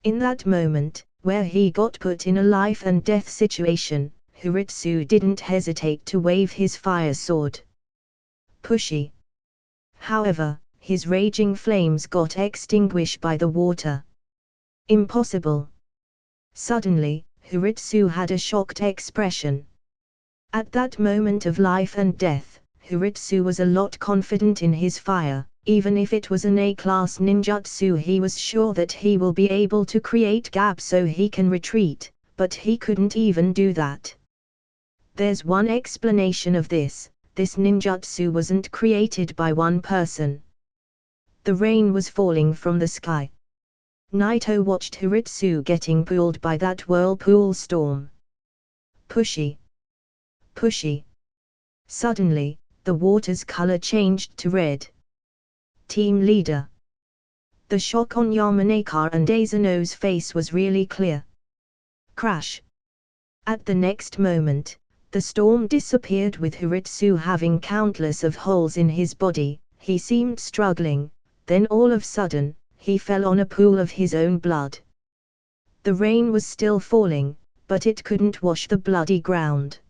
In that moment, where he got put in a life and death situation, Hiritsu didn't hesitate to wave his fire sword. Pushy. However, his raging flames got extinguished by the water. Impossible. Suddenly, Hiritsu had a shocked expression. At that moment of life and death, Hiritsu was a lot confident in his fire. Even if it was an A-class ninjutsu, he was sure that he will be able to create gaps so he can retreat, but he couldn't even do that. There's one explanation of this. This ninjutsu wasn't created by one person. The rain was falling from the sky. Naito watched Hiritsu getting pulled by that whirlpool storm. Pushy. Pushy. Suddenly, the water's color changed to red. Team leader. The shock on Yamanaka and Asano's face was really clear. Crash. At the next moment, the storm disappeared with Hiritsu having countless of holes in his body. He seemed struggling, then all of a sudden, he fell on a pool of his own blood. The rain was still falling, but it couldn't wash the bloody ground.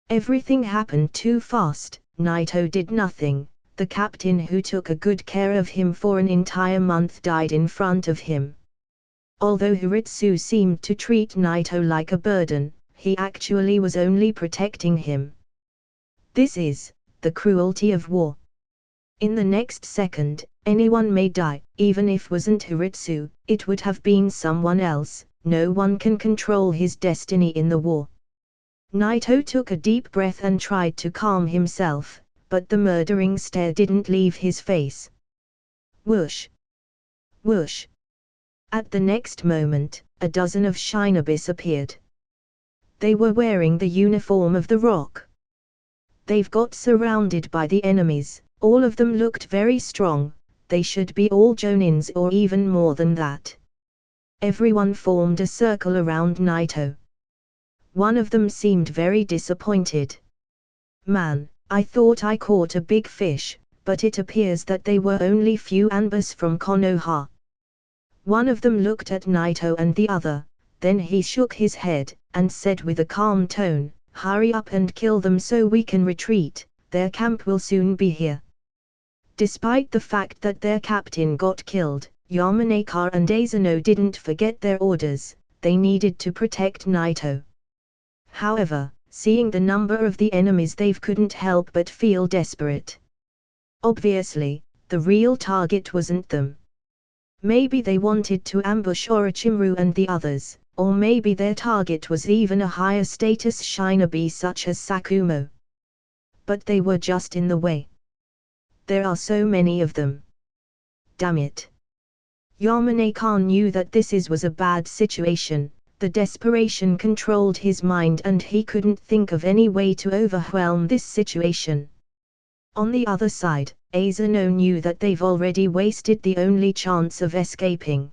Everything happened too fast. Naito did nothing. The captain who took a good care of him for an entire month died in front of him. Although Hiritsu seemed to treat Naito like a burden, he actually was only protecting him. This is the cruelty of war. In the next second, anyone may die. Even if it wasn't Hiritsu, it would have been someone else. No one can control his destiny in the war. Naito took a deep breath and tried to calm himself, but the murdering stare didn't leave his face. Whoosh! Whoosh! At the next moment, a dozen of Shinobis appeared. They were wearing the uniform of the Rock. They've got surrounded by the enemies, all of them looked very strong, they should be all Jonins or even more than that. Everyone formed a circle around Naito. One of them seemed very disappointed. Man, I thought I caught a big fish, but it appears that they were only few ambas from Konoha. One of them looked at Naito and the other, then he shook his head, and said with a calm tone, "Hurry up and kill them so we can retreat, their camp will soon be here." Despite the fact that their captain got killed, Yamanaka and Asano didn't forget their orders, they needed to protect Naito. However, seeing the number of the enemies they couldn't help but feel desperate. Obviously, the real target wasn't them. Maybe they wanted to ambush Orochimaru and the others, or maybe their target was even a higher status shinobi such as Sakumo. But they were just in the way. There are so many of them. Damn it. Yamanaka knew that this was a bad situation, the desperation controlled his mind and he couldn't think of any way to overwhelm this situation. On the other side, Asano knew that they've already wasted the only chance of escaping.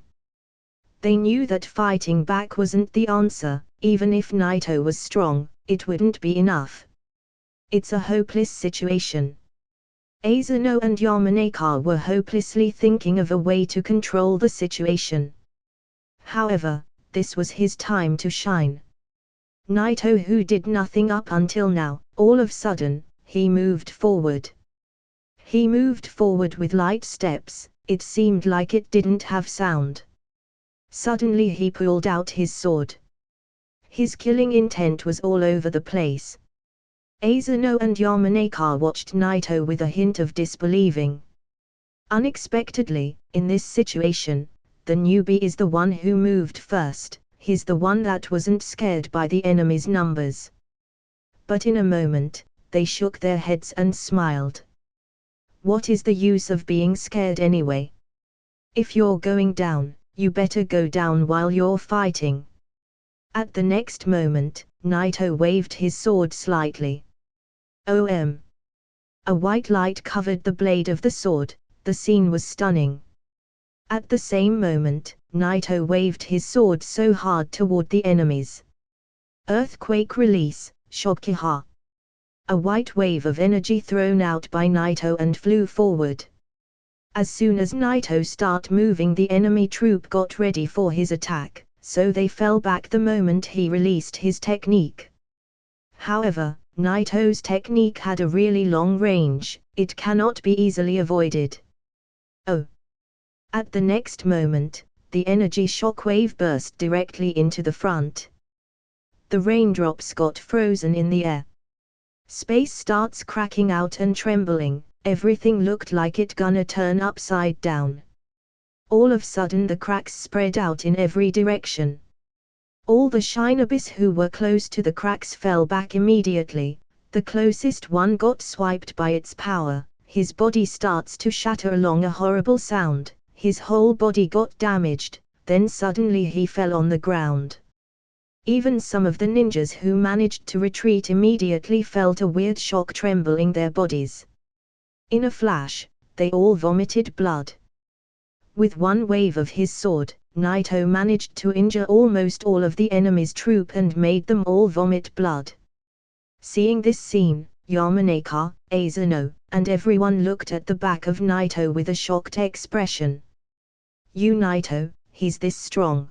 They knew that fighting back wasn't the answer, even if Naito was strong, it wouldn't be enough. It's a hopeless situation. Asano and Yamanaka were hopelessly thinking of a way to control the situation. However, this was his time to shine. Naito, who did nothing up until now, all of a sudden, he moved forward. He moved forward with light steps, it seemed like it didn't have sound. Suddenly he pulled out his sword. His killing intent was all over the place. Asano and Yamanaka watched Naito with a hint of disbelieving. Unexpectedly, in this situation, the newbie is the one who moved first, he's the one that wasn't scared by the enemy's numbers. But in a moment, they shook their heads and smiled. What is the use of being scared anyway? If you're going down, you better go down while you're fighting. At the next moment, Naito waved his sword slightly. OM. A white light covered the blade of the sword, the scene was stunning. At the same moment, Naito waved his sword so hard toward the enemies. Earthquake release, Shokiha. A white wave of energy thrown out by Naito and flew forward. As soon as Naito started moving, the enemy troop got ready for his attack, so they fell back the moment he released his technique. However, Naito's technique had a really long range, it cannot be easily avoided. Oh! At the next moment, the energy shockwave burst directly into the front. The raindrops got frozen in the air. Space starts cracking out and trembling, everything looked like it gonna turn upside down. All of a sudden the cracks spread out in every direction. All the shinobis who were close to the cracks fell back immediately, the closest one got swiped by its power, his body starts to shatter along a horrible sound, his whole body got damaged, then suddenly he fell on the ground. Even some of the ninjas who managed to retreat immediately felt a weird shock trembling their bodies. In a flash, they all vomited blood. With one wave of his sword, Naito managed to injure almost all of the enemy's troop and made them all vomit blood. Seeing this scene, Yamanaka, Asano, and everyone looked at the back of Naito with a shocked expression. You Naito, he's this strong.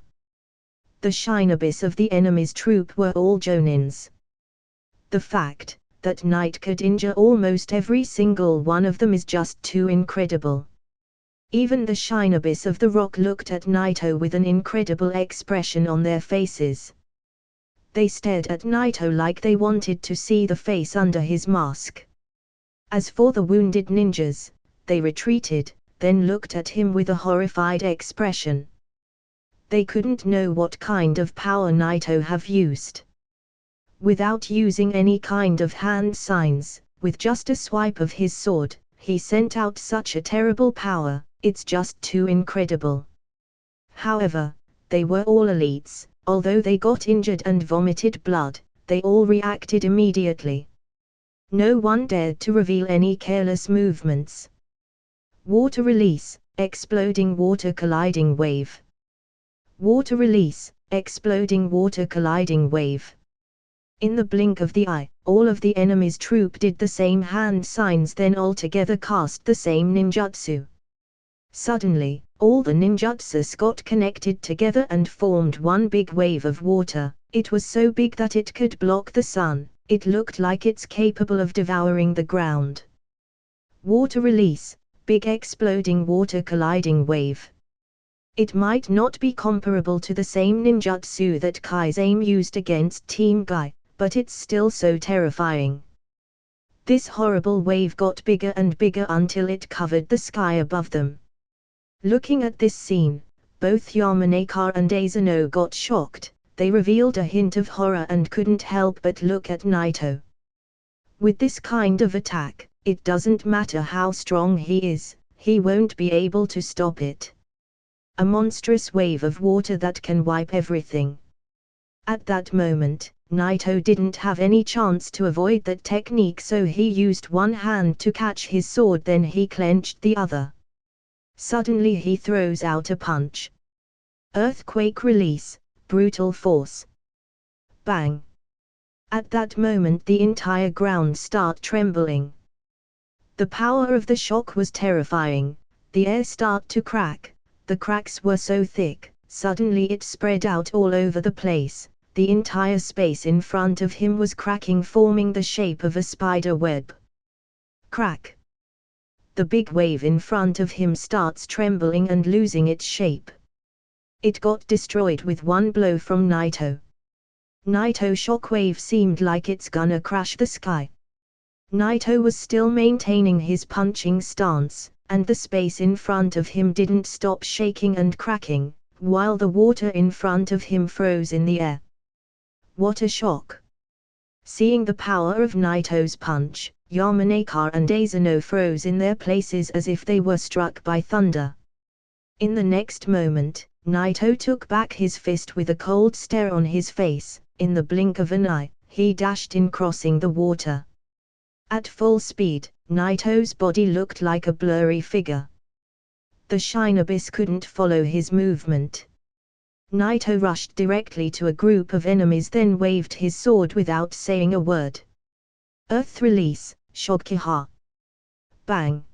The shinobis of the enemy's troop were all jonins. The fact that Naito could injure almost every single one of them is just too incredible. Even the shinobis of the rock looked at Naito with an incredible expression on their faces. They stared at Naito like they wanted to see the face under his mask. As for the wounded ninjas, they retreated, then looked at him with a horrified expression. They couldn't know what kind of power Naito have used. Without using any kind of hand signs, with just a swipe of his sword, he sent out such a terrible power, it's just too incredible. However, they were all elites. Although they got injured and vomited blood, they all reacted immediately. No one dared to reveal any careless movements. Water release, exploding water colliding wave. Water release, exploding water colliding wave. In the blink of the eye, all of the enemy's troop did the same hand signs, then all together cast the same ninjutsu. Suddenly, all the ninjutsus got connected together and formed one big wave of water. It was so big that it could block the sun. It looked like it's capable of devouring the ground. Water release, big exploding water colliding wave. It might not be comparable to the same ninjutsu that Kai's-aim used against Team Guy, but it's still so terrifying. This horrible wave got bigger and bigger until it covered the sky above them. Looking at this scene, both Yamanaka and Asano got shocked. They revealed a hint of horror and couldn't help but look at Naito. With this kind of attack, it doesn't matter how strong he is, he won't be able to stop it. A monstrous wave of water that can wipe everything. At that moment, Naito didn't have any chance to avoid that technique, so he used one hand to catch his sword, then he clenched the other. Suddenly he throws out a punch. Earthquake release, brutal force. Bang! At that moment the entire ground started trembling. The power of the shock was terrifying. The air started to crack. The cracks were so thick, suddenly it spread out all over the place. The entire space in front of him was cracking, forming the shape of a spider web. Crack! The big wave in front of him starts trembling and losing its shape. It got destroyed with one blow from Naito. Naito's shockwave seemed like it's gonna crash the sky. Naito was still maintaining his punching stance, and the space in front of him didn't stop shaking and cracking, while the water in front of him froze in the air. What a shock! Seeing the power of Naito's punch, Yamanaka and Asano froze in their places as if they were struck by thunder. In the next moment, Naito took back his fist with a cold stare on his face. In the blink of an eye, he dashed in, crossing the water. At full speed, Naito's body looked like a blurry figure. The Shinobi's couldn't follow his movement. Naito rushed directly to a group of enemies, then waved his sword without saying a word. Earth release, Shokuha. Bang!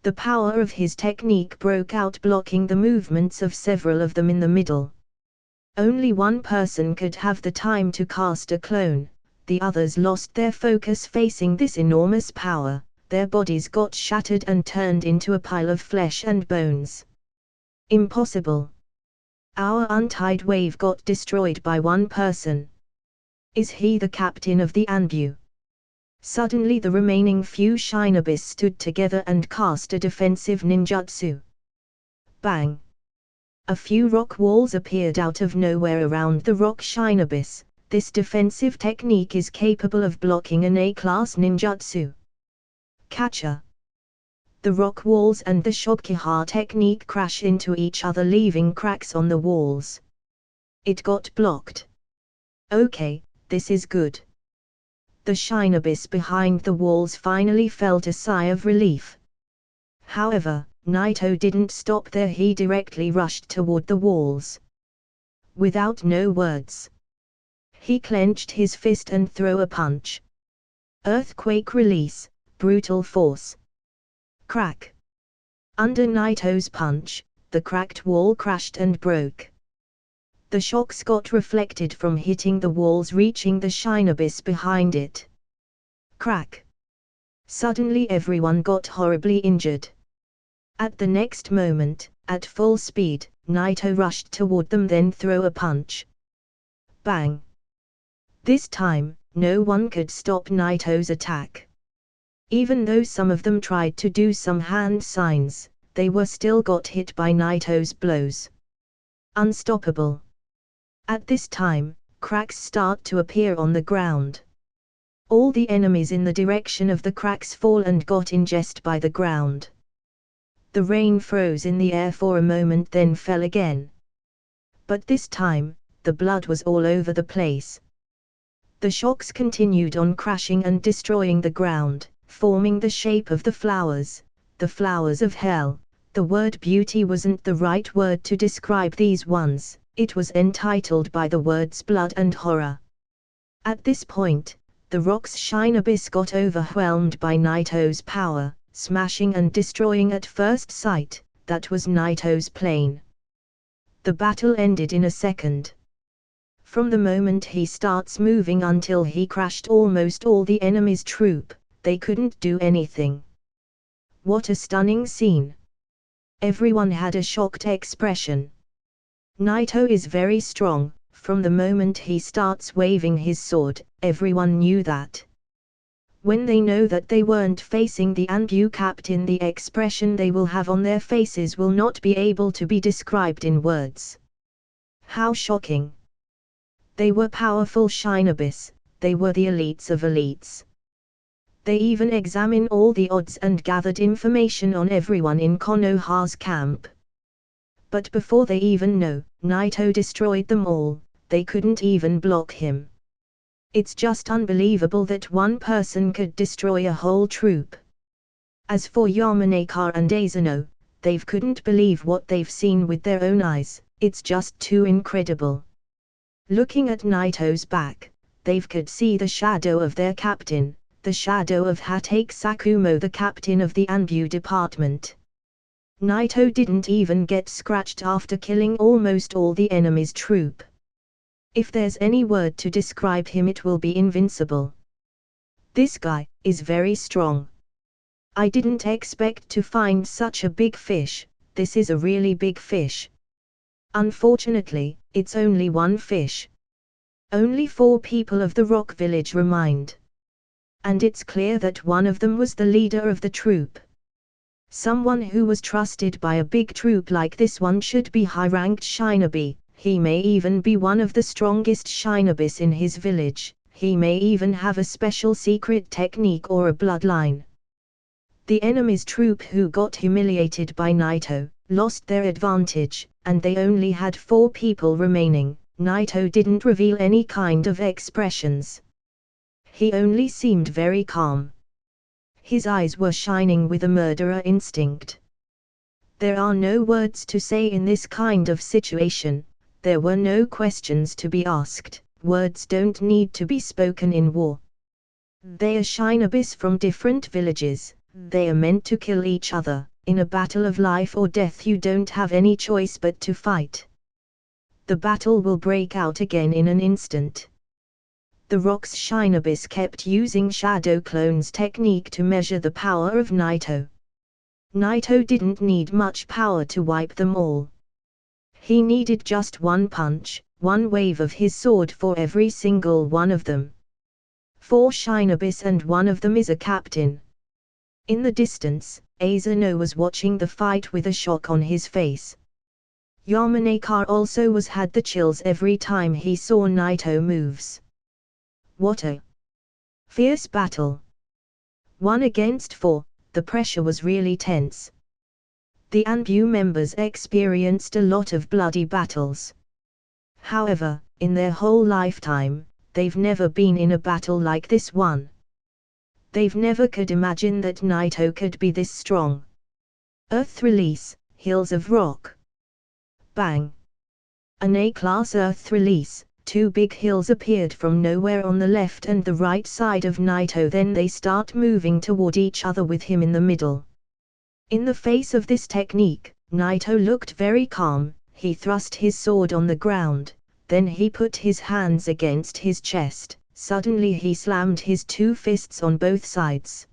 The power of his technique broke out, blocking the movements of several of them in the middle. Only one person could have the time to cast a clone. The others lost their focus facing this enormous power. Their bodies got shattered and turned into a pile of flesh and bones. Impossible. Our untied wave got destroyed by one person. Is he the captain of the Anbu? Suddenly the remaining few Shinobis stood together and cast a defensive ninjutsu. Bang! A few rock walls appeared out of nowhere around the rock Shinobis. This defensive technique is capable of blocking an A-class ninjutsu. Catcher. The rock walls and the Shokuha technique crash into each other, leaving cracks on the walls. It got blocked. Okay, this is good. The Shinobis behind the walls finally felt a sigh of relief. However, Naito didn't stop there. He directly rushed toward the walls. Without no words, he clenched his fist and threw a punch. Earthquake release, brutal force. Crack! Under Naito's punch, the cracked wall crashed and broke. The shocks got reflected from hitting the walls, reaching the Shinobis behind it. Crack! Suddenly everyone got horribly injured. At the next moment, at full speed, Naito rushed toward them, then threw a punch. Bang! This time, no one could stop Naito's attack. Even though some of them tried to do some hand signs, they were still got hit by Naito's blows. Unstoppable. At this time, cracks start to appear on the ground. All the enemies in the direction of the cracks fall and got ingested by the ground. The rain froze in the air for a moment, then fell again. But this time, the blood was all over the place. The shocks continued on, crashing and destroying the ground, forming the shape of the flowers of hell. The word beauty wasn't the right word to describe these ones, it was entitled by the words blood and horror. At this point, the rock's shine abyss got overwhelmed by Naito's power, smashing and destroying at first sight. That was Naito's plane. The battle ended in a second. From the moment he starts moving until he crashed almost all the enemy's troop, they couldn't do anything. What a stunning scene! Everyone had a shocked expression. Naito is very strong. From the moment he starts waving his sword, everyone knew that. When they know that they weren't facing the Anbu captain, the expression they will have on their faces will not be able to be described in words. How shocking! They were powerful Shinobis, they were the elites of elites. They even examined all the odds and gathered information on everyone in Konoha's camp. But before they even know, Naito destroyed them all. They couldn't even block him. It's just unbelievable that one person could destroy a whole troop. As for Yamanaka and Asano, they couldn't believe what they've seen with their own eyes. It's just too incredible. Looking at Naito's back, they could see the shadow of their captain, the shadow of Hatake Sakumo, the captain of the Anbu department. Naito didn't even get scratched after killing almost all the enemy's troop. If there's any word to describe him, it will be invincible. This guy is very strong. I didn't expect to find such a big fish. This is a really big fish. Unfortunately, it's only one fish. Only 4 people of the rock village remained. And it's clear that one of them was the leader of the troop. Someone who was trusted by a big troop like this one should be high-ranked shinobi. He may even be one of the strongest shinobis in his village. He may even have a special secret technique or a bloodline. The enemy's troop, who got humiliated by Naito, lost their advantage, and they only had 4 people remaining. Naito didn't reveal any kind of expressions. He only seemed very calm. His eyes were shining with a murderer instinct. There are no words to say in this kind of situation. There were no questions to be asked. Words don't need to be spoken in war. They are shinobis from different villages. They are meant to kill each other. In a battle of life or death, you don't have any choice but to fight. The battle will break out again in an instant. The rock's shinobis kept using Shadow Clone's technique to measure the power of Naito. Naito didn't need much power to wipe them all. He needed just one punch, one wave of his sword for every single one of them. 4 shinobis, and one of them is a captain. In the distance, Asano was watching the fight with a shock on his face. Yamanaka also had the chills every time he saw Naito moves. What a fierce battle! 1 against 4, the pressure was really tense. The Anbu members experienced a lot of bloody battles. However, in their whole lifetime, they've never been in a battle like this one. They've never could imagine that Naito could be this strong. Earth release, Hills of Rock. Bang! An A-class earth release. 2 big hills appeared from nowhere on the left and the right side of Naito. Then they start moving toward each other with him in the middle. In the face of this technique, Naito looked very calm. He thrust his sword on the ground, then he put his hands against his chest. Suddenly he slammed his 2 fists on both sides.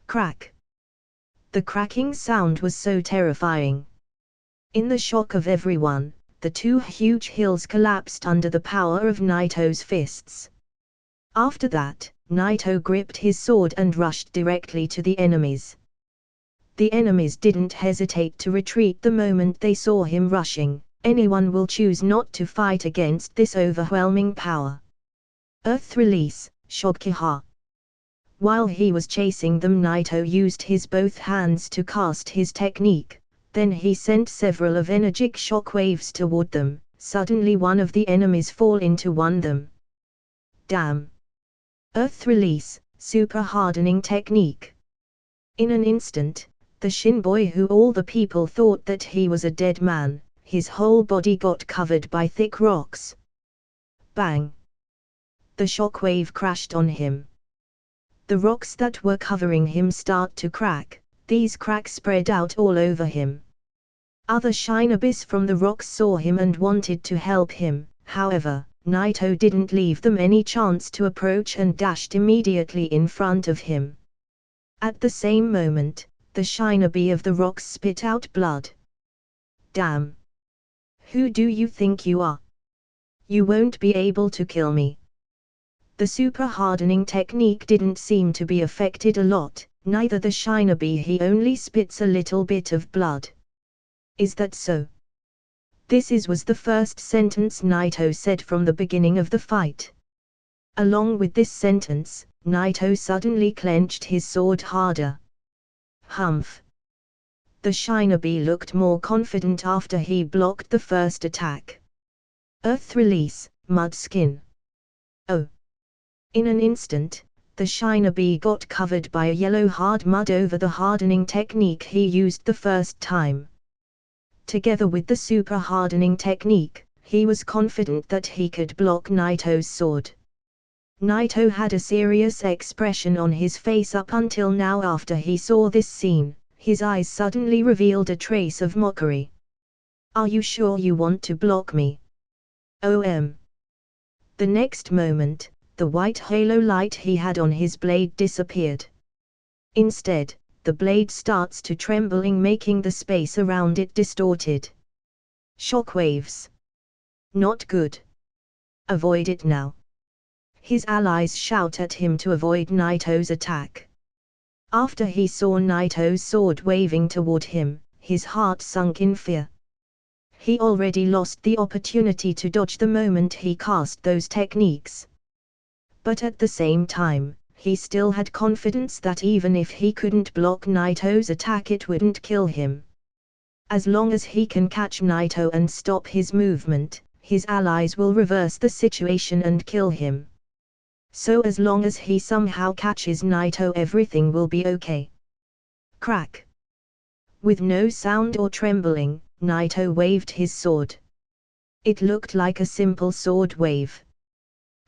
Crack! The cracking sound was so terrifying. In the shock of everyone, the 2 huge hills collapsed under the power of Naito's fists. After that, Naito gripped his sword and rushed directly to the enemies. The enemies didn't hesitate to retreat the moment they saw him rushing. Anyone will choose not to fight against this overwhelming power. Earth release, Shokuha. While he was chasing them, Naito used his both hands to cast his technique, then he sent several of energetic shockwaves toward them. Suddenly one of the enemies fall into one them. Damn! Earth release, super hardening technique. In an instant, the Shin boy, who all the people thought that he was a dead man, his whole body got covered by thick rocks. Bang! The shockwave crashed on him. The rocks that were covering him start to crack, these cracks spread out all over him. Other shinobis from the rocks saw him and wanted to help him, however, Naito didn't leave them any chance to approach and dashed immediately in front of him. At the same moment, the shinobi of the rocks spit out blood. Damn! Who do you think you are? You won't be able to kill me. The super hardening technique didn't seem to be affected a lot, neither the shinobi, he only spits a little bit of blood. Is that so? This was the first sentence Naito said from the beginning of the fight. Along with this sentence, Naito suddenly clenched his sword harder. Humph! The shinobi looked more confident after he blocked the first attack. Earth release, mud skin. Oh! In an instant, the shinobi got covered by a yellow hard mud over the hardening technique he used the first time. Together with the super hardening technique, he was confident that he could block Naito's sword. Naito had a serious expression on his face up until now. After he saw this scene, his eyes suddenly revealed a trace of mockery. Are you sure you want to block me? The next moment, the white halo light he had on his blade disappeared. Instead, the blade starts to trembling, making the space around it distorted. Shockwaves. Not good. Avoid it now. His allies shout at him to avoid Naito's attack. After he saw Naito's sword waving toward him, his heart sunk in fear. He already lost the opportunity to dodge the moment he cast those techniques. But at the same time, he still had confidence that even if he couldn't block Naito's attack, it wouldn't kill him. As long as he can catch Naito and stop his movement, his allies will reverse the situation and kill him. So as long as he somehow catches Naito, everything will be okay. Crack! With no sound or trembling, Naito waved his sword. It looked like a simple sword wave.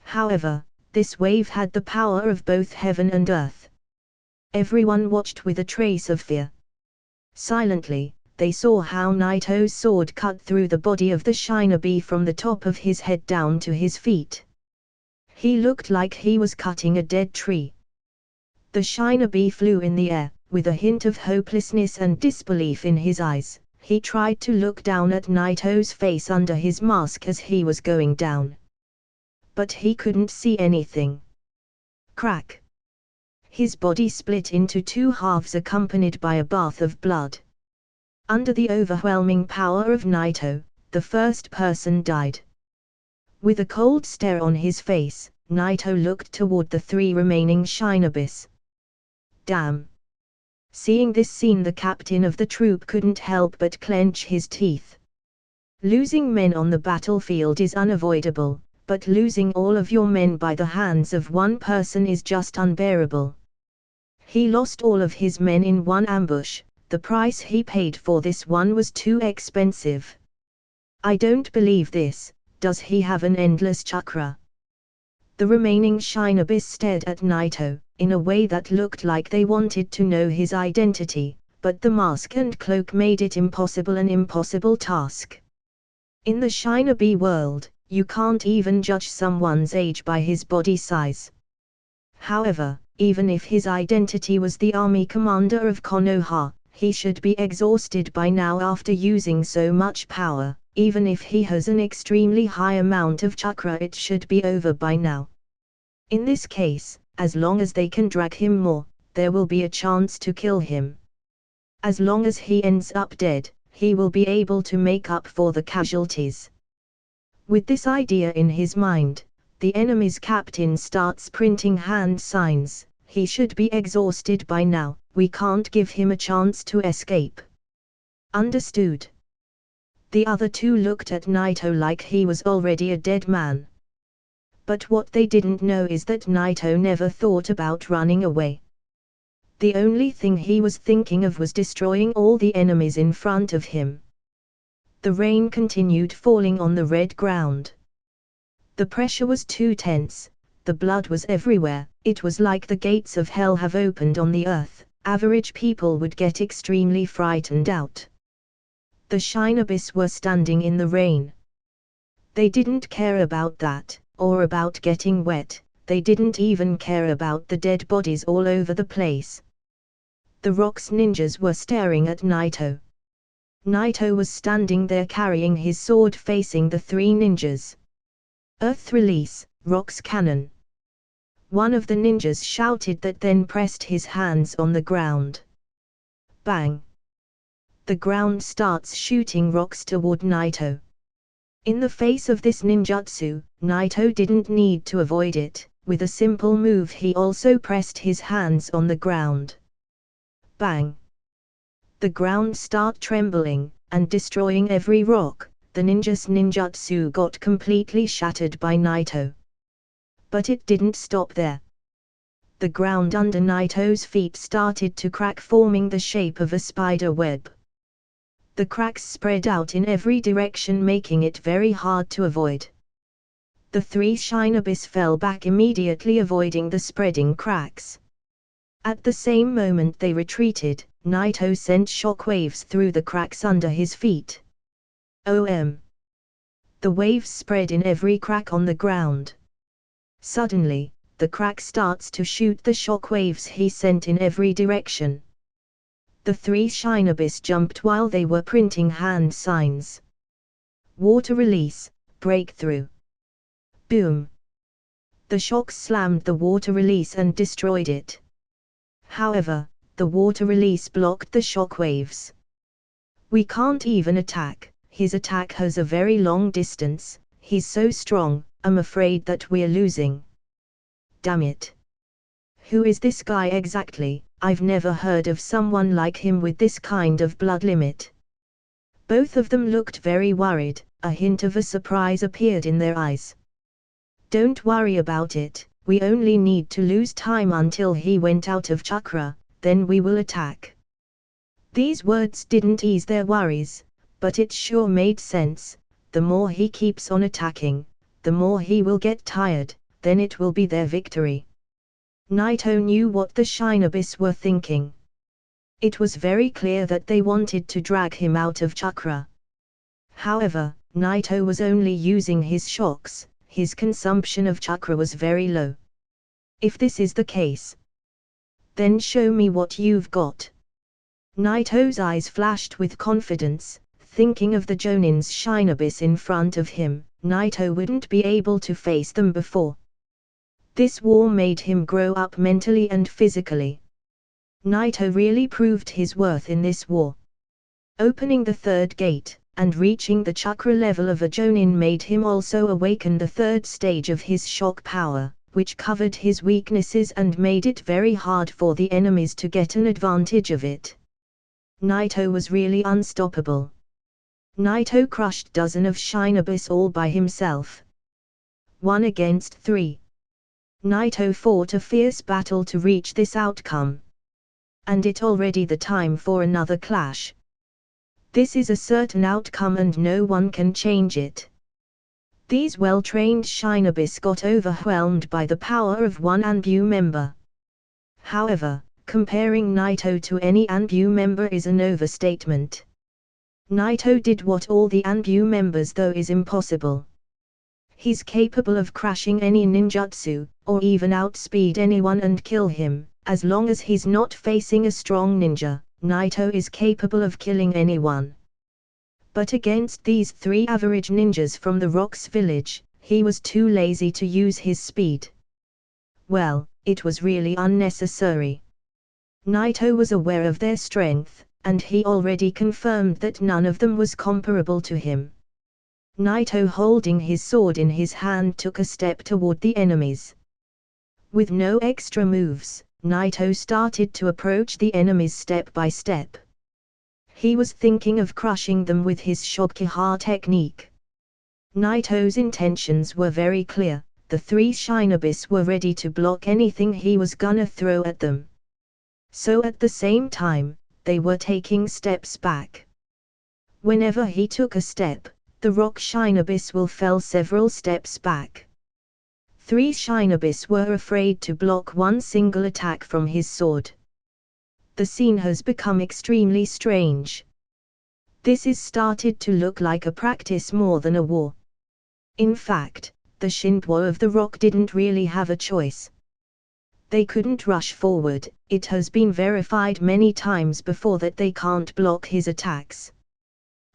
However, this wave had the power of both heaven and earth. Everyone watched with a trace of fear. Silently, they saw how Naito's sword cut through the body of the shinobi from the top of his head down to his feet. He looked like he was cutting a dead tree. The shinobi flew in the air, with a hint of hopelessness and disbelief in his eyes. He tried to look down at Naito's face under his mask as he was going down. But he couldn't see anything. Crack! His body split into two halves, accompanied by a bath of blood. Under the overwhelming power of Naito, the first person died. With a cold stare on his face, Naito looked toward the three remaining shinobis. Damn! Seeing this scene, the captain of the troop couldn't help but clench his teeth. Losing men on the battlefield is unavoidable, but losing all of your men by the hands of one person is just unbearable. He lost all of his men in one ambush. The price he paid for this one was too expensive. I don't believe this. Does he have an endless chakra? The remaining shinobis stared at Naito, in a way that looked like they wanted to know his identity, but the mask and cloak made it an impossible task. In the shinobi world, you can't even judge someone's age by his body size. However, even if his identity was the army commander of Konoha, he should be exhausted by now after using so much power. Even if he has an extremely high amount of chakra, it should be over by now. In this case, as long as they can drag him more, there will be a chance to kill him. As long as he ends up dead, he will be able to make up for the casualties. With this idea in his mind, the enemy's captain starts printing hand signs. He should be exhausted by now, we can't give him a chance to escape. Understood. The other two looked at Naito like he was already a dead man. But what they didn't know is that Naito never thought about running away. The only thing he was thinking of was destroying all the enemies in front of him. The rain continued falling on the red ground. The pressure was too tense, the blood was everywhere, it was like the gates of hell have opened on the earth. Average people would get extremely frightened out. The Shinobis were standing in the rain. They didn't care about that, or about getting wet, they didn't even care about the dead bodies all over the place. The Rocks ninjas were staring at Naito. Naito was standing there carrying his sword facing the three ninjas. Earth release, Rocks cannon. One of the ninjas shouted that, then pressed his hands on the ground. Bang! The ground starts shooting rocks toward Naito. In the face of this ninjutsu, Naito didn't need to avoid it, with a simple move he also pressed his hands on the ground. Bang! The ground started trembling, and destroying every rock. The ninja's ninjutsu got completely shattered by Naito. But it didn't stop there. The ground under Naito's feet started to crack, forming the shape of a spider web. The cracks spread out in every direction, making it very hard to avoid. The three Shinobis fell back immediately, avoiding the spreading cracks. At the same moment they retreated, Naito sent shockwaves through the cracks under his feet. The waves spread in every crack on the ground. Suddenly, the crack starts to shoot the shockwaves he sent in every direction. The three Shinobis jumped while they were printing hand signs. Water release, breakthrough. Boom! The shocks slammed the water release and destroyed it. However, the water release blocked the shockwaves. We can't even attack, his attack has a very long distance, he's so strong, I'm afraid that we're losing. Damn it! Who is this guy exactly? I've never heard of someone like him with this kind of blood limit. Both of them looked very worried, a hint of a surprise appeared in their eyes. Don't worry about it, we only need to lose time until he went out of chakra, then we will attack. These words didn't ease their worries, but it sure made sense. The more he keeps on attacking, the more he will get tired, then it will be their victory. Naito knew what the Shinobis were thinking. It was very clear that they wanted to drag him out of chakra. However, Naito was only using his shocks, his consumption of chakra was very low. If this is the case, then show me what you've got. Naito's eyes flashed with confidence, thinking of the Jonin's Shinobis in front of him. Naito wouldn't be able to face them before. This war made him grow up mentally and physically. Naito really proved his worth in this war. Opening the third gate, and reaching the chakra level of a Jonin made him also awaken the third stage of his shock power, which covered his weaknesses and made it very hard for the enemies to get an advantage of it. Naito was really unstoppable. Naito crushed dozens of Shinobis all by himself. 1 against 3. Naito fought a fierce battle to reach this outcome. And it already the time for another clash. This is a certain outcome and no one can change it. These well-trained Shinobis got overwhelmed by the power of one Anbu member. However, comparing Naito to any Anbu member is an overstatement. Naito did what all the Anbu members though is impossible. He's capable of crashing any ninjutsu, or even outspeed anyone and kill him. As long as he's not facing a strong ninja, Naito is capable of killing anyone. But against these three average ninjas from the Rocks village, he was too lazy to use his speed. Well, it was really unnecessary. Naito was aware of their strength, and he already confirmed that none of them was comparable to him. Naito, holding his sword in his hand, took a step toward the enemies. With no extra moves, Naito started to approach the enemies step by step. He was thinking of crushing them with his Shokuha technique. Naito's intentions were very clear. The three shinobis were ready to block anything he was gonna throw at them. So at the same time, they were taking steps back. Whenever he took a step, the rock shinobis will fell several steps back. Three shinobis were afraid to block one single attack from his sword. The scene has become extremely strange. This is started to look like a practice more than a war. In fact, the Shinpo of the rock didn't really have a choice. They couldn't rush forward. It has been verified many times before that they can't block his attacks.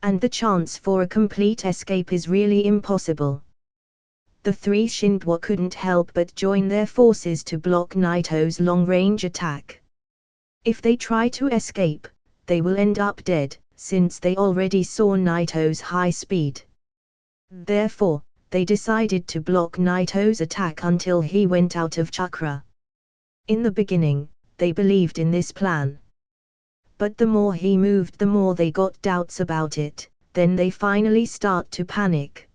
And the chance for a complete escape is really impossible. The three Shinpo couldn't help but join their forces to block Naito's long-range attack. If they try to escape, they will end up dead, since they already saw Naito's high speed. Therefore, they decided to block Naito's attack until he went out of chakra. In the beginning, they believed in this plan. But the more he moved, the more they got doubts about it. Then they finally start to panic.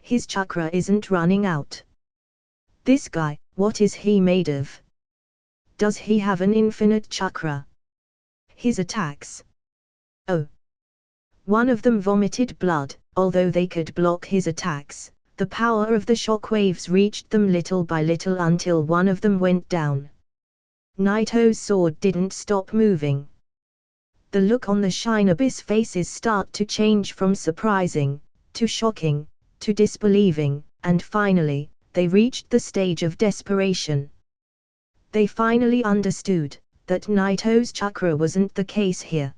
His chakra isn't running out. This guy, what is he made of? Does he have an infinite chakra? His attacks. Oh. One of them vomited blood. Although they could block his attacks, the power of the shockwaves reached them little by little until one of them went down. Naito's sword didn't stop moving. The look on the shinobis faces start to change from surprising, to shocking, to disbelieving, and finally, they reached the stage of desperation. They finally understood that Naito's chakra wasn't the case here.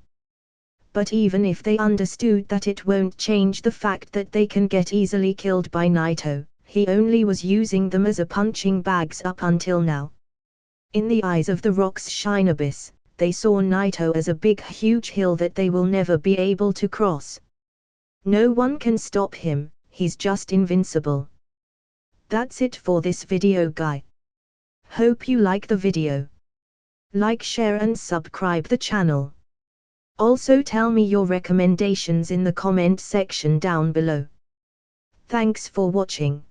But even if they understood that, it won't change the fact that they can get easily killed by Naito. He only was using them as a punching bags up until now. In the eyes of the rock's shinobis, they saw Naito as a big huge hill that they will never be able to cross. No one can stop him, he's just invincible. That's it for this video, guy. Hope you like the video. Like, share and subscribe the channel. Also tell me your recommendations in the comment section down below. Thanks for watching.